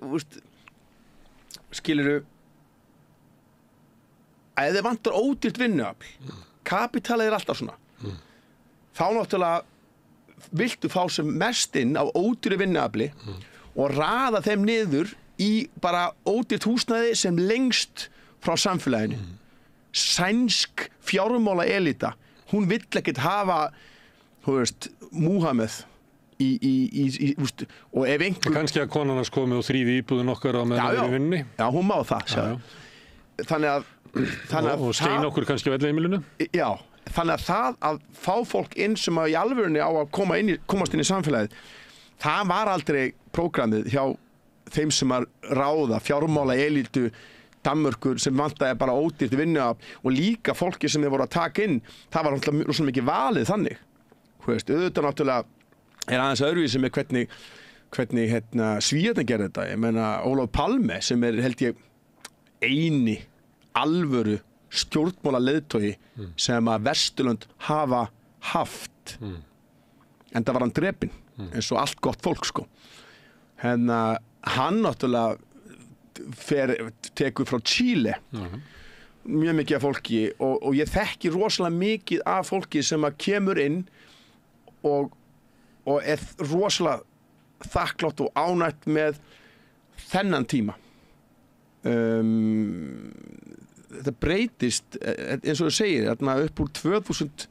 skilurðu, að þið vantar ódýrt vinnuafl, kapitalið alltaf svona, þá náttúrulega viltu fá sem mest inn á ódýru vinnuafli og raða þeim niður í bara ódýrt húsnæði sem lengst frá samfélaginu. Sænsk fjármála elita, hún vill ekkert hafa, þú veist, Múhameð og ef einhver... Kannski að konan hans komi og þrýði íbúðin okkar á meðan við erum í vinninni. Já, hún má það, sjá. Þannig að og skein okkur kannski á elleheimilinu. Já, þannig að það að fá fólk inn sem að í alvörunni á að komast inn í samfélagið, það var aldrei prógramið hjá þeim sem að ráða fjármála elítu Danmörkur sem vantaði bara ódýrt vinnuafl og líka fólki sem þeir voru að taka inn, það var náttúrulega rosalega mikið valið þannig. Þú veist, auðvitað náttúrulega er aðeins öðruvísi með hvernig Svíarnir gerði þetta. Ég meina Ólafur Palme sem er held ég eini alvöru stjórnmála leiðtogi sem að Vesturlönd hafa haft. Enda var hann drepinn eins og allt gott fólk sko. Hann náttúrulega tekur frá Chile mjög mikið af fólki og ég þekki rosalega mikið af fólki sem að kemur inn og er rosalega þakklátt og ánægt með þennan tíma. Þetta breytist eins og þú segir upp úr 2000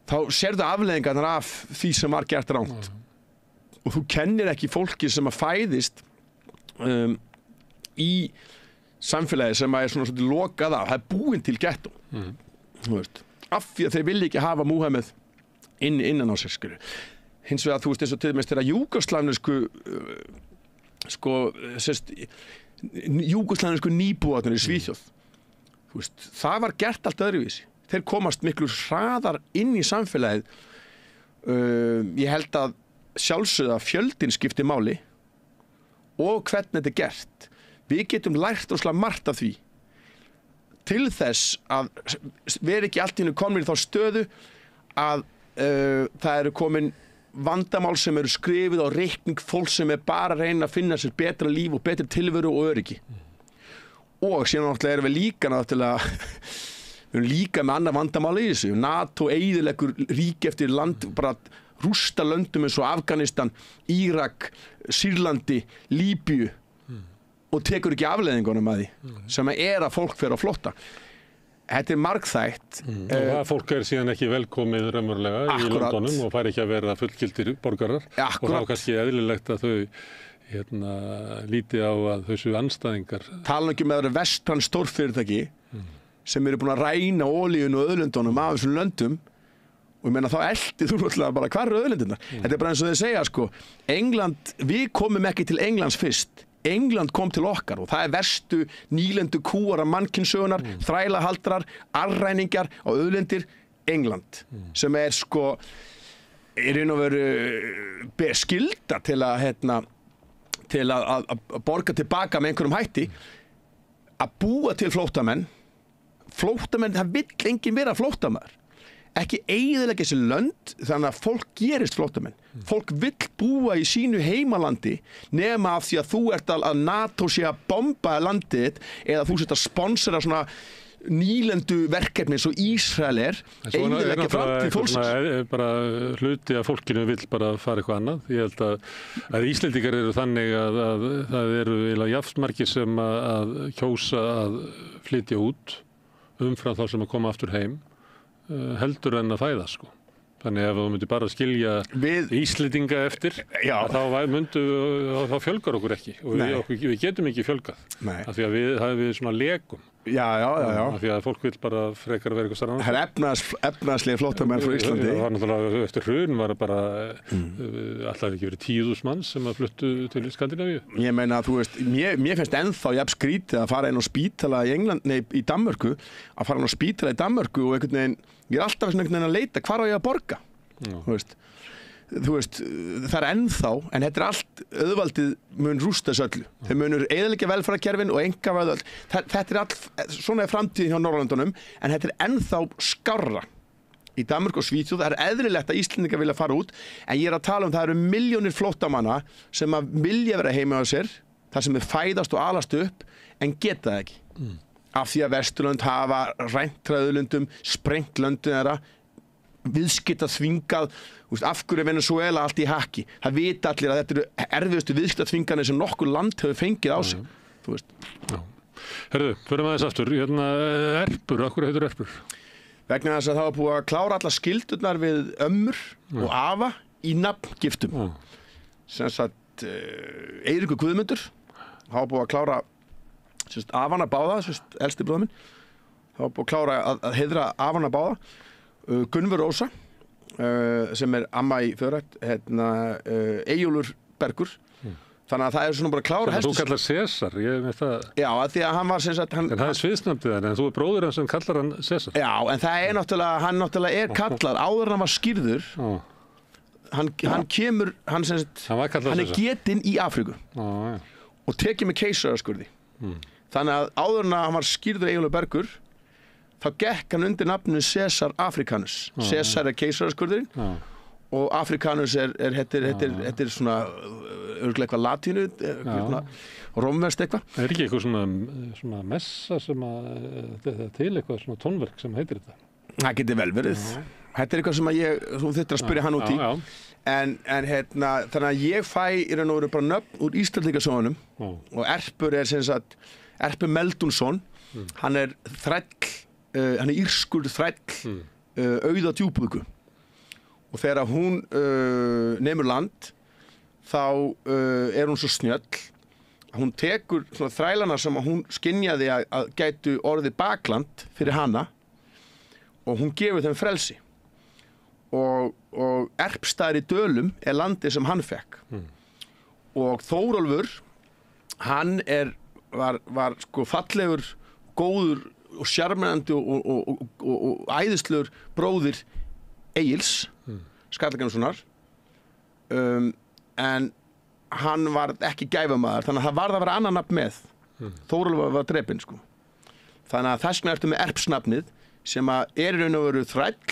þá sérðu afleiðingarnar af því sem var gert rangt og þú kennir ekki fólki sem að fæðist í samfélagi sem að er svona svolítið lokað af, það er búin til gettó þú veist, af því að þeir vilja ekki hafa Múhameð innan á sér skilur. Hins vegar þú veist eins og til dæmis þegar júgoslavnesku nýbúarnir í Svíþjóð þú veist, það var gert allt öðruvísi. Þeir komast miklu hraðar inn í samfélagið. Ég held að sjálfsögða fjöldin skipti máli og hvernig þetta er gert. Við getum lært óslega margt af því til þess að vera ekki allt í einu komnir í þá stöðu að það eru komin vandamál sem eru skrifið á reikning fólk sem er bara að reyna að finna sér betra líf og betri tilveru og öryggi. Og síðan náttúrulega erum við líka náttúrulega við erum líka með annað vandamál í þessu. NATO eyðileggur ríki eftir land, bara rústa löndum eins og Afganistan, Írak, Sýrlandi, Líbíu og tekur ekki afleiðingunum að því sem er að fólk fer á flótta. Þetta er margþætt. Og það fólk er síðan ekki velkomið raunverulega í Londonum og fær ekki að vera fullgildir borgarar. Og þá kannski eðlilegt að þau líti á að þessu andstæðingar. Tala ekki með það vestrann stórfyrirtæki sem eru búin að ræna olíun og auðlindunum af þessum löndum og ég meina þá eldi þú náttúrulega bara hvar eru auðlindirnar. Þetta er bara eins og þeir segja sko, England, við komum ekki til Englands fyrst. England kom til okkar og það er verstu nýlendu kúar af mannkynnssögunar, þrælahaldrar, arræningjar og auðlindir England sem er sko í raun og veru skylda til að borga tilbaka með einhverjum hætti að búa til flóttamenn, það vill enginn vera flóttamaður. Ekki eyðileggja þessi lönd þannig að fólk gerist flóttamenn. Fólk vill búa í sínu heimalandi nema af því að þú ert að NATO sé að bomba landið þitt eða þú sért að sponsora svona nýlendu verkefni eins og Ísrael eyðileggja framtíð fólksins. Það er bara hluti að fólkinu vill bara fara eitthvað annað. Ég held að Íslendingar eru þannig að það eru eiginlega jafnmargir sem að kjósa að flytja út umfram þá sem að koma aftur heim heldur en að fæða sko. Þannig ef þú myndir bara skilja Íslendinga eftir þá fjölgar okkur ekki og við getum ekki fjölgað af því að við svona lekum af því að fólk vil bara frekar vera eitthvað starf. Það er efnaðslega flóttamenn frá Íslandi. Það var náttúrulega eftir hrun var bara alltaf ekki verið 10.000 manns sem að fluttu til Skandinavíu. Ég meina þú veist, mér finnst ennþá jafn skrítið að fara inn á spítala í Danmörku, að fara inn á spítala í Danmörku og einhvern veginn, ég er alltaf einhvern veginn að leita hvar á ég að borga. Þú veist. þú veist, það ennþá, en þetta allt auðvaldið mun rústa þessu öllu. Þeir munur eyðileggja velferðarkerfin og einkavæða öll. Þetta allt, svona framtíðin hjá Norðurlöndunum, en þetta ennþá skárra. Í Danmörku og Svíþjóð, það eðlilegt að Íslendingar vilja fara út, en ég að tala það eru milljónir flóttamanna sem að vilja vera heima á sér, þar sem þeir fæðast og alast upp, en geta það ekki. Af því að Vesturlönd hafa rænt træðulundum, sprengt löndin þeirra, viðskipta þvingað, af hverju Venezuela allt í hakki. Það vita allir að þetta eru erfiðustu viðskipta þvinganir sem nokkur land hefur fengið á sig. Þú veist. Já. Herðu, förum aðeins aftur. Erpur, af hverju heitir erpur? Vegna þess að það var búið að klára alla skildurnar við ömmur og afa í nafngiftum. Sem sagt, Eiríkur Guðmundur, það var búið að klára afana báða, elsti bróðir minn. Það var búið að klára að heiðra afana báða. Gunnvör Rósa, sem amma í föðurætt, Eyjólfur Bergur. Þannig að það er svona bara klára helstu. Þú kallar César, ég veist það. Já, að því að hann var sem sagt... En það er sviðsnafnið hann, en þú er bróðir hann sem kallar hann César. Já, en það er náttúrulega, hann náttúrulega kallar, áður en hann var skírður, hann kemur, hann sem sagt, hann getinn í Afríku og tekið með keisaraskurði. Þannig að áður en hann var skírður Eyjólfur Bergur, þá gekk hann undir nafninu César Africanus. César keisaraskurðurinn og Africanus er svona örgulega eitthvað latínu, rómverst eitthvað. Er ekki eitthvað svona messa sem til eitthvað svona tónverk sem heitir þetta? Það getur vel verið. Þetta er eitthvað sem þú þurftir að spyrja hann út í. En þannig að ég fæ í raun og veru bara nöfn úr Íslendingasögunum og Erpur er sem sagt Erpur Meldunsson. Hann er þræll, hann er írskur þræll Auða Djúpúðgu. Og þegar hún nemur land, þá er hún svo snjöll að hún tekur svona þrælana sem hún skynjaði að gætu orðið bakland fyrir hana og hún gefur þeim frelsi. Og Erpstaðir í Dölum er landið sem hann fekk. Og Þórólfur, hann var sko fallegur, góður og sjarmerandi og æðislegur bróðir Egils Skallagrímssonar, en hann var ekki gæfamaður, þannig að það varð að vera annan nafn með. Þórólfur var drepinn sko. Þannig að þess vegna ertu með Erpsnafnið sem er í raun og veru þræll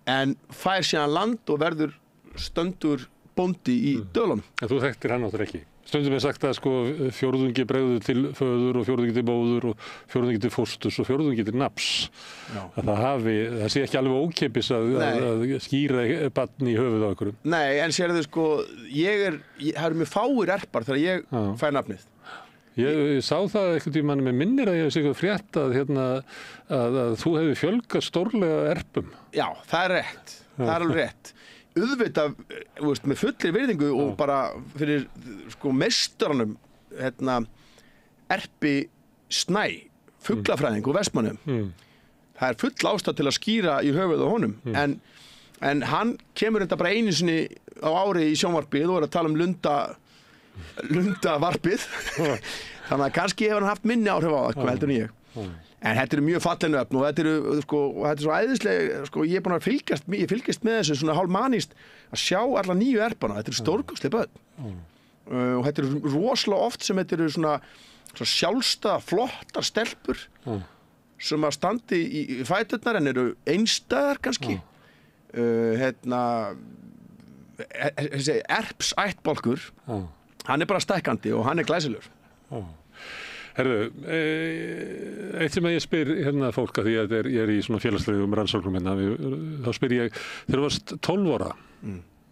en fær síðan land og verður stöndur bóndi í Dölunum. En þú þekktir hann áttur ekki? Stundum er sagt að sko fjórðungi bregður til föður og fjórðungi til móður og fjórðungi til fósturs og fjórðungi til nafns. Að það sé ekki alveg ókeypis að skýra barn í höfuð á einhverjum. Nei, en sérðu sko, það eru mjög fáir erpar þegar ég fæ nafnið. Ég sá það einhvern tímann með minnir að ég hef sikkert frétt að þú hefur fjölgað stórlega erpum. Já, það er rétt. Það er alveg rétt. Auðvitað, með fullir virðingu og bara fyrir sko meistarunum Erpi Snæ, fuglafræðing og Vestmannum. Það er full ástæða til að skýra í höfuð á honum, en hann kemur þetta bara einu sinni á ári í sjónvarpið og er að tala um lundavarpið. Þannig að kannski hefur hann haft minni áhrif á það, hvað heldur en ég. En þetta eru mjög fallinu öfn og þetta er svo æðislega, ég er búin að fylgjast með þessu svona hálfmanist að sjá alla nýju erpana, þetta eru stórkostleg börn. Og þetta eru rosalega oft sem þetta eru svona sjálfstæða, flottar stelpur sem að standi í fæturnar en eru einstæðar kannski. Þessi erpsættbálkur, hann er bara stækkandi og hann er glæsilegur. Herðu, eitt sem ég spyr hérna fólk að því að ég er í svona félagslegum rannsóknum hérna, þá spyr ég, þegar þú varst 12 ára,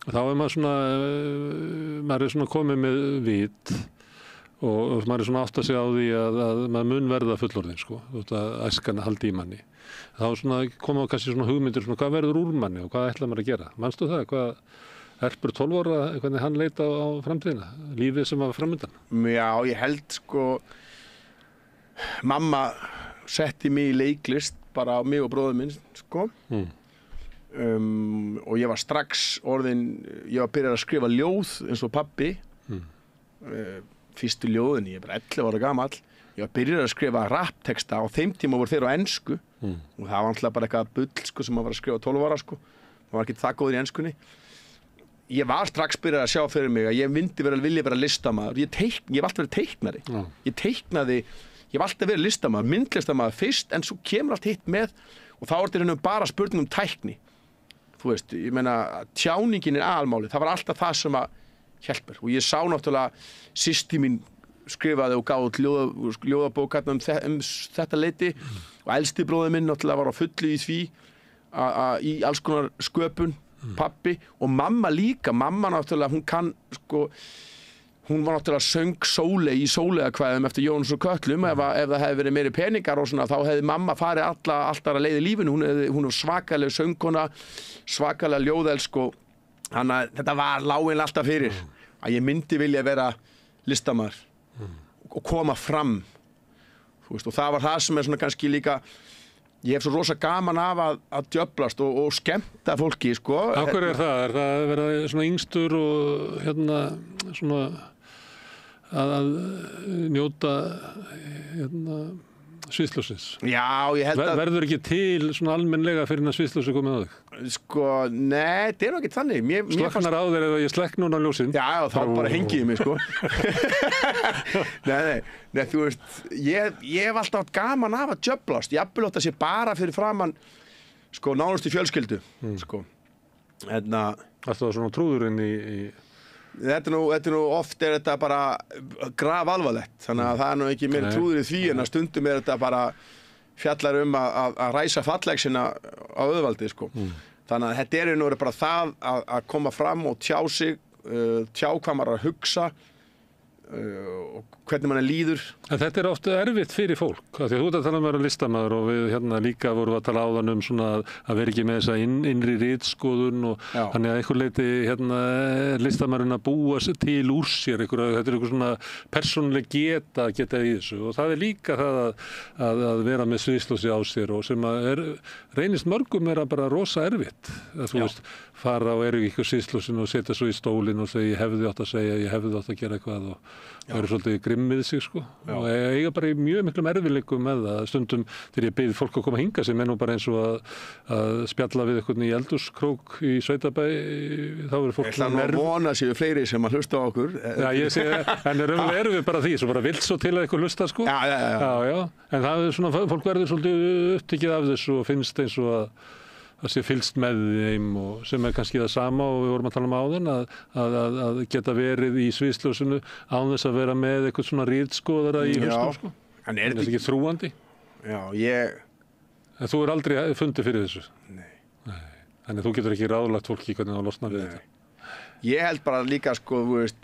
þá er maður svona komið með vit og maður er svona átt að segja á því að maður mun verða fullorðinn, sko, að æskan haldi í manni. Þá svona koma kannski svona hugmyndir, svona hvað verður úr manni og hvað ætlar maður að gera? Manstu það, hvað Erpur 12 ára, hvernig hann leit á framtíðina, lífið sem var framundan? Já, ég held sko, mamma setti mig í leiklist bara á mig og bróður minn sko. Og ég var strax ég var byrjað að skrifa ljóð eins og pabbi. Fyrstu ljóðin, ég er bara 11 ára gamall. Ég var byrjað að skrifa rappteksta, á þeim tíma voru þeir á ensku og það var alltaf bara eitthvað bull sko, sem maður var að skrifa 12 ára sko. Það var ekki það góður í enskunni. ég var strax byrjað að sjá fyrir mig að ég vilja vera listamaður. Ég hef alltaf verið teiknari. Ég teiknaði, ég hef alltaf verið listamaður, myndlistamaður fyrst, en svo kemur allt hitt með og þá er þetta bara spurning tækni. Þú veist, ég meina, tjáningin aðalmálið, það var alltaf það sem að hjálpar. Og ég sá náttúrulega, systir mín skrifaði og gaf út ljóðabók um þetta leyti og elsti bróðir minn náttúrulega var á fullu í því í alls konar sköpun, pabbi og mamma líka. Mamma náttúrulega, hún var náttúrulega söng Sóley í Sóleyjarkvæðum eftir Jónas og Kötlum. Ef það hefði verið meiri peningar og svona, þá hefði mamma farið alltaf að leið í lífinu. Hún er svakaleg söngkona, svakalega ljóðelsk og þannig að þetta var lágin alltaf fyrir að ég myndi vilja vera listamaður og koma fram. Þú veist, og það var það sem er svona kannski líka. Ég hef svo rosa gaman af að djöflast og skemmta fólki, sko. Af hverju er það? Er það að vera svona yngstur og svona að njóta sviðsljóssins? Já, ég held að... Verður ekki til svona almennlega fyrir að sviðsljósi komið á þig? Sko, nei, þetta er ekki þannig. Slaknar á þér eða ég slekk núna á ljósin? Já, þá bara hengiði mig, sko. Nei, þú veist, ég hef alltaf haft gaman af að djöflast. Jafnvel átt að sé bara fyrir framann, sko, nánast í fjölskyldu, sko. Alltaf svona trúðurinn í... Þetta er nú oft er þetta bara grafalvarlegt, þannig að það er nú ekki meira trúður í því en að stundum er þetta bara fjallar að ræsa fallegsina á auðvaldi, sko. Þannig að þetta er nú bara það að koma fram og tjá sig, tjá hvað maður að hugsa og hvernig mann líður. En þetta er ofta erfitt fyrir fólk, því að þú ert að tala um að vera listamaður og við hérna líka vorum að tala áðan um svona að vera ekki með þessa innri ritskoðun og þannig að einhver leiti hérna listamaðurinn að búa til úr sér þetta er einhver svona persónuleg geta í þessu og það er líka það að vera með sviðsljósi á sér og sem að reynist mörgum að bara rosa erfitt að þú veist fara og eru ykkur sviðsljósin og setja svo í stólinn og segja ég hefði átt að segja, ég hefði átt að gera eitthvað og það eru svolítið grimmið sig sko og eiga bara í mjög miklum erfiðleikum með það stundum þegar ég bið fólk að koma að hinga sem er nú bara eins og að spjalla við eitthvað í eldhúskrók í Sveitabæ þá eru fólk Það er vona séu fleiri sem að hlusta á okkur Já, ég sé, en erum við bara því svo bara vilt svo til að eitthvað hlusta sko Já, en það er svona, fólk verður svolítið upptekið af þessu og finnst eins og að sé fylgst með þeim og sem er kannski það sama og við vorum að tala um áðan að geta verið í sviðsljósinu án þess að vera með eitthvað svona ritskoðara í hausnum sko. En er þetta ekki þrúandi? Já, En þú aldrei fundið fyrir þessu? Nei. Þannig þú getur ekki ráðlagt fólki hvernig það losnar við þetta? Ég held bara líka sko, þú veist,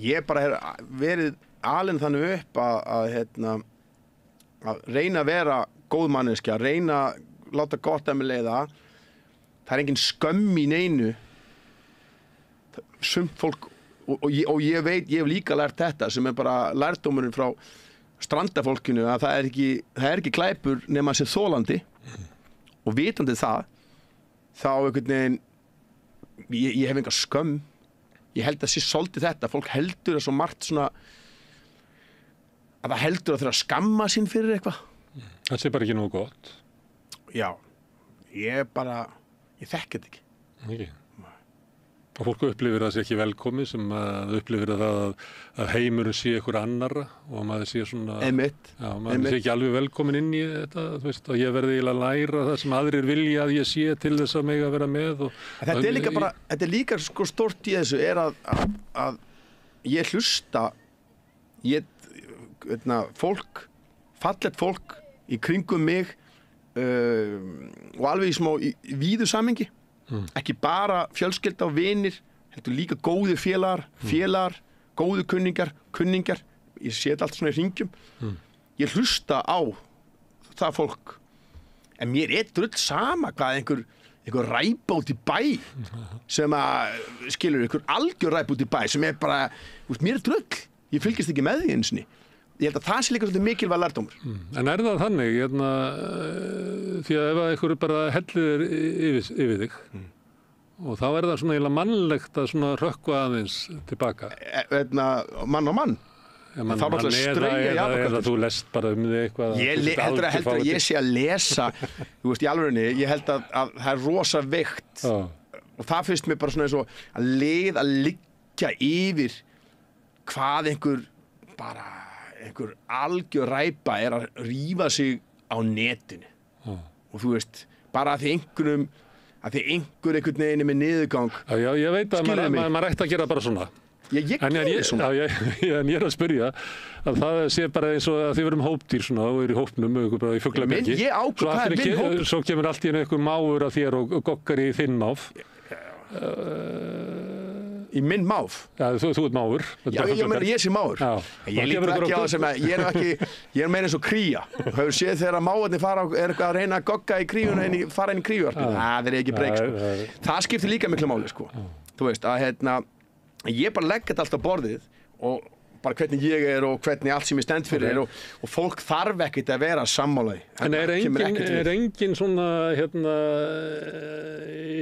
ég bara hef verið alinn þannig upp að reyna að vera góð manneskja, reyna láta gott að mig leiða það er engin skömm í neinu sumt fólk og ég veit, ég hef líka lært þetta sem er bara lærdómurinn frá strandafólkinu að það er ekki glæpur nema að sé þolandi og vitandi það þá einhvern veginn ég hef enga skömm ég held að sé svolítið þetta fólk heldur að svo margt svona að það heldur að þurfa að skamma sín fyrir eitthvað Það sé bara ekki nógu gott Já, ég þekki þetta ekki. Ekki. Og fólk upplifir það sé ekki velkomið sem að upplifir það að heimurinn sé ykkur annarra og maður sé svona... Einmitt. Já, maður sé ekki alveg velkomin inn í þetta, þú veist, að ég verði að læra það sem aðrir vilja að ég sé til þess að mega vera með. Þetta er líka sko stórt í þessu, er að ég hlusta, fólk, fallegt fólk í kringum mig, og alveg í smá víðu samhengi ekki bara fjölskylda og vinir heldur líka góðir félagar góðu kunningar ég sé þetta allt svona í hringjum ég hlusta á það fólk en mér er drull sama hvað einhver ræpa út í bæ sem að skilur einhver algjör ræpa út í bæ sem er bara mér er drull, ég fylgist ekki með því einsinni Ég held að það sé líka svolítið mikilvæg lærdómur. En er það þannig, því að ef einhver bara hellir yfir þig og þá er það svona eiginlega mannlegt að svona rökkva aðeins tilbaka. Mann og mann? Þá náttúrulega strauja eða þú lest bara þig eitthvað. Heldur að ég sé að lesa, þú veist í alvörunni, ég held að það er rosa veikt og það finnst mér bara svona eins og að liggja yfir hvað einhver algjör ræpa er að rífa sig á netinu og þú veist, bara að því einhver einhvern veginn er með niðurgang. Já, ég veit að maður ætti að gera bara svona. Ég geri svona. En ég að spyrja að það sé bara eins og að þið verum hópdýr svona og eru í hópnum bara í fuglabergi. Ég ákveð hvað er minn hópur. Svo kemur allt í einhver máfur að þér og goggar í þinn máf. Í minn máf? Já, þú ert máfur. Já, ég sé máfur. Ég lítur ekki á það sem að ég er meira eins og kría. Hefur séð þegar máfarnir er eitthvað að reyna að gogga í kríuna fara inn í kríuvarpið. Það er ekki breyk, sko. Það skiptir líka miklu máli, sko. Þú veist, að ég bara legg þetta allt á borðið og bara hvernig ég er og hvernig allt sem ég stend fyrir og fólk þarf ekkert að vera sammálaði. En er engin svona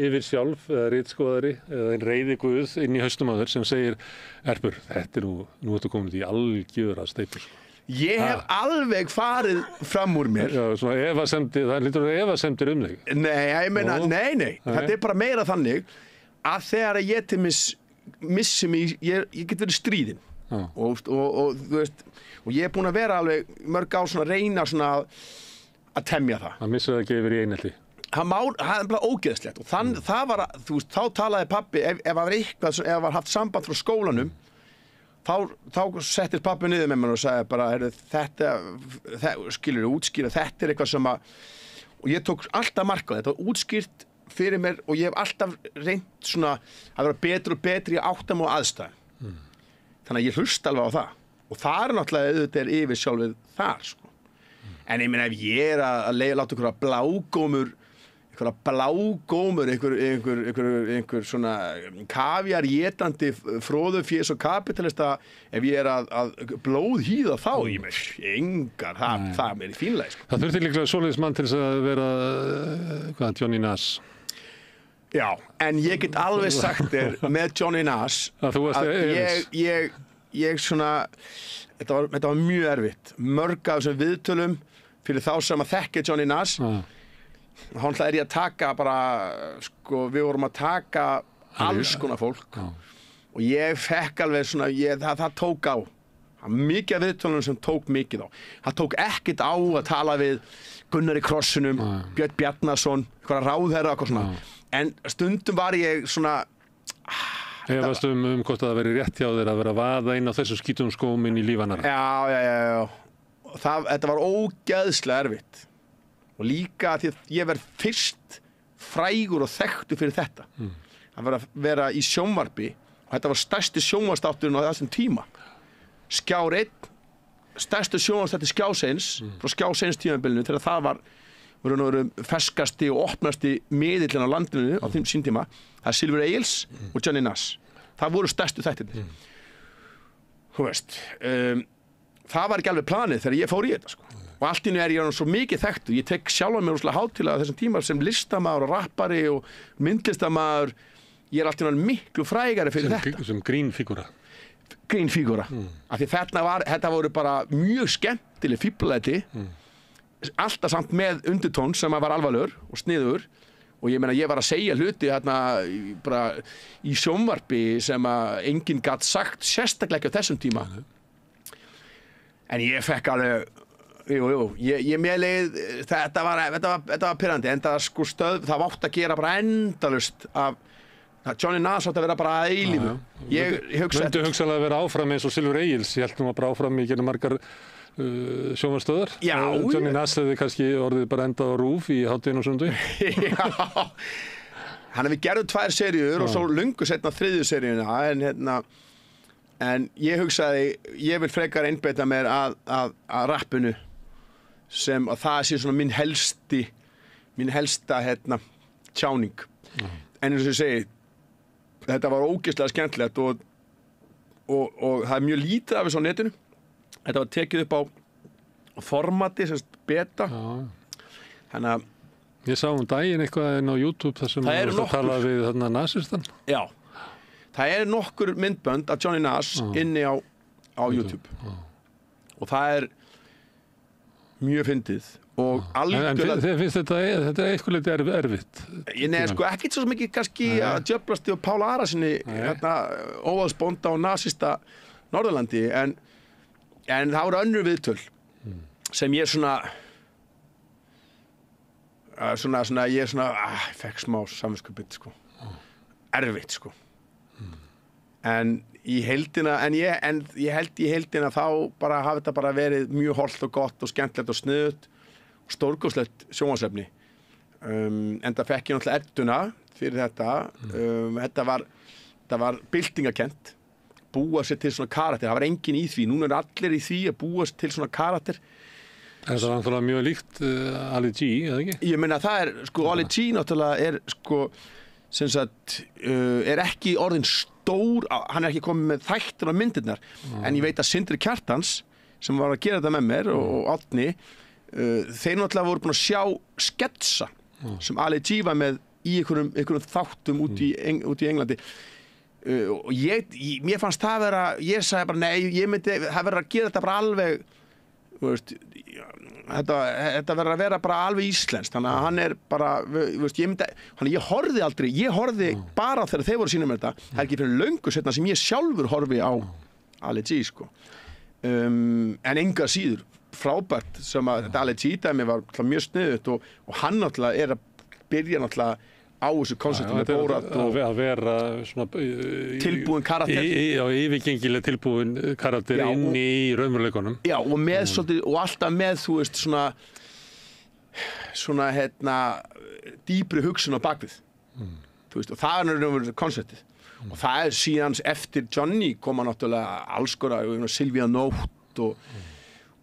yfir sjálf eða ritskoðari eða einn reiði guð inn í haustum á þér sem segir Erpur, þetta er nú ertu komin í algjöra steipur. Ég hef alveg farið fram úr mér. Já, svona efasemdir, það lítur að efasemdir þig. Nei, ég meina, nei. Þetta er bara meira þannig að þegar ég til missi mig, ég get verið stríðinn. Og þú veist, og ég er búinn að vera alveg mörg ár svona reyna svona að temja það. Það missa það ekki yfir í einhelti. Það er bara ógeðslegt og það var, þú veist, þá talaði pabbi ef það var haft samband frá skólanum þá settist pabbi niður með mér og sagði bara, þetta útskýra, þetta er eitthvað sem og ég tók alltaf mark á þetta og útskýrt fyrir mér og ég hef alltaf reynt svona að vera betri og betri í áttam og aðstæðum. Þannig að ég hlusta alveg á það og það er náttúrulega auðvitað yfir sjálfið þar, sko. En ég meina ef ég er að láta einhver svona kaviar étandi fróðufés og kapitalista ef ég er að blóðhýða þá ég engar, það er mér í fínlega, sko. Það þurfti líklega svoleiðis mann til þess að vera Johnny Nass. Já, en ég get alveg sagt þér með Johnny Nass að ég svona þetta var mjög erfitt mörg af þessum viðtölum fyrir þá sem að þekki Johnny Nass hann er ég að taka bara sko, við vorum að taka alls konar fólk og ég fekk alveg svona það tók á mikið af viðtölunum sem tók mikið á það tók ekkert á að tala við Gunnar í Krossinum, Björn Bjarnason eitthvað ráðherra, eitthvað svona en stundum var ég svona Efast hvort að það veri rétt hjá þér að vera að vaða inn á þessu skítum skóm inn í líf annarra. Já. Þetta var ógeðslega erfitt. Og líka því að ég verð fyrst frægur og þekktur fyrir þetta. Að vera í sjónvarpi og þetta var stærsti sjónvarpsþátturinn á þessum tíma. Skjár 1, stærsti sjónvarpsþáttur Skjás 1 frá Skjás 1 tímabilinu þegar það var ferskasti og opnasti miðillinn á landinu á þeim síntíma. Það er Silfur Egils og Johnny Nass. Það voru stærstu þættirnir. Þú veist, það var ekki alveg planið þegar ég fór í þetta, sko. Og allt í einu er ég svo mikið þekktur. Ég tek sjálfan mér rosalega hátíðlega þessum tíma sem listamaður og rappari og myndlistamaður. Ég er allt í einu miklu frægari fyrir þetta. Sem grínfígúra. Grínfígúra. Af því þetta voru bara mjög skemmtileg fíflalæti. Alltaf samt með undirtón sem var alvarlegur og sniðugur og ég meina ég var að segja hluti hérna bara í sjónvarpi sem að enginn gat sagt sérstaklega ekki á þessum tíma en ég fekk alveg ég meðleið þetta var pirrandi en það sko það átt að gera bara endalaust af Johnny Nass átt að vera bara að eilífu ég hugsaði að vera áfram eins og Silfur Egils ég held nú að bara áfram í genið margar sjónvarpsstöðvar. Johnny Nass hefði kannski orðið bara endað á RÚV í hádeginu og sunnudegi. Já. Við gerðum 2 seríur og svo löngu seinna 3. seríuna en ég hugsaði ég vil frekar einbeita mér að rappinu sem að það sé svona minn helsta tjáning. En eins og ég segi þetta var ógeðslega skemmtilegt og það er mjög lítið af þessu á netinu. Þetta var tekið upp á formati, semst beta. Þannig að... Ég sá daginn eitthvað inn á YouTube þar sem þú talaði við þarna nasistan. Já. Það er nokkur myndbönd af Johnny Nass inni á YouTube. Og það er... mjög fyndið og algjörlega... En þið finnst þetta eitthvað litið erfitt? Nei, sko, ekkert svo mikið kannski að djöflasti og Pála Arasinni óvaðsbónda og nasista Norðurlandi, en það voru önnur viðtöl sem ég ég fekk smá samviskubit, sko. Erfitt, sko. En í heildina, ég held í heildina þá bara hafi þetta bara verið mjög hollt og gott og skemmtilegt og sniðugt og stórkostlegt sjónvarpsefni. Enda fekk ég náttúrulega edduna fyrir þetta. Þetta var byltingakent, búa sér til svona karakter. Það var enginn í því, núna allir í því að búa sér til svona karakter. Þetta var náttúrulega mjög líkt Ali G, eða ekki? Ég meina það sko, Ali G náttúrulega sko, sem sagt, ekki orðin stór, hann ekki komið með þættir á myndirnar, en ég veit að Sindri Kjartans, sem var að gera þetta með mér, og Árni, þeir náttúrulega voru búin að sjá sketsa sem Ali G var með í einhverjum þáttum út í Englandi. Og mér fannst það vera, ég sagði bara nei, það verður að gera þetta bara alveg, þú veist, þetta verður að vera bara alveg íslenskt, þannig að hann bara, veist, ég horfði bara þegar þeir voru að sýna mér þetta, það ekki fyrir löngu setna sem ég sjálfur horfi á Ali G, sko. En enga síður, frábært sem að þetta Ali G dæmi var mjög sniðugt og hann náttúrulega að byrja náttúrulega á þessu konceptu með Borat og að vera svona tilbúin karakter yfirgengileg tilbúin karakter inn í raunveruleikunum og með svolítið, og alltaf með þú veist svona dýpri hugsun á bakvið þú veist, og það er raunverulega konceptið og það síðan eftir Johnny koma náttúrulega alls konar Silvía Nótt og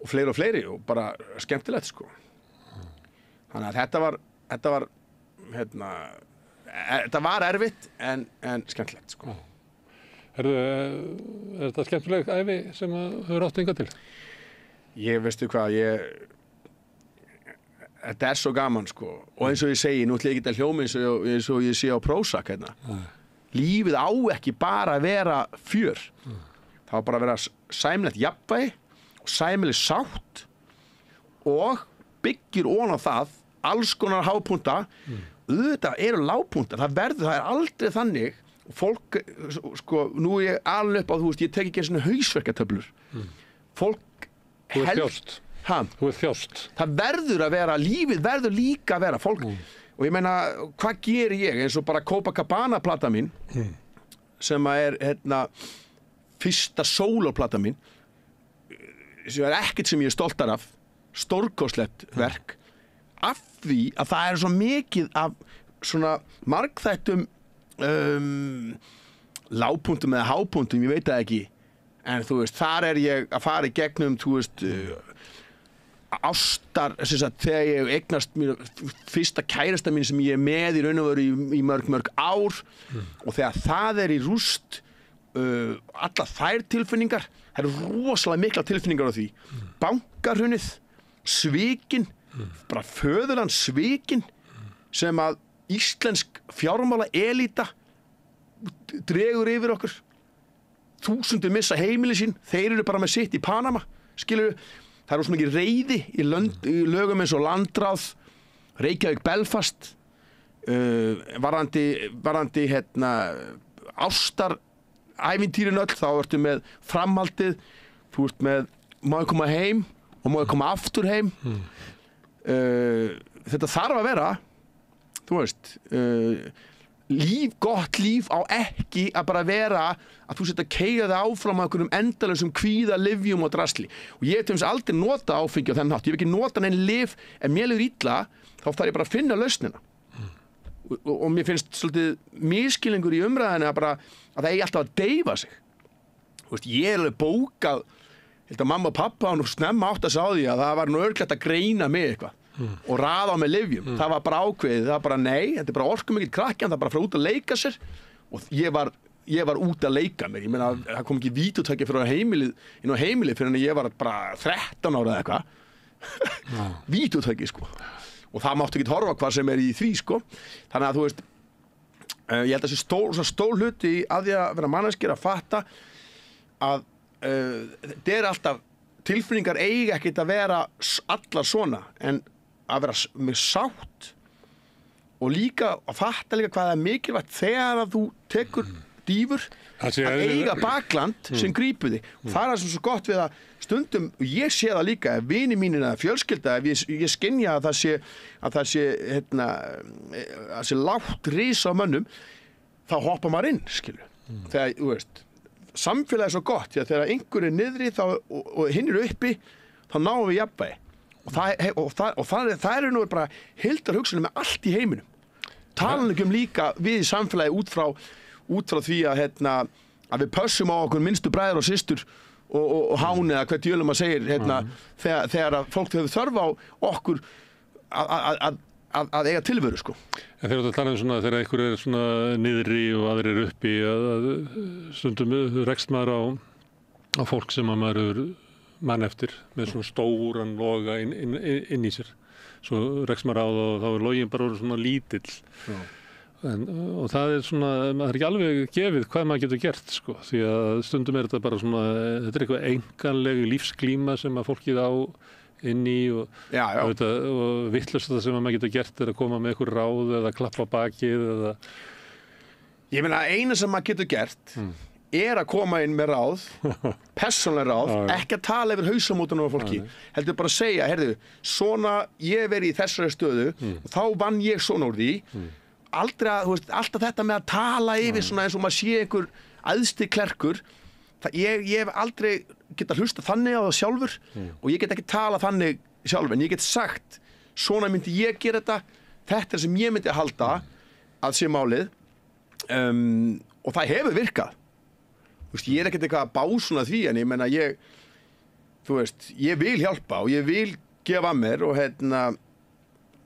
fleiri og bara skemmtilegt, sko. Þannig að þetta var erfitt en skemmtilegt, sko. Er þetta skemmtileg ævi sem þú hefur átt hingað til? Veistu hvað, þetta svo gaman, sko. Og eins og ég segi, nú ætla ég ekki að hljóma eins og ég sé á Prozac hérna. Lífið á ekki bara að vera fjör. Það á bara að vera sæmilegt jafnvægi og sæmileg sátt og byggir ofan á það alls konar hápunta. Auðvitað eru lágpuntar, það er aldrei þannig og fólk, sko, nú er ég alveg upp á, þú veist, ég tek ekki svona hausverkatöflur. Fólk Þú ert þjást. Það verður að vera, lífið verður líka að vera fólk, og ég meina, hvað gerir ég, eins og bara Copacabana plata mín, sem er fyrsta sólóplata mín, sem er ekkert sem ég er stoltar af, stórkostlegt verk, af því að það er svo mikið af svona margþættum lágpuntum eða hápuntum, ég veit það ekki, en þú veist, þar er ég að fara í gegnum, þú veist, ástar, þess að þegar ég eignast fyrsta kærasta mín sem ég er með í raun og veru í mörg ár og þegar það er í rúst, alla þær tilfinningar, það eru rosalega mikla tilfinningar á því. Bankahrunið, svikin, bara föðurlands svikin sem að íslensk fjármála elíta dregur yfir okkur. Þúsundir missa heimili sín, þeir eru bara með sitt í Panama, skilur. Það eru svo mikið reiði í lögum eins og Landráð, Reykjavík, Belfast, varðandi ástarævintýrin öll, þá ertu með framhaldið, þú ert með má ég koma heim og má ég koma aftur heim. Þetta þarf að vera, þú veist, gott líf á ekki að bara vera að þú setja að keyra þig áfram á einhverjum endalausum kvíða, lyfjum og drasli. Og ég hef til dæmis aldrei nota áfengi á þennan hátt. Ég hef ekki nota neinn lyf, ef mér líður illa, þá þarf ég bara að finna lausnina. Og mér finnst svolítið misskilningur í umræðinu að það eigi alltaf að deyfa sig. Þú veist, ég er alveg bókað, ég held að mamma og pappa nú snemma átt að sá því að það var nú örglegt að greina mig eitthvað. Og raða á með lyfjum. Það var bara ákveðið, það var bara nei, þetta er bara orkumikill krakki, hann það bara frá út að leika sér og ég var út að leika mér. Ég meina, það kom ekki vídeótæki fyrir inn á heimilið fyrir en ég var bara 13 ára eða eitthvað. Vídeótæki, sko. Og það máttu ekki horfa hvað sem er í því, sko. Þannig að þú veist, ég held að þessi stór hluti að því að vera manneskir að fatta að þetta er alltaf tilfinningar eiga ekkert að vera allar svona, en að vera með sátt og líka að fatta líka hvað er mikilvægt þegar að þú tekur dýfur að eiga bakland sem grípur þig. Það er svo gott við að stundum, ég sé það líka, ef vini mínir eða fjölskylda, ef ég skynja að það sé lágt rís á mönnum, þá hoppa maður inn, skilur. Þegar, þú veist, samfélagið er svo gott, því að þegar einhver er niðri og hinn er uppi, þá náum við jafnvægi. Og það er nú bara heildarhugsunum með allt í heiminum. Talan ekki líka við í samfélagi út frá því að við pössum á okkur minnstu bræður og systur og háni eða hvað djölum að segir þegar að fólk hefur þörf á okkur að eiga tilveru, sko. En þegar þú talar svona, þegar einhver er svona niðri og aðrir er uppi, að stundum rekst maður á fólk sem að maður er mann eftir með svona stóran loga inn í sér. Svo rekst maður á það og þá er login bara svona lítill. Og það er svona, maður er ekki alveg gefið hvað maður getur gert, sko, því að stundum er þetta bara svona, þetta er eitthvað einkanleg lífsglíma sem að fólkið á inn í og vitlaust það sem maður getur gert er að koma með einhver ráð eða klappa bakið eða... Ég meina, eina sem maður getur gert er að koma inn með ráð, persónuleg ráð, ekki að tala yfir hausamótunum á fólki, heldur bara að segja, heyrðu, svona ég verið í þessari stöðu og þá vann ég svona úr því, aldrei að, þú veist, alltaf þetta með að tala yfir svona eins og maður sé einhver æðsti klerkur, ég hef aldrei geta hlusta þannig á það sjálfur og ég get ekki tala þannig sjálfur, en ég get sagt, svona myndi ég gera þetta er sem ég myndi að halda að sé málið og það hefur virkað. Þú veist, ég er ekkert eitthvað að básuna því, en ég meina þú veist, ég vil hjálpa og ég vil gefa mér og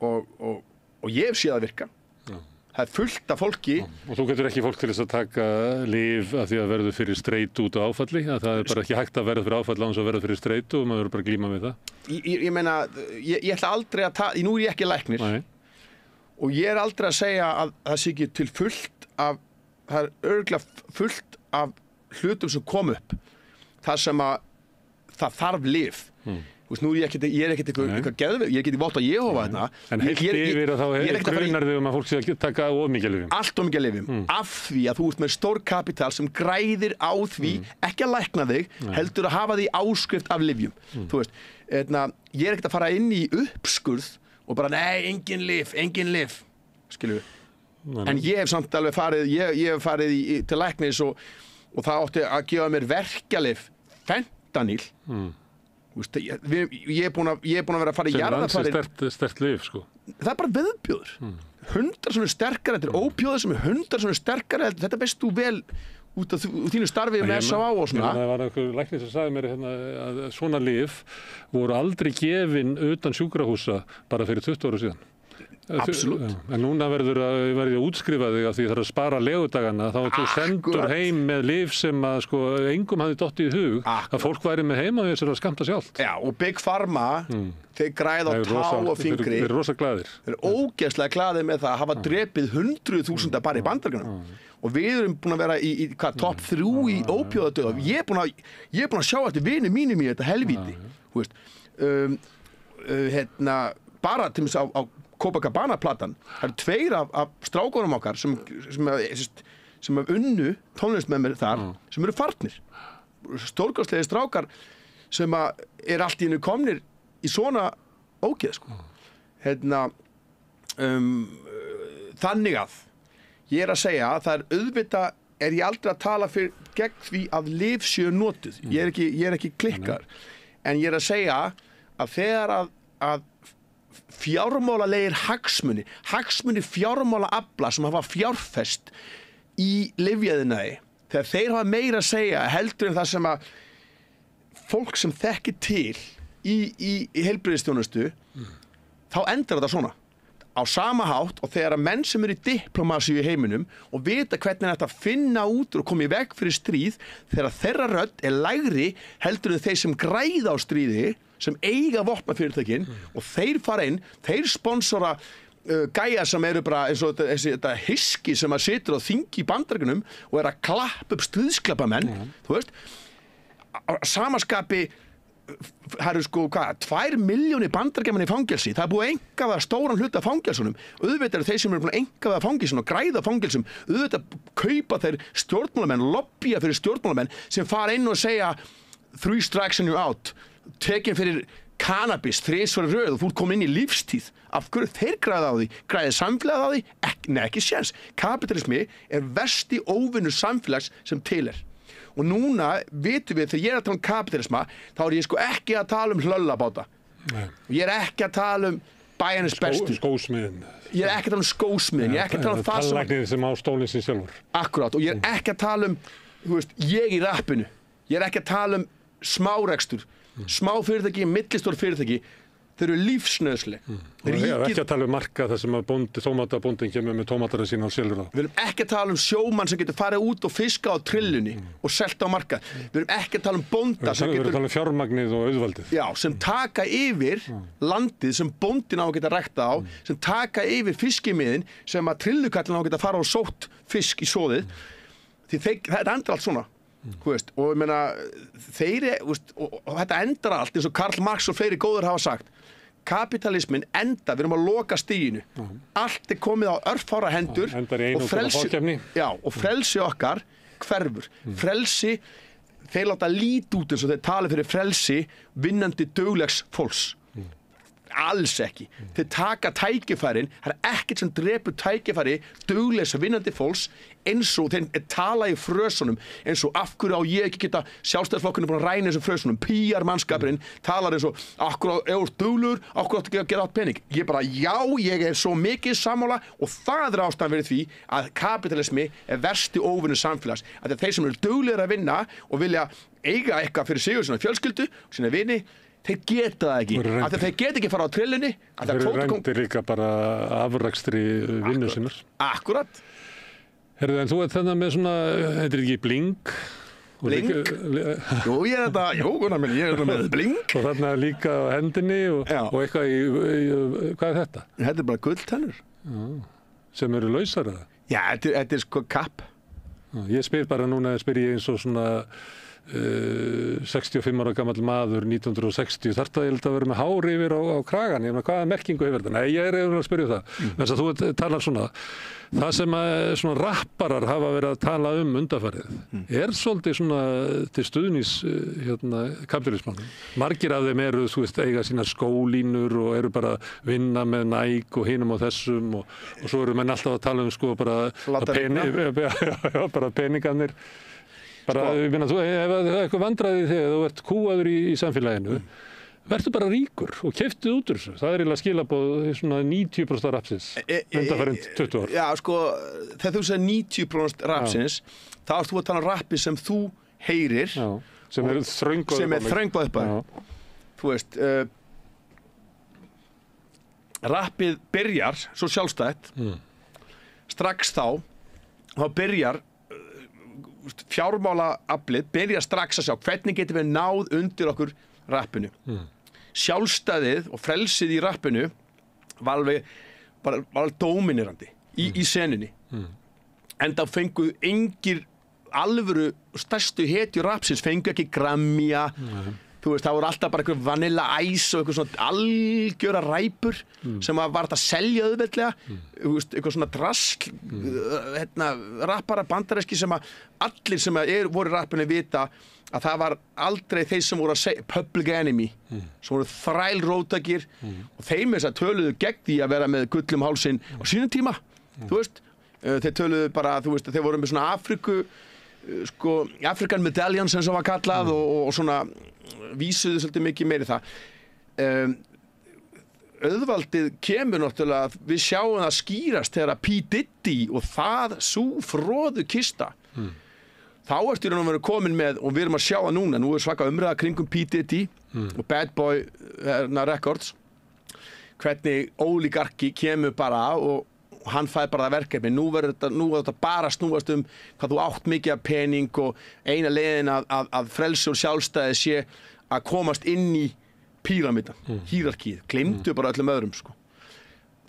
og ég hef séð að virka. Það er fullt af fólki. Og þú getur ekki fólk til þess að taka lyf af því að verður fyrir streitu út á áfalli, að það er bara ekki hægt að verða fyrir áfalli án þess að verða fyrir streitu og maður verður bara að glíma við það. Ég meina, ég ætla aldrei að nú er ég ekki læknir. Og ég er aldrei að segja að það sé ekki til það er örugglega fullt af hlutum sem kom upp þar sem að það þarf lyf. Þú veist, nú er ég ekkert eitthvað geðveik, ég get í votta Jehóva þarna. En heilt yfir að þá grunar þig að fólk sé að taka of mikið lyfjum. Allt of mikið lyfjum. Af því að þú ert með stór kapital sem græðir á því, ekki að lækna þig, heldur að hafa því áskrift af lyfjum. Þú veist, ég er ekkert að fara inn í uppskurð og bara, nei, engin lyf, skilur við. En ég hef samt alveg farið, til læknis og það átti að gefa mér verkjalyf, fentanyl. Ég er búin að vera að fara í jarðarfarir. Sem er sterkt lyf, sko. Það er bara viðbjóður. 100 sem er sterkara, þetta er ópjóður sem er 100 sem er sterkara, þetta veist þú vel út af þínu starfi með S.A.A. og svona. Það var einhver læknir sem sagði mér að svona lyf voru aldrei gefin utan sjúkrahúsa bara fyrir 20 ára síðan. Absolutt. En núna verður að útskrifa þig af því það er að spara legudagana, þá þú sendur heim með lyf sem að sko engum hafði dottið í hug að fólk væri með heima þess að skamta sjálft. Já, og Big Pharma þeir græða á tá og fingri. Þeir eru rosa glaðir. Þeir eru ógeðslega glaðir með það að hafa drepið 100.000 bara í Bandaríkjunum. Og við erum búin að vera í topp 3 í ópíóðadauða. Ég er búin að sjá eftir vini mínum í þetta helvíti. Þú veist, bara til þess á Copacabana-platan, það eru 2 af strákunum okkar sem unnu tónlist með mér þar, sem eru farnir. Stórkostlegir strákar sem er allt í einu komnir í svona ógeð, sko. Þannig að ég er að segja að það er auðvitað ég aldrei að tala gegn því að lyf séu notuð. Ég er ekki klikkar. En ég er að segja að þegar að fjármálalegir hagsmuni fjármálaafla sem hafa fjárfest í lyfjaiðnaði, þegar þeir hafa meira að segja heldur en það sem að fólk sem þekkir til í heilbrigðisþjónustu, þá endar þetta svona. Á sama hátt og þegar að menn sem eru í diplómasíu í heiminum og vita hvernig þetta finna út og koma í veg fyrir stríð, þegar þeirra rödd er lægri heldur en þeir sem græða á stríði, sem eiga vopnafyrirtækin og þeir fara inn, þeir sponsora gæja sem eru bara eins og þetta hiski sem að situr á þingi í Bandaríkjunum og er að klappa upp stríðsklappamenn, þú veist, samaskapi það eru sko, 2 milljónir Bandaríkjamenn í fangelsi, það er búið að einkavæða stóran hluta af fangelsunum, auðvitað eru þeir sem eru búin að einkavæða fangelsun og græða fangelsum, auðvitað kaupa þeir stjórnmálamenn, lobbya fyrir stjórnmálamenn sem fara inn og segja 3 strikes and you're out, tekin fyrir cannabis, 3 röð og þú ert komin inn í lífstíð. Af hverju þeir græða á því? Græðir samfélagið á því? Ekki séns. Kapitalismi er versti óvinnur samfélags sem til er. Og núna vitum við, þegar ég er að tala um kapitalisma, þá er ég sko ekki að tala um hlöllabáta. Ég er ekki að tala um bæjarins bestu. Skósmiðin. Ég er ekki að tala um skósmiðin. Ég er ekki að tala um það sem... Tannlæknir sem á stólinn sig sjálfur. Akkurát. Og ég er ekki að tala um, þú veist, ég í rappinu. Ég er ekki að tala um smárekstur. Smá fyrirtæki, millistór fyrirtæki. Þeir eru lífsnauðsleg. Ég er ekki að tala um marka þar sem að tómatabóndin kemur með tómatara sína og selur það. Við erum ekki að tala um sjómann sem getur farið út og fiska á trillunni og selta á markað. Við erum ekki að tala um bónda sem getur... Við erum að tala um fjármagnið og auðvaldið. Já, sem taka yfir landið sem bóndin á að geta rækta á, sem taka yfir fiskimiðin sem að trillukallin á að geta fara og sótt fisk í soðið. Því þetta endar allt svona. Veist, og ég meina og þetta endar allt eins og Karl Marx og fleiri góður hafa sagt, kapitalismin við erum að loka stiginu, allt er komið á örfára hendur og frelsi okkar hverfur. Frelsi, þeir láta lít út eins og þeir tala fyrir frelsi vinnandi duglegs fólks. Alls ekki. Þeir taka tækifærin, það er ekkert sem drepur tækifæri duglegs vinnandi fólks eins og þeir tala í frösunum eins og af hverju á ég ekki geta Sjálfstæðisflokkurinn búin að ræna þessum frösunum, PR-mannskapurinn talar eins og akkur á duglur, akkur áttu ekki að gera átt pening. Ég bara, já, ég er svo mikið sammála og það er ástæðan fyrir því að kapitalismi er versti óvinur samfélags. Að þeir sem eru duglegir að vinna og vilja eiga eitthvað fyrir sig og sína fjölskyldu og sína vini, þeir geta það ekki, af því þeir geta ekki fara á trillunni. Þeir eru reyndir líka bara afrakstri vinnu sinnar. Akkurat. Herðu, en þú ert þarna með svona, þetta ekki Blink? Blink? Jú, ég er þetta með Blink. Og þarna líka á hendinni og eitthvað hvað er þetta? Þetta er bara gulltennur. Sem eru lausar eða? Já, þetta er sko kapp. Ég spyr bara núna, eins og svona 65 ára gamall maður 1960, þarf það að vera með hár yfir á kragan, ég meina hvaða merkingu hefur þetta? Nei, ég er að spyrja það. Þess að þú talar svona, það sem svona rapparar hafa verið að tala um undanfarið, er svolítið svona til stuðnís kapitalismanum. Margir af þeim eru, þú veist, eiga sína skólínur og eru bara að vinna með Nike og hinum og þessum og svo eru menn alltaf að tala um sko bara peningarnir. Ég meina, þú hefur eitthvað vandræði þegar þú ert kúaður í samfélaginu, verður bara ríkur og keyptu út úr þessu. Það er eiginlega skilaboð svona 90% rapsins undanfarin 20 ár. Já, sko, þegar þú segir 90% rapsins, þá ert þú að tala um rappi sem þú heyrir. Já, sem er þröngvað upp að. Þú veist, rappið byrjar svo sjálfstætt, strax þá byrjar fjármálaaflið byrja strax að sjá hvernig getum við náð undir okkur rappinu. Sjálfstæðið og frelsið í rappinu var alveg dóminirandi í senunni. En þá fengu engir alvöru stærstu hetjur rappsins fengu ekki Grammy-a. Þú veist, það voru alltaf bara eitthvað Vanilla Ice og eitthvað svona algjöra ræpur sem var þetta að selja auðveldlega, eitthvað svona drask, rappara bandaríski sem að allir sem voru í rappinu vita að það var aldrei þeir sem voru að segja Public Enemy, sem voru þrælróttakir og þeim þess að töluðu gegn því að vera með gullum hálsinn á sínum tíma, þú veist, þeir töluðu bara, þú veist, þeir voru með svona African Medallion sem var kallað og svona vísuðu svolítið mikið meiri það. Auðvaldið kemur náttúrulega að við sjáum það skýrast þegar að P. Diddy og það sú froðu kista. Þá ertu að vera komin með, og við erum að sjá það núna, nú er svaka umræða kringum P. Diddy og Bad Boy Records, hvernig ólígarki kemur bara og hann fær bara það verkefni, nú þetta bara snúast hvað þú átt mikið af pening og eina leiðin að frelsi og sjálfstæði sé að komast inn í píramídan, hierarkíð, gleymdu bara öllum öðrum sko.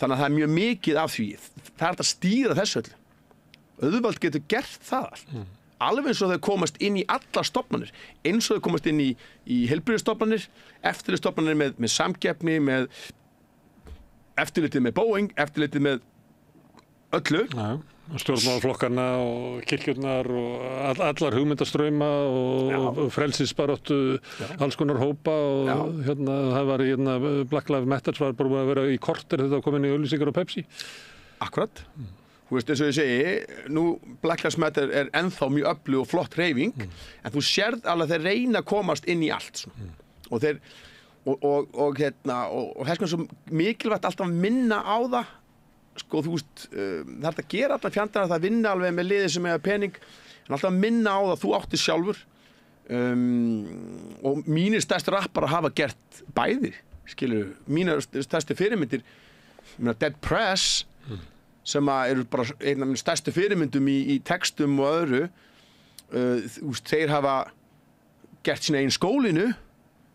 Þannig að það er mjög mikið af því, það er að stýra þessu öllu. Auðvald getur gert það allt. alveg eins og þau komast inn í alla stofnanir, eins og þau komast inn í heilbrigðisstofnanir, eftirlitsstofnanir með samkeppni, með eftirlitið með Boeing, eftirlitið með öllu. Já, stjórnmálaflokkarna og kirkjurnar og allar hugmyndastrauma og frelsisbaráttu, alls konar hópa og það var Black Lives Matter var bara að vera í korter þetta komin í auglýsingar og Pepsi. Akkurat. Þú veist, eins og ég segi, nú Black Lives Matter er ennþá mjög öflug og flott hreyfing, en þú sérð alveg að þeir reyna að komast inn í allt. Og þeir, og þess vegna svo mikilvægt alltaf að minna á það, sko, þú veist, það er að gera allar fjandana það vinna alveg með liði sem eiga pening, en alltaf að minna á það þú átti sjálfur, og mínir stærstu rappar hafa gert bæði, skilur, mínir stærstu fyrirmyndir, Dead Press, sem eru bara einn af mínum stærstu fyrirmyndum í textum og öðru, þeir hafa gert sína einn skólinu,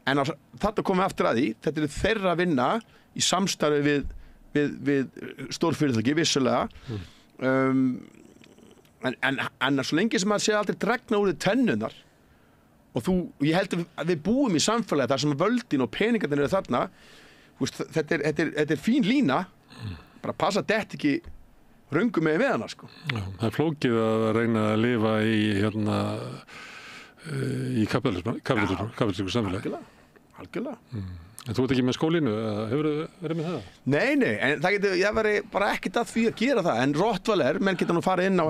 en þetta komið aftur að því, þetta er þeirra að vinna í samstarfi við stórfyrirtæki, vissulega. En svo lengi sem að sé aldrei dregna úr tennunar, og ég held að við búum í samfélagi þar sem völdin og peningarnir eru þarna, þetta er fín lína, bara passa þetta ekki röngum með hana, sko. Já, það er flókið að reyna að lifa í kapitalismu samfélagi. Algjörlega. En þú ert ekki með skólinu, hefur verið með það? Nei, en ég væri bara ekkert að því að gera það, en Rottweiler, menn geta nú farið inn á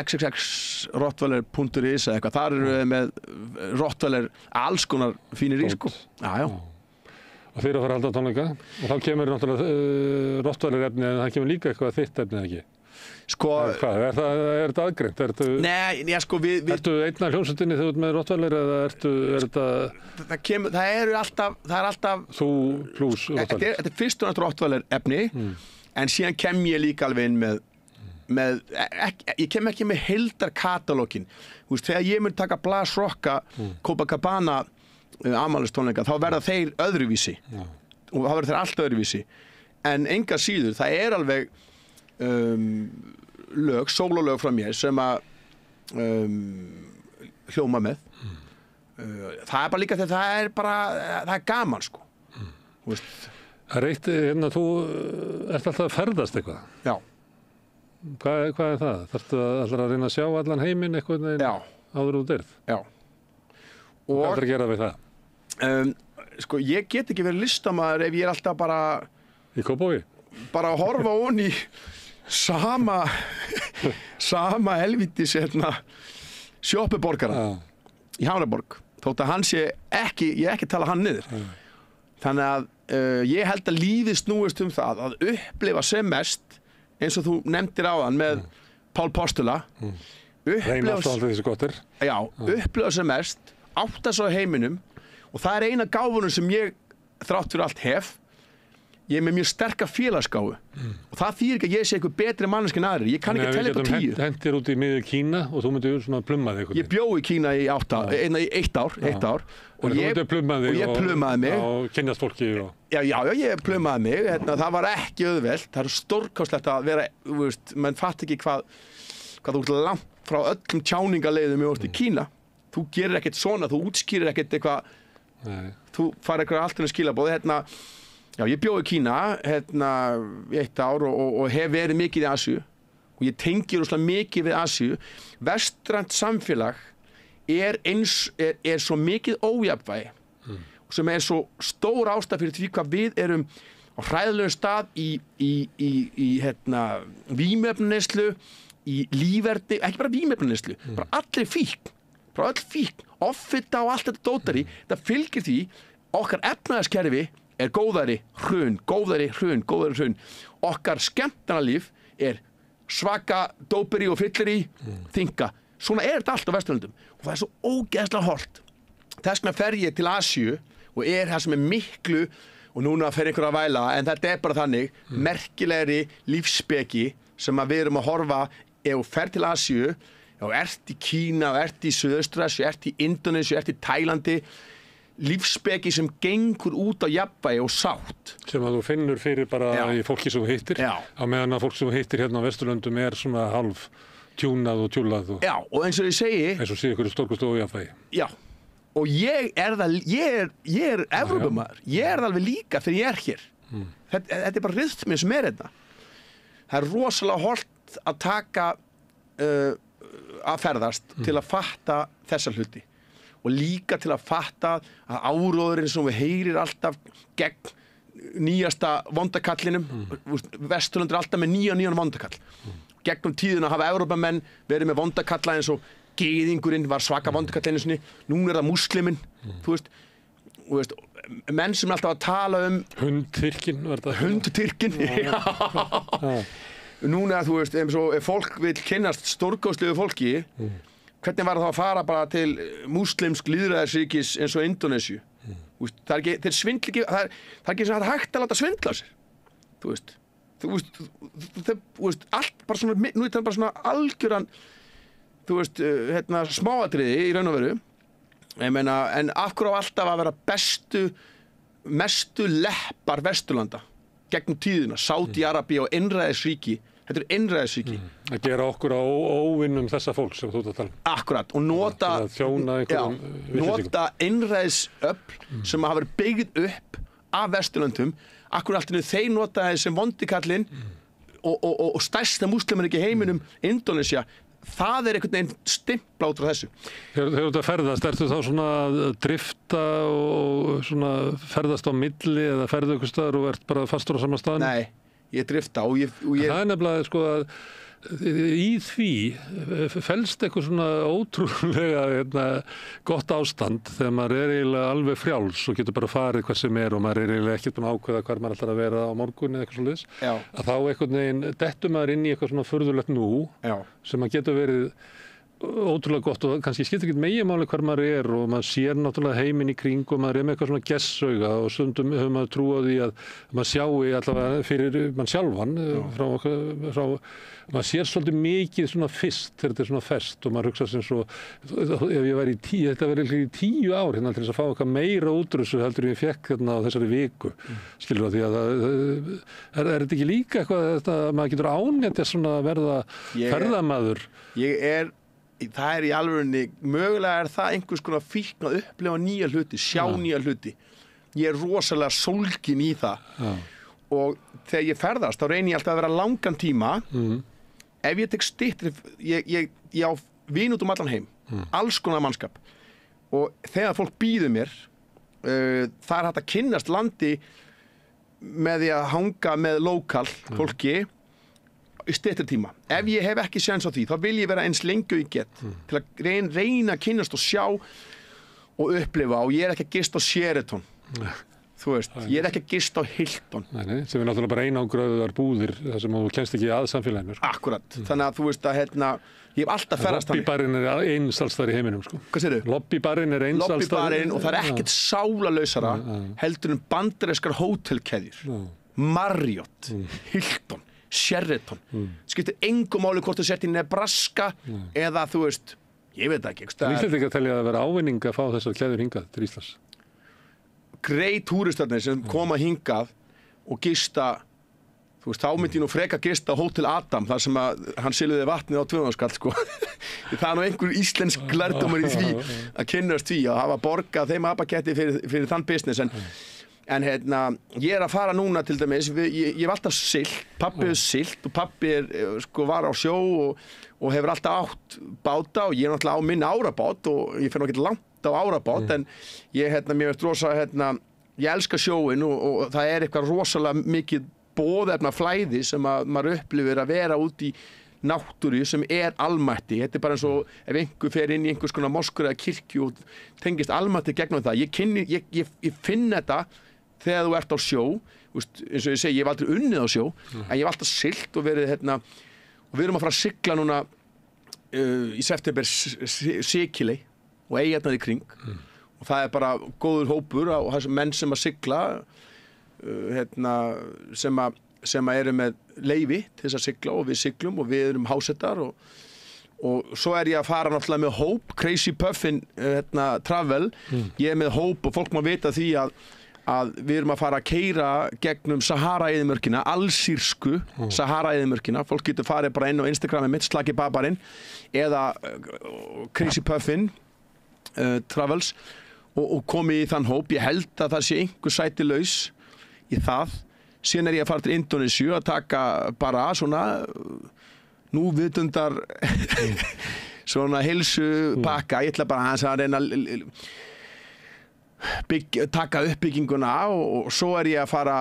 xxxrottweiler.is eða eitthvað, þar eru við með Rottweiler alls konar fínir í, sko. Já. Og þeir að fara að halda tónleika, og þá kemur náttúrulega Rottweiler efni, en það kemur líka eitthvað þitt efni, eða ekki? Sko, hvað, er þetta aðgreint? Nei, sko Ertu einn af hljómsveitinni þegar þú ert með Rottweiler eða er þetta... Það er alltaf... Þú plús Rottweiler. Þetta er fyrst og næst Rottweiler efni, en síðan kem ég líka alveg inn ég kem ekki með heildarkatalógin. Þú veist, þegar ég mun taka Blas Rocka, Copacabana afmælistónleika, þá verða þeir öðruvísi. Og þá verða þeir allt öðruvísi. En enga síður, það er alveg sólolög frá mér sem að hljóma með. Það er bara líka þegar það er gaman, sko. Það er eitt, þú ert alltaf að ferðast eitthvað. Já. Hvað er það? Þarftu alltaf að reyna að sjá allan heiminn eitthvað áður úr dyrð? Já. Og hvað er að gera við það? Sko, ég get ekki verið listamaður ef ég er alltaf bara... Í Kópavogi? Bara að horfa onni sama helvítis sjoppuborgara í Hamraborg, þótt að hann sé ekki, ég ekki tala hann niður. Þannig að ég held að lífið snúist um það að upplifa sem mest, eins og þú nefndir áðan með Pál Postula, reyna alltaf þessi gottir. Já, upplifa sem mest, átta svo heiminum, og það er eina gáfunum sem ég þrátt fyrir allt hef. Ég er með mjög sterka félagsgáfu og það þýðir ekki að ég sé eitthvað betri manneski en aðrir. Ég kann ekki telja upp á 10. Við getum hentir út í miðju Kína og þú myndir svona plumma þig. Ég bjó í Kína í 1 ár. Og ég plummaði mig. Og kynnast fólki. Já, ég plummaði mig. Það var ekki auðvelt. Það er stórkostlegt að vera, menn fatt ekki hvað þú ert langt frá öllum tjáningaleiðum í Kína. Þú gerir ekkert svona, þú útskýrir ekkert eitthvað. Þú fær eitthvað allt skilaboð. Já, ég bjó í Kína í 1 ár og hef verið mikið í Asíu og ég tengi rosalega mikið við Asíu. Vestrænt samfélag er svo mikið ójafnvægi sem er svo stór ástæða fyrir því hvað við erum á hræðilegum stað í vímuefnaneyslu, í líferni, ekki bara vímuefnaneyslu, bara allir fíkn, bara öll fíkn, offita og allt þetta dótari. Það fylgir því okkar efnahagskerfi er góðari hrun. Okkar skemmtanalíf er svaka dóperi og fylleri, þinga. Svona er þetta allt á Vesturlöndum og það er svo ógeðslega hollt. Þess vegna fer ég til Asíu og það sem er miklu, og núna fer einhver að væla, en þetta er bara þannig, merkilegri lífsspeki sem að við erum að horfa ef þú fer til Asíu, og ert í Kína, og ert í Suðaustur-Asíu, ert í Indónesíu, ert í Tælandi, lífsspeki sem gengur út á jafnvægi og sátt. Sem að þú finnur fyrir bara í fólki sem þú hittir. Á meðan að fólk sem þú hittir hérna á Vesturlöndum er svona hálf tjúnað og tjúlað og... Já, og eins og ég segi... Eins og sé ykkur stórkostu ójafnvægi. Já, og ég er Evrópumaður. Ég það alveg líka þegar ég hér. Þetta bara rytmið sem þetta. Það rosalega hollt að taka að ferðast til að fatta þessa hluti. Og líka til að fatta að áróðurinn sem við heyrir alltaf gegn nýjasta vondakallinum. Vesturlönd alltaf með nýjan vondakall. Gegnum tíðina hafa Evrópamenn verið með vondakalla eins og gyðingurinn var svaka vondakall einu sinni. Núna það musliminn, þú veist, menn sem alltaf að tala Hundtyrkin var það. Hundtyrkin, já. Núna, þú veist, ef fólk vil kynnast stórkostlegu fólki, hvernig var það að fara bara til múslimsk lýðræðisríkis eins og Indónesíu? Það er ekki, þeir svindla ekki, það er ekki sem hægt að láta svindla sér. Þú veist, allt bara svona, nú er það bara svona algjöran, þú veist, smáatriði í raun og veru. Ég meina, en af hverju á alltaf að vera mestu leppar Vesturlanda gegnum tíðina, Sádi-Arabía og einræðisríki. Þetta er einræðisríki. Að gera okkur á óvinnum þessa fólks sem þú ert að tala. Akkurat, og nota einræðisöfl sem hafa verið byggð upp af Vesturlöndum. Akkurat þeir nota þeir sem vondikallinn og stærsta múslimaríki í heiminum, Indónesía. Það er einhvern veginn stimpla út frá þessu. Þegar þú ert að ferðast, ertu þá svona að drifta og svona ferðast á milli eða ferðu ykkur staðar og ert bara fastur á sama staðnum? Nei. Ég drifta og ég... Það er nefnilega sko að í því felst eitthvað svona ótrúlega gott ástand þegar maður er eiginlega alveg frjáls og getur bara farið hvað sem og maður er eiginlega ekkert búin að ákveða hvar maður ætlar að vera á morgun eða eitthvað svoleiðis. Að þá einhvern veginn dettur maður inn í eitthvað svona furðulegt nú sem að getur verið ótrúlega gott og kannski skiptir ekki meginmáli hvar maður og maður sér náttúrulega heiminn í kring og maður með eitthvað svona gessauga og stundum hefur maður trú á því að maður sjái allavega fyrir mann sjálfan frá maður sér svolítið mikið svona fyrst þegar þetta er svona fest og maður hugsa sem svo ef ég væri þetta verið í 10 ár hérna til þess að fá eitthvað meira útrússu heldur ég fekk hérna á þessari viku skilur því að er þetta ekki líka eitthvað að maður getur ánægt svona verða ferðamaður Það er í alvörunni, mögulega er það einhvers konar fíkn að upplifa nýja hluti, sjá nýja hluti. Ég er rosalega sólgin í það. Og þegar ég ferðast, þá reyni ég alltaf að vera langan tíma. Ef ég tek styttri, ég á vin út allan heim, alls konar mannskap. Og þegar fólk býður mér, það er hægt að kynnast landi með því að hanga með lokal fólki, í styttri tíma. Ef ég hef ekki séns á því, þá vil ég vera eins lengi og ég get til að reyna að kynnast og sjá og upplifa og ég er ekki að gista á Sheraton. Þú veist, ég er ekki að gista á Hilton. Nei, sem er náttúrulega bara einangraðar búðir þar sem þú kemst ekki að samfélaginu. Akkurat. Þannig að þú veist að ég hef alltaf ferðast þannig. Lobbybarinn er eins alls þar í heiminum, sko. Hvað segirðu? Lobbybarinn er eins alls þar. Lobbybarinn og það er ekkert sálalausara heldur bandarískar hótelkeðjur. Marriott, Hilton, Sheraton. Skiptir engu máli hvort þú sért í Nebraska eða þú veist, ég veit ekki. Það er ekki að telja að vera ávinning að fá þessar keðjur hingað til Íslands. Grey túristarnir sem koma hingað og gista, þú veist, þá myndi ég nú freka gista á Hótel Adam þar sem að hann siluði vatnið á 200 skall, sko. Það er nú einhver íslensk lærdómur í því að kynnast því að hafa borgað þeim abaketti fyrir þann business en ég að fara núna til dæmis, ég hef alltaf siglt, pabbi er siglt og pabbi var á sjó og hefur alltaf átt báta og ég er náttúrulega á minn árabát og ég fer nú ekki langt á árabát en ég, mér veist rosa, ég elska sjóin og það er eitthvað rosalega mikið boðefna flæði sem að maður upplifir að vera út í náttúru sem er almætti. Þetta er bara eins og ef einhver fer inn í einhvers konar moskur eða kirkju og tengist almætti gegnum það. Ég finn þetta þegar þú ert á sjó, eins og ég segi, ég hef aldrei unnið á sjó, en ég hef alltaf siglt og verið og við erum að fara að sigla núna í september Sikiley og eyjarnar í kring og það er bara góður hópur og þessum menn sem að sigla sem eru með leyfi til þess að sigla og við siglum og við erum hásettar og svo er ég að fara náttúrulega með hóp, Crazy Puffin Travel, ég er með hóp og fólk má vita því að við erum að fara að keyra gegnum Sahara-eyðimörkina, allsírsku Sahara-eyðimörkina. Fólk getur farið bara inn á Instagramið mitt, Slaki Babarinn, eða Crazy Puffin Travels og komið í þann hóp. Ég held að það sé einhver sæti laus í það. Síðan ég að fara til Indonésiu að taka bara svona núvitundar svona heilsupakka. Ég ætla bara að reyna taka uppbygginguna og svo ég að fara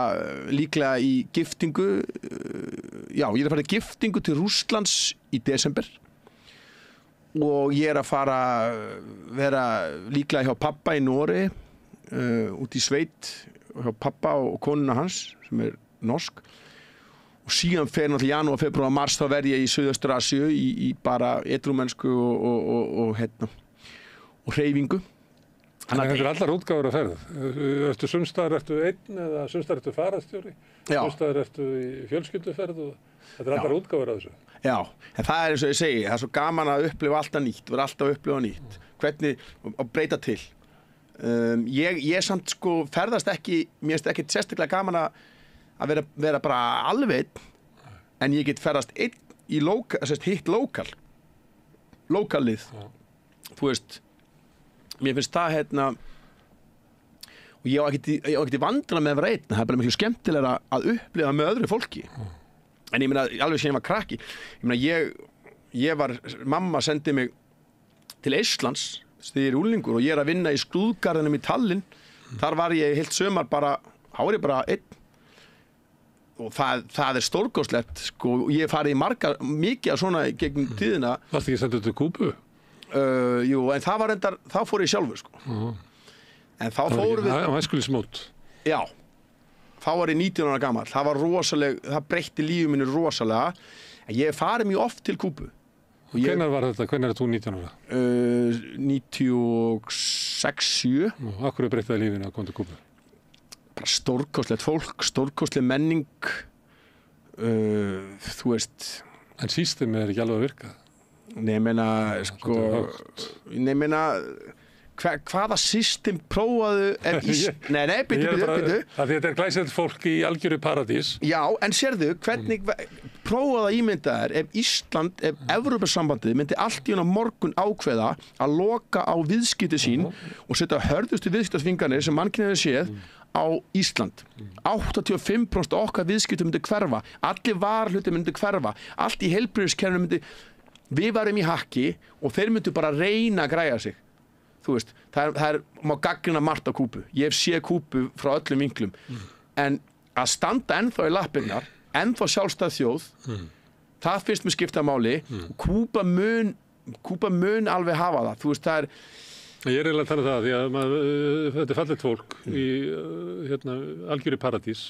líklega í giftingu. Já, ég að fara í giftingu til Rússlands í desember og ég að fara vera líklega hjá pappa í Noregi út í sveit hjá pappa og konuna hans sem norsk og síðan fer náttúrulega janúar, febrúar, mars þá verð ég í Suðaustur-Asíu í bara edrúmennsku og hreyfingu. Þannig að þetta allar útgáfur að ferð. Ertu sumstaðar einn eða sumstaðar ertu farastjóri? Sumstaðar ertu í fjölskylduferð og þetta allar útgáfur að þessu. Já, en það eins og ég segi, það svo gaman að upplifa alltaf nýtt, vera alltaf að upplifa nýtt. Hvernig, að breyta til. Ég samt sko ferðast ekki, mér finnst ekki sérstaklega gaman að vera bara alveg einn, en ég get ferðast einn í hitt lókallið. Þú veist, mér finnst það og ég á ekkert í vandræðum með að vera einn, það bara miklu skemmtilegra að upplifa með öðru fólki. En ég meina, alveg sem ég var krakki, mamma sendi mig til Eistlands þegar ég úlingur og ég að vinna í skrúðgarðinum í Tallinn. Þar var ég heilt sömar bara, þá var ég bara einn. Og það stórkostlegt, sko, og ég farið í mikið af svona gegn tíðina. Varstu ekki sendið til Kúbu? Jú, en það var reyndar, þá fór ég sjálfur, sko. En þá fórum við... Það var æskulismót. Já, þá var ég 19 ára gamall. Það var það breytti lífið mínu rosalega. En ég farið mjög oft til Kúbu. Hvenær var þetta? Hvenær þú 19 ára? 96, 7. Af hverju breytti það lífinu að koma til Kúbu? Bara stórkostlegt fólk, stórkostleg menning, þú veist. En systemið ekki alveg að virka? Nei, meina, hvaða system prófaðu Nei, byrju. Þetta glæsilegt fólk í algjöru paradís. Já, en sérðu, hvernig prófaðu að ímynda ef Ísland, ef Evrópusambandið myndi allt í morgun ákveða að loka á viðskipti sín og setja hörðustu viðskiptaþvinganir sem mannkynið hefur séð á Ísland. 85% okkar viðskiptum myndi hverfa, allir varahlutir myndi hverfa, allt í heilbrigðiskerfinu myndi, við varum í hakki og þeir myndu bara reyna að græja sig. Þú veist, það má gagnrýna margt á Kúbu. Ég hef séð Kúbu frá öllum vinklum. En að standa ennþá í lappirnar, ennþá sjálfstæð þjóð, það finnst mér skipta máli. Kúba mun alveg hafa það. Þú veist, það er... Ég eiginlega að tala það því að þetta fallegt fólk í algjöru paradís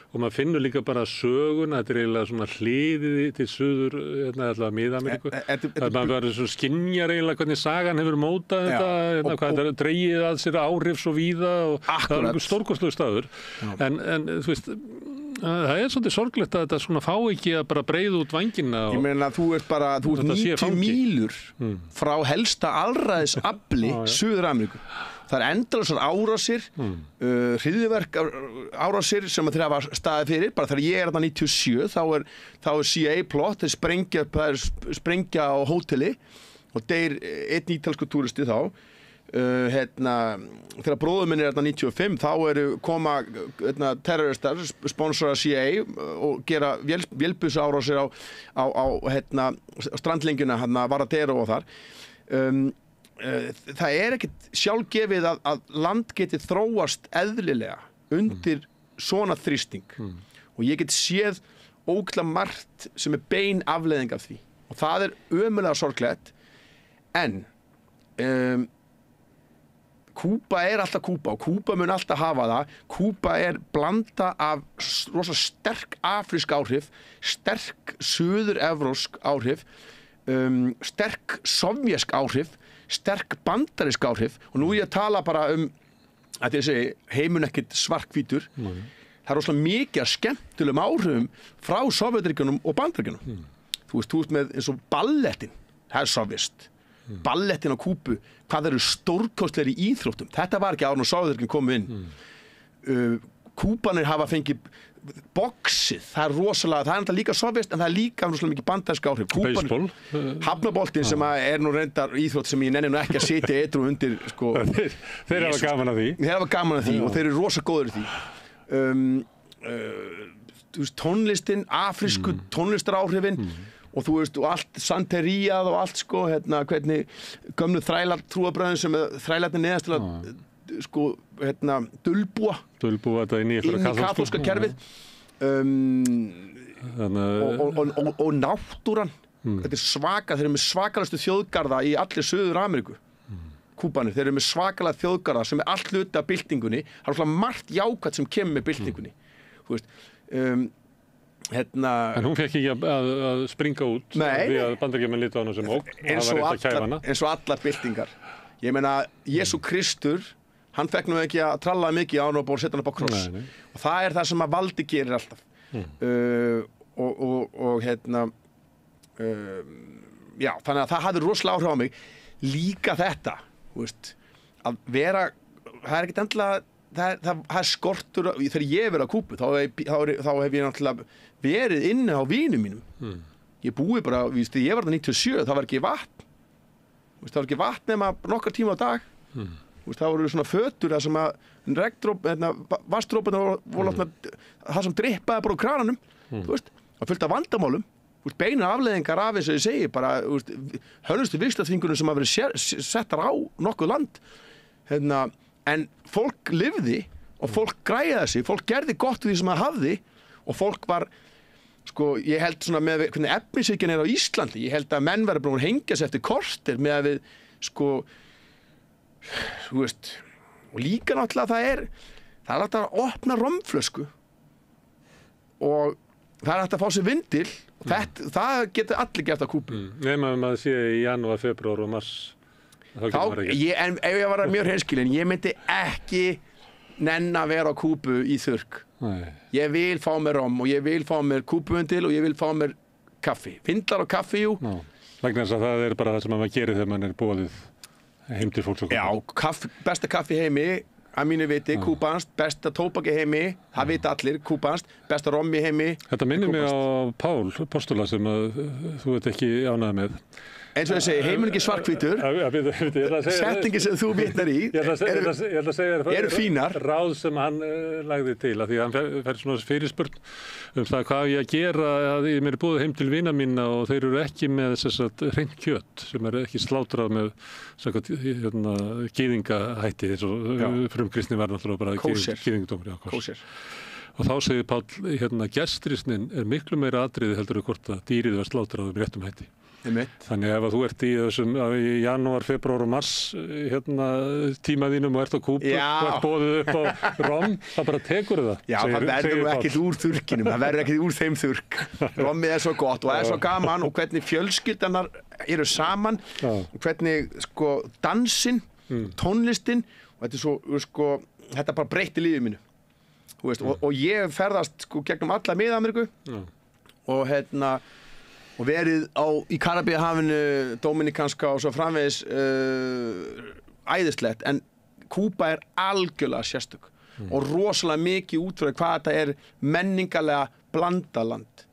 og maður finnur líka bara söguna, þetta eiginlega svona hliðið til suður, allavega Mið-Ameríku. Maður verður svona skynjar eiginlega hvernig sagan hefur mótað þetta, hvað þetta dregið að sér áhrif svo víða og það er stórkostlegu staður. En þú veist, það er svolítið sorglegt að þetta svona fá ekki að bara breiða út vængina. Ég meina, þú ert 90 mílur frá helsta alræðisafli Suður-Ameríku. Það er endalausar árásir, hryðjuverk árásir sem þeir hafa staðið fyrir. Bara þegar ég þarna 97, þá er CIA plott, þeir sprengja á hóteli og deyr einn ítalsku túristi þá. Þegar bróður minn er 95 þá koma terroristar sponsora CIA og gera vélbyssu árásir á strandlengjuna Varadero og þar. Það er ekkert sjálfgefið að land geti þróast eðlilega undir svona þrýsting og ég get séð ógeðslega margt sem er bein afleiðing af því og það er ömurlega sorglegt en Kúba er alltaf Kúba og Kúba mun alltaf hafa það. Kúba er blanda af rosa sterk afrísk áhrif, sterk suður-evrósk áhrif, sterk sovjesk áhrif, sterk bandarísk áhrif og nú ég að tala bara að ég segi heimun ekkert svarthvítur. Það er rosa mikið af skemmtilegum áhrifum frá Sovétríkjunum og Bandaríkjunum. Þú veist með eins og ballettin, það er sovjest. Ballettin á Kúbu, hvað eru stórkostlegir í íþróttum. Þetta var ekki áður en Sovétríkin komu inn. Kúbanir hafa fengið boxið, það er rosalega, það er náttúrulega líka sovjest en það er líka rosalega mikið bandarísk áhrif. Baseball. Hafnaboltinn sem nú reyndar íþrótt sem ég nenni nú ekki að sitja edrú undir sko. Þeir hafa gaman af því. Þeir hafa gaman af því og þeir eru rosa góður í því. Þú veist, tónlistin, afrísku tónlistaráhrifin og þú veist, og allt santeríað og allt sko, hvernig gömlu þrælar trúarbröðin sem þrælarnir neðast til að sko, dulbúa þetta inn í kaþólska kerfið og náttúran þetta er svaka, þeir eru með svakalastu þjóðgarða í allir Suður-Ameríku Kúbanir, þeir eru með svakalega þjóðgarða sem er allt hluti af byltingunni það er svona margt jákvætt sem kemur með byltingunni þú veist en hún fekk ekki að springa út því að Bandaríkjamenn litu á hana sem ógn eins og allar byltingar ég meina, Jesú Kristur hann fekk nú ekki að tralla mikið á hann og búið að setja hann upp á kross og það er það sem að valdi gerir alltaf já, þannig að það hafði rosalega áhrif á mig líka þetta veist, að vera það er ekkert endilega það er skortur þegar ég verið á Kúbu þá hef ég náttúrulega verið inni á vinum mínum ég búi bara, ég var það 97 það var ekki vatn það var ekki vatn nema nokkar tíma á dag það voru svona fötur það sem að regndróp, vatnsdróparnir voru það sem drippaði bara úr krananum það fylgta vandamálum beina afleiðingar af þess að ég segi bara hörnustu vikslaþvingunum sem hafa verið settar á nokkuð land en fólk lifði og fólk græði sig, fólk gerði gott við því sem það hafði og fólk var sko, ég held svona með hvernig efnishyggjan er á Íslandi, ég held að menn verður búin að hengja sig eftir korter með að við sko þú veist og líka náttúrulega það er hægt að opna romflösku og það er hægt að fá sér vindil það getur allir gert á Kúbu nema maður sé í janúar, febrúar og mars en ef ég var mjög hreinskilinn ég myndi ekki nenn að vera á Kúbu í þurrk ég vil fá mér rom og ég vil fá mér kúbuvindil og ég vil fá mér kaffi vindlar og kaffi, jú vegna þess að það er bara það sem maður gerir þegar maður er boðið heim til fólks og besta kaffi heimi að mínu viti, kúbanskt, besta tóbaki heimi það vita allir, kúbanskt, besta rommi heimi þetta minnir mig á Pál Postula sem þú ert ekki ánægð með eins og ég segi, heimur ekki svarthvítur setningi sem þú vitnar í eru fínar ráð sem hann lagði til að því að hann fer svona fyrirspurn það hvað ég að gera að mér er búið heim til vina mína og þeir eru ekki með hreint kjöt sem er ekki slátrað með gyðingahætti eins og frumkristni var náttúrulega bara gyðingdómur og þá segir Páll gestrisnin er miklu meira atriði heldur en hvort að dýrið var slátrað með réttum hætti þannig ef að þú ert í þessum í janúar, febrúar og mars tímaðínum og ert á Kúbu og ert boðið upp á rom það bara tekur það það verður ekkert úr þurrkinum það verður ekkert úr þeim þurrk rommið er svo gott og það er svo gaman og hvernig fjölskyldanar eru saman og hvernig sko dansinn tónlistin og þetta er svo sko þetta bara breytti lífið mínu og ég ferðast sko gegnum alla Mið-Ameríku og og verið í Karabíahafinu, Dominikanska og svo framvegis æðislegt en Kúba er algjörlega sérstök og rosalega mikið út fyrir hvað þetta er menningarlega blandað land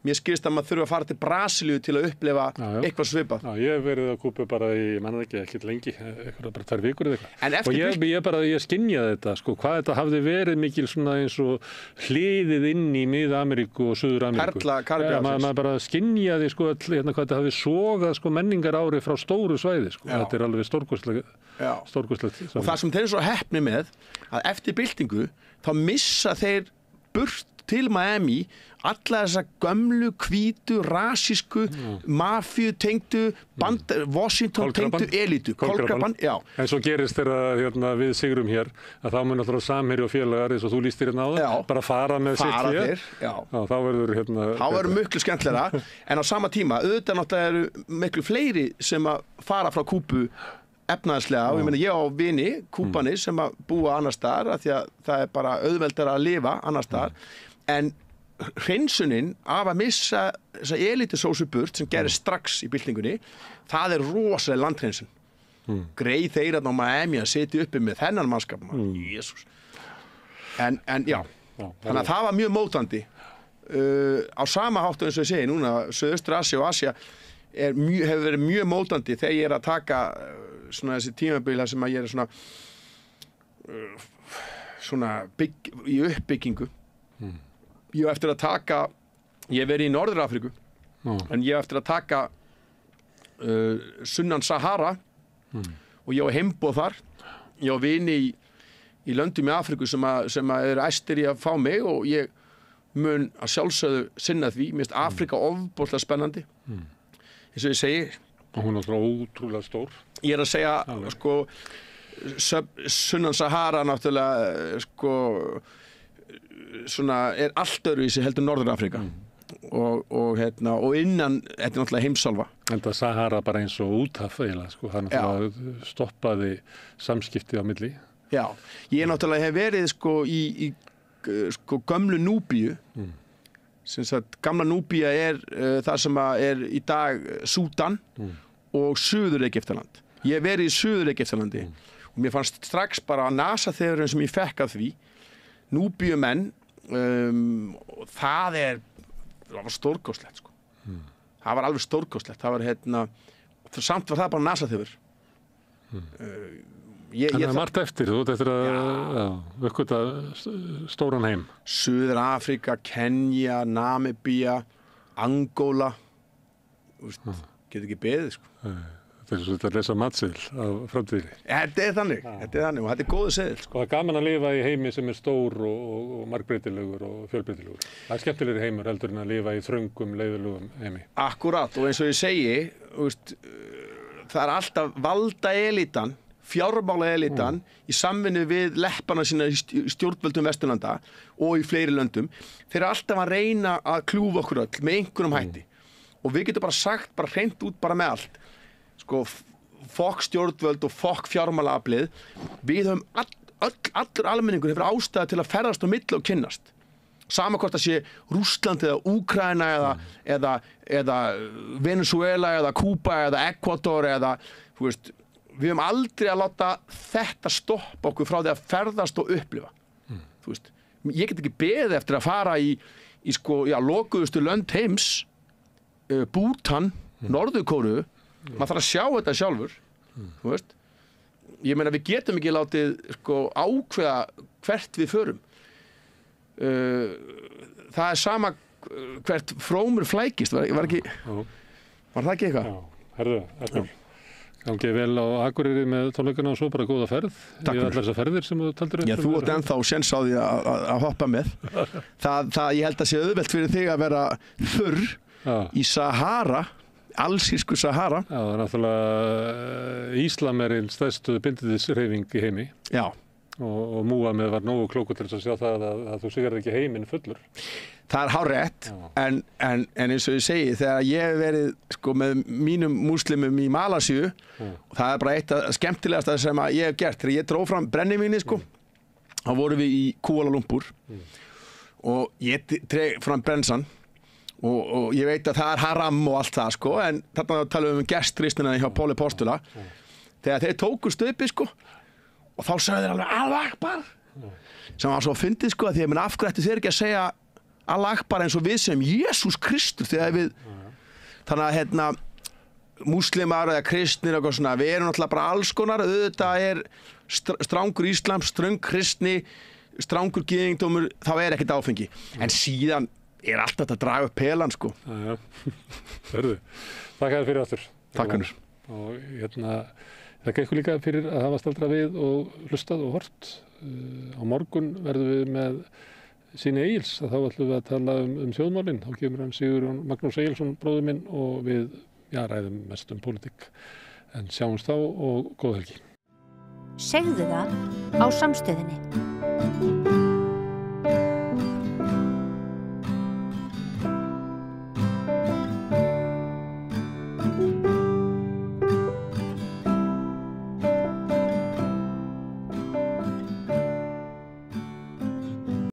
mér skilst að maður þurfa að fara til Brasilíu til að upplifa eitthvað svipað ég hef verið á Kúbu bara ég manna ekki lengi bara 2 vikur eða eitthvað og ég skynjaði þetta sko, hvað þetta hafði verið mikil svona eins og hliðið inn í Mið-Ameríku og Suður-Ameríku maður bara skynjaði sko hvað þetta hafði sogað sko menningar ári frá stóru svæði sko. Þetta er alveg stórkostlegt og það sem þeir eru svo heppni með að eftir byltingu þá missa þeir burt til Miami alla þessa gömlu, hvítu, rasísku mafíu tengdu Washington tengdu elítu Kolkraban, en svo gerist þegar við sigrum hér að þá mun alltaf samherji og félagar eins og þú lýstir hérna á það bara fara með sitt hér þá verður miklu skemmtilega en á sama tíma, auðvitað náttúrulega eru miklu fleiri sem að fara frá Kúbu efnaðslega og ég á vini Kúbanir sem að búa annars staðar af því að það er bara auðveldara að lifa annars staðar en hreinsunin af að missa þessa elitusósu burt sem gerir strax í byltingunni það er rosalega landhreinsun greið þeir að ná Miami að setja uppi með þennan mannskap Jesús En já, þannig að það var mjög mótandi. Á sama hátt eins og ég segi núna, Suðaustur-Asía og Asía hefur verið mjög mótandi þegar ég að taka svona þessi tímabil sem að ég svona í uppbyggingu. Ég hef eftir að taka, ég hef verið í Norður-Afríku, en ég hef eftir að taka sunnan Sahara og ég á heimboð þar. Ég á vini í löndum í Afríku sem eru æstir í að fá mig og ég mun að sjálfsögðu sinna því. Mér finnst Afríka ofboðslega spennandi. Eins og ég segi. Og hún er ótrúlega stór. Ég að segja, sko, sunnan Sahara náttúrulega, sko, svona allt öðruvísi heldur Norður-Afríka. Og innan, þetta náttúrulega heimsálfa. Þetta Sahara bara eins og úthaf eiginlega, sko, það náttúrulega stoppaði samskipti á milli. Já, ég náttúrulega hef verið, sko, í gömlu Núbíu. Sem sagt, gamla Núbía það sem er í dag Súdan og Suður-Egyptaland. Ég hef verið í Suður-Egyptalandi og mér fannst strax bara nasaþefurinn sem ég fekk af því, Núbíumenn, það var stórkostlegt, sko. Það var alveg stórkostlegt. Það var samt var það bara nasaþefur. Það er margt eftir, þú ert eftir að uppgöta stóran heim. Suður-Afríka, Kenía, Namibía, Angóla, getur ekki beðið, sko. Þetta er svolítið að lesa matseðil á framtíðinni. Þetta er þannig og þetta er góður seðil, sko. Það er gaman að lifa í heimi sem er stór og margbreytilegur og fjölbreytilegur. Það er skemmtilegri heimur heldur en að lifa í þröngum, leiðilegum heimi. Akkúrat, og eins og ég segi, það er alltaf valdaelítan, fjármálaelítan í samvinnu við leppana sína í stjórnvöldum Vesturlanda og í fleiri löndum. Þeir eru alltaf að reyna að kljúfa okkur öll með einhverjum hætti. Og við getum bara sagt, bara hreint út bara með allt. Sko, fokk stjórnvöld og fokk fjármálaaflið. Við höfum allur almenningur hefur ástæðu til að ferðast á milli og kynnast. Sama hvort það sé Rússland eða Úkraína eða Venezuela eða Kúba eða Ekvador eða, þú veist, við höfum aldrei að láta þetta stoppa okkur frá því að ferðast og upplifa. Þú veist, ég get ekki beðið eftir að fara í sko, lokuðustu lönd heims, Bútan, Norður-Kóreu. Maður þarf að sjá þetta sjálfur, þú veist. Ég meina, við getum ekki látið, sko, ákveða hvert við förum. Það er sama hvert frómur flækist, var það ekki eitthvað? Já, herðu, Erpur. Gangið vel á Akureyri með tónleikana og svo bara góða ferð. Takk fyrir. Í allar þessar ferðir sem þú taldir upp. Já, þú átt ennþá séns á því að hoppa með. Ég held að sé auðvelt fyrir þig að vera þurr í Sahara, allsírsku Sahara. Já, það er náttúrulega Íslam er einn stærstu bindindishreyfing í heimi. Já. Og Múhameð var nógu klókur til að sjá það að þú sigar ekki heiminn fullur. Það er hárrétt, en eins og ég segi, þegar ég hef verið, sko, með mínum múslimum í Malasíu, það er bara eitt af skemmtilegasta sem ég hef gert. Þegar ég dró fram brennivíni, sko, þá vorum við í Kuala Lumpur og ég dreg fram brensan og ég veit að það er haram og allt það, sko, en þarna talum við um gestristina hjá Páli Postula. Þegar þeir tóku stöpi, sko, og þá sagði þeir alveg Akbar, sem var svo fyndið, sko, að því að af hverju ættu þeir ekki að segja Allah Akbar eins og við sem Jesús Kristur, þegar við þannig að múslimar eða kristnir og eitthvað svona, við erum náttúrulega bara alls konar. Auðvitað er strangur íslam, ströng kristni, strangur gyðingdómur, þá er ekkert áfengi. En síðan er alltaf að draga upp pelan, sko. Já, hörðu. Takk að þér fyrir aftur. Takk hennur. Og þakka ykkur líka fyrir að hafa staldra við og hlustað og hort. Á morgun verðum við með Síni Egils, þá ætlum við að tala um þjóðmálin. Þá kemur hann Sigurjón Magnús Egilsson, bróðir minn, og við ræðum mest um pólitík. En sjáumst þá og góða helgi. Segðu það á Samstöðinni.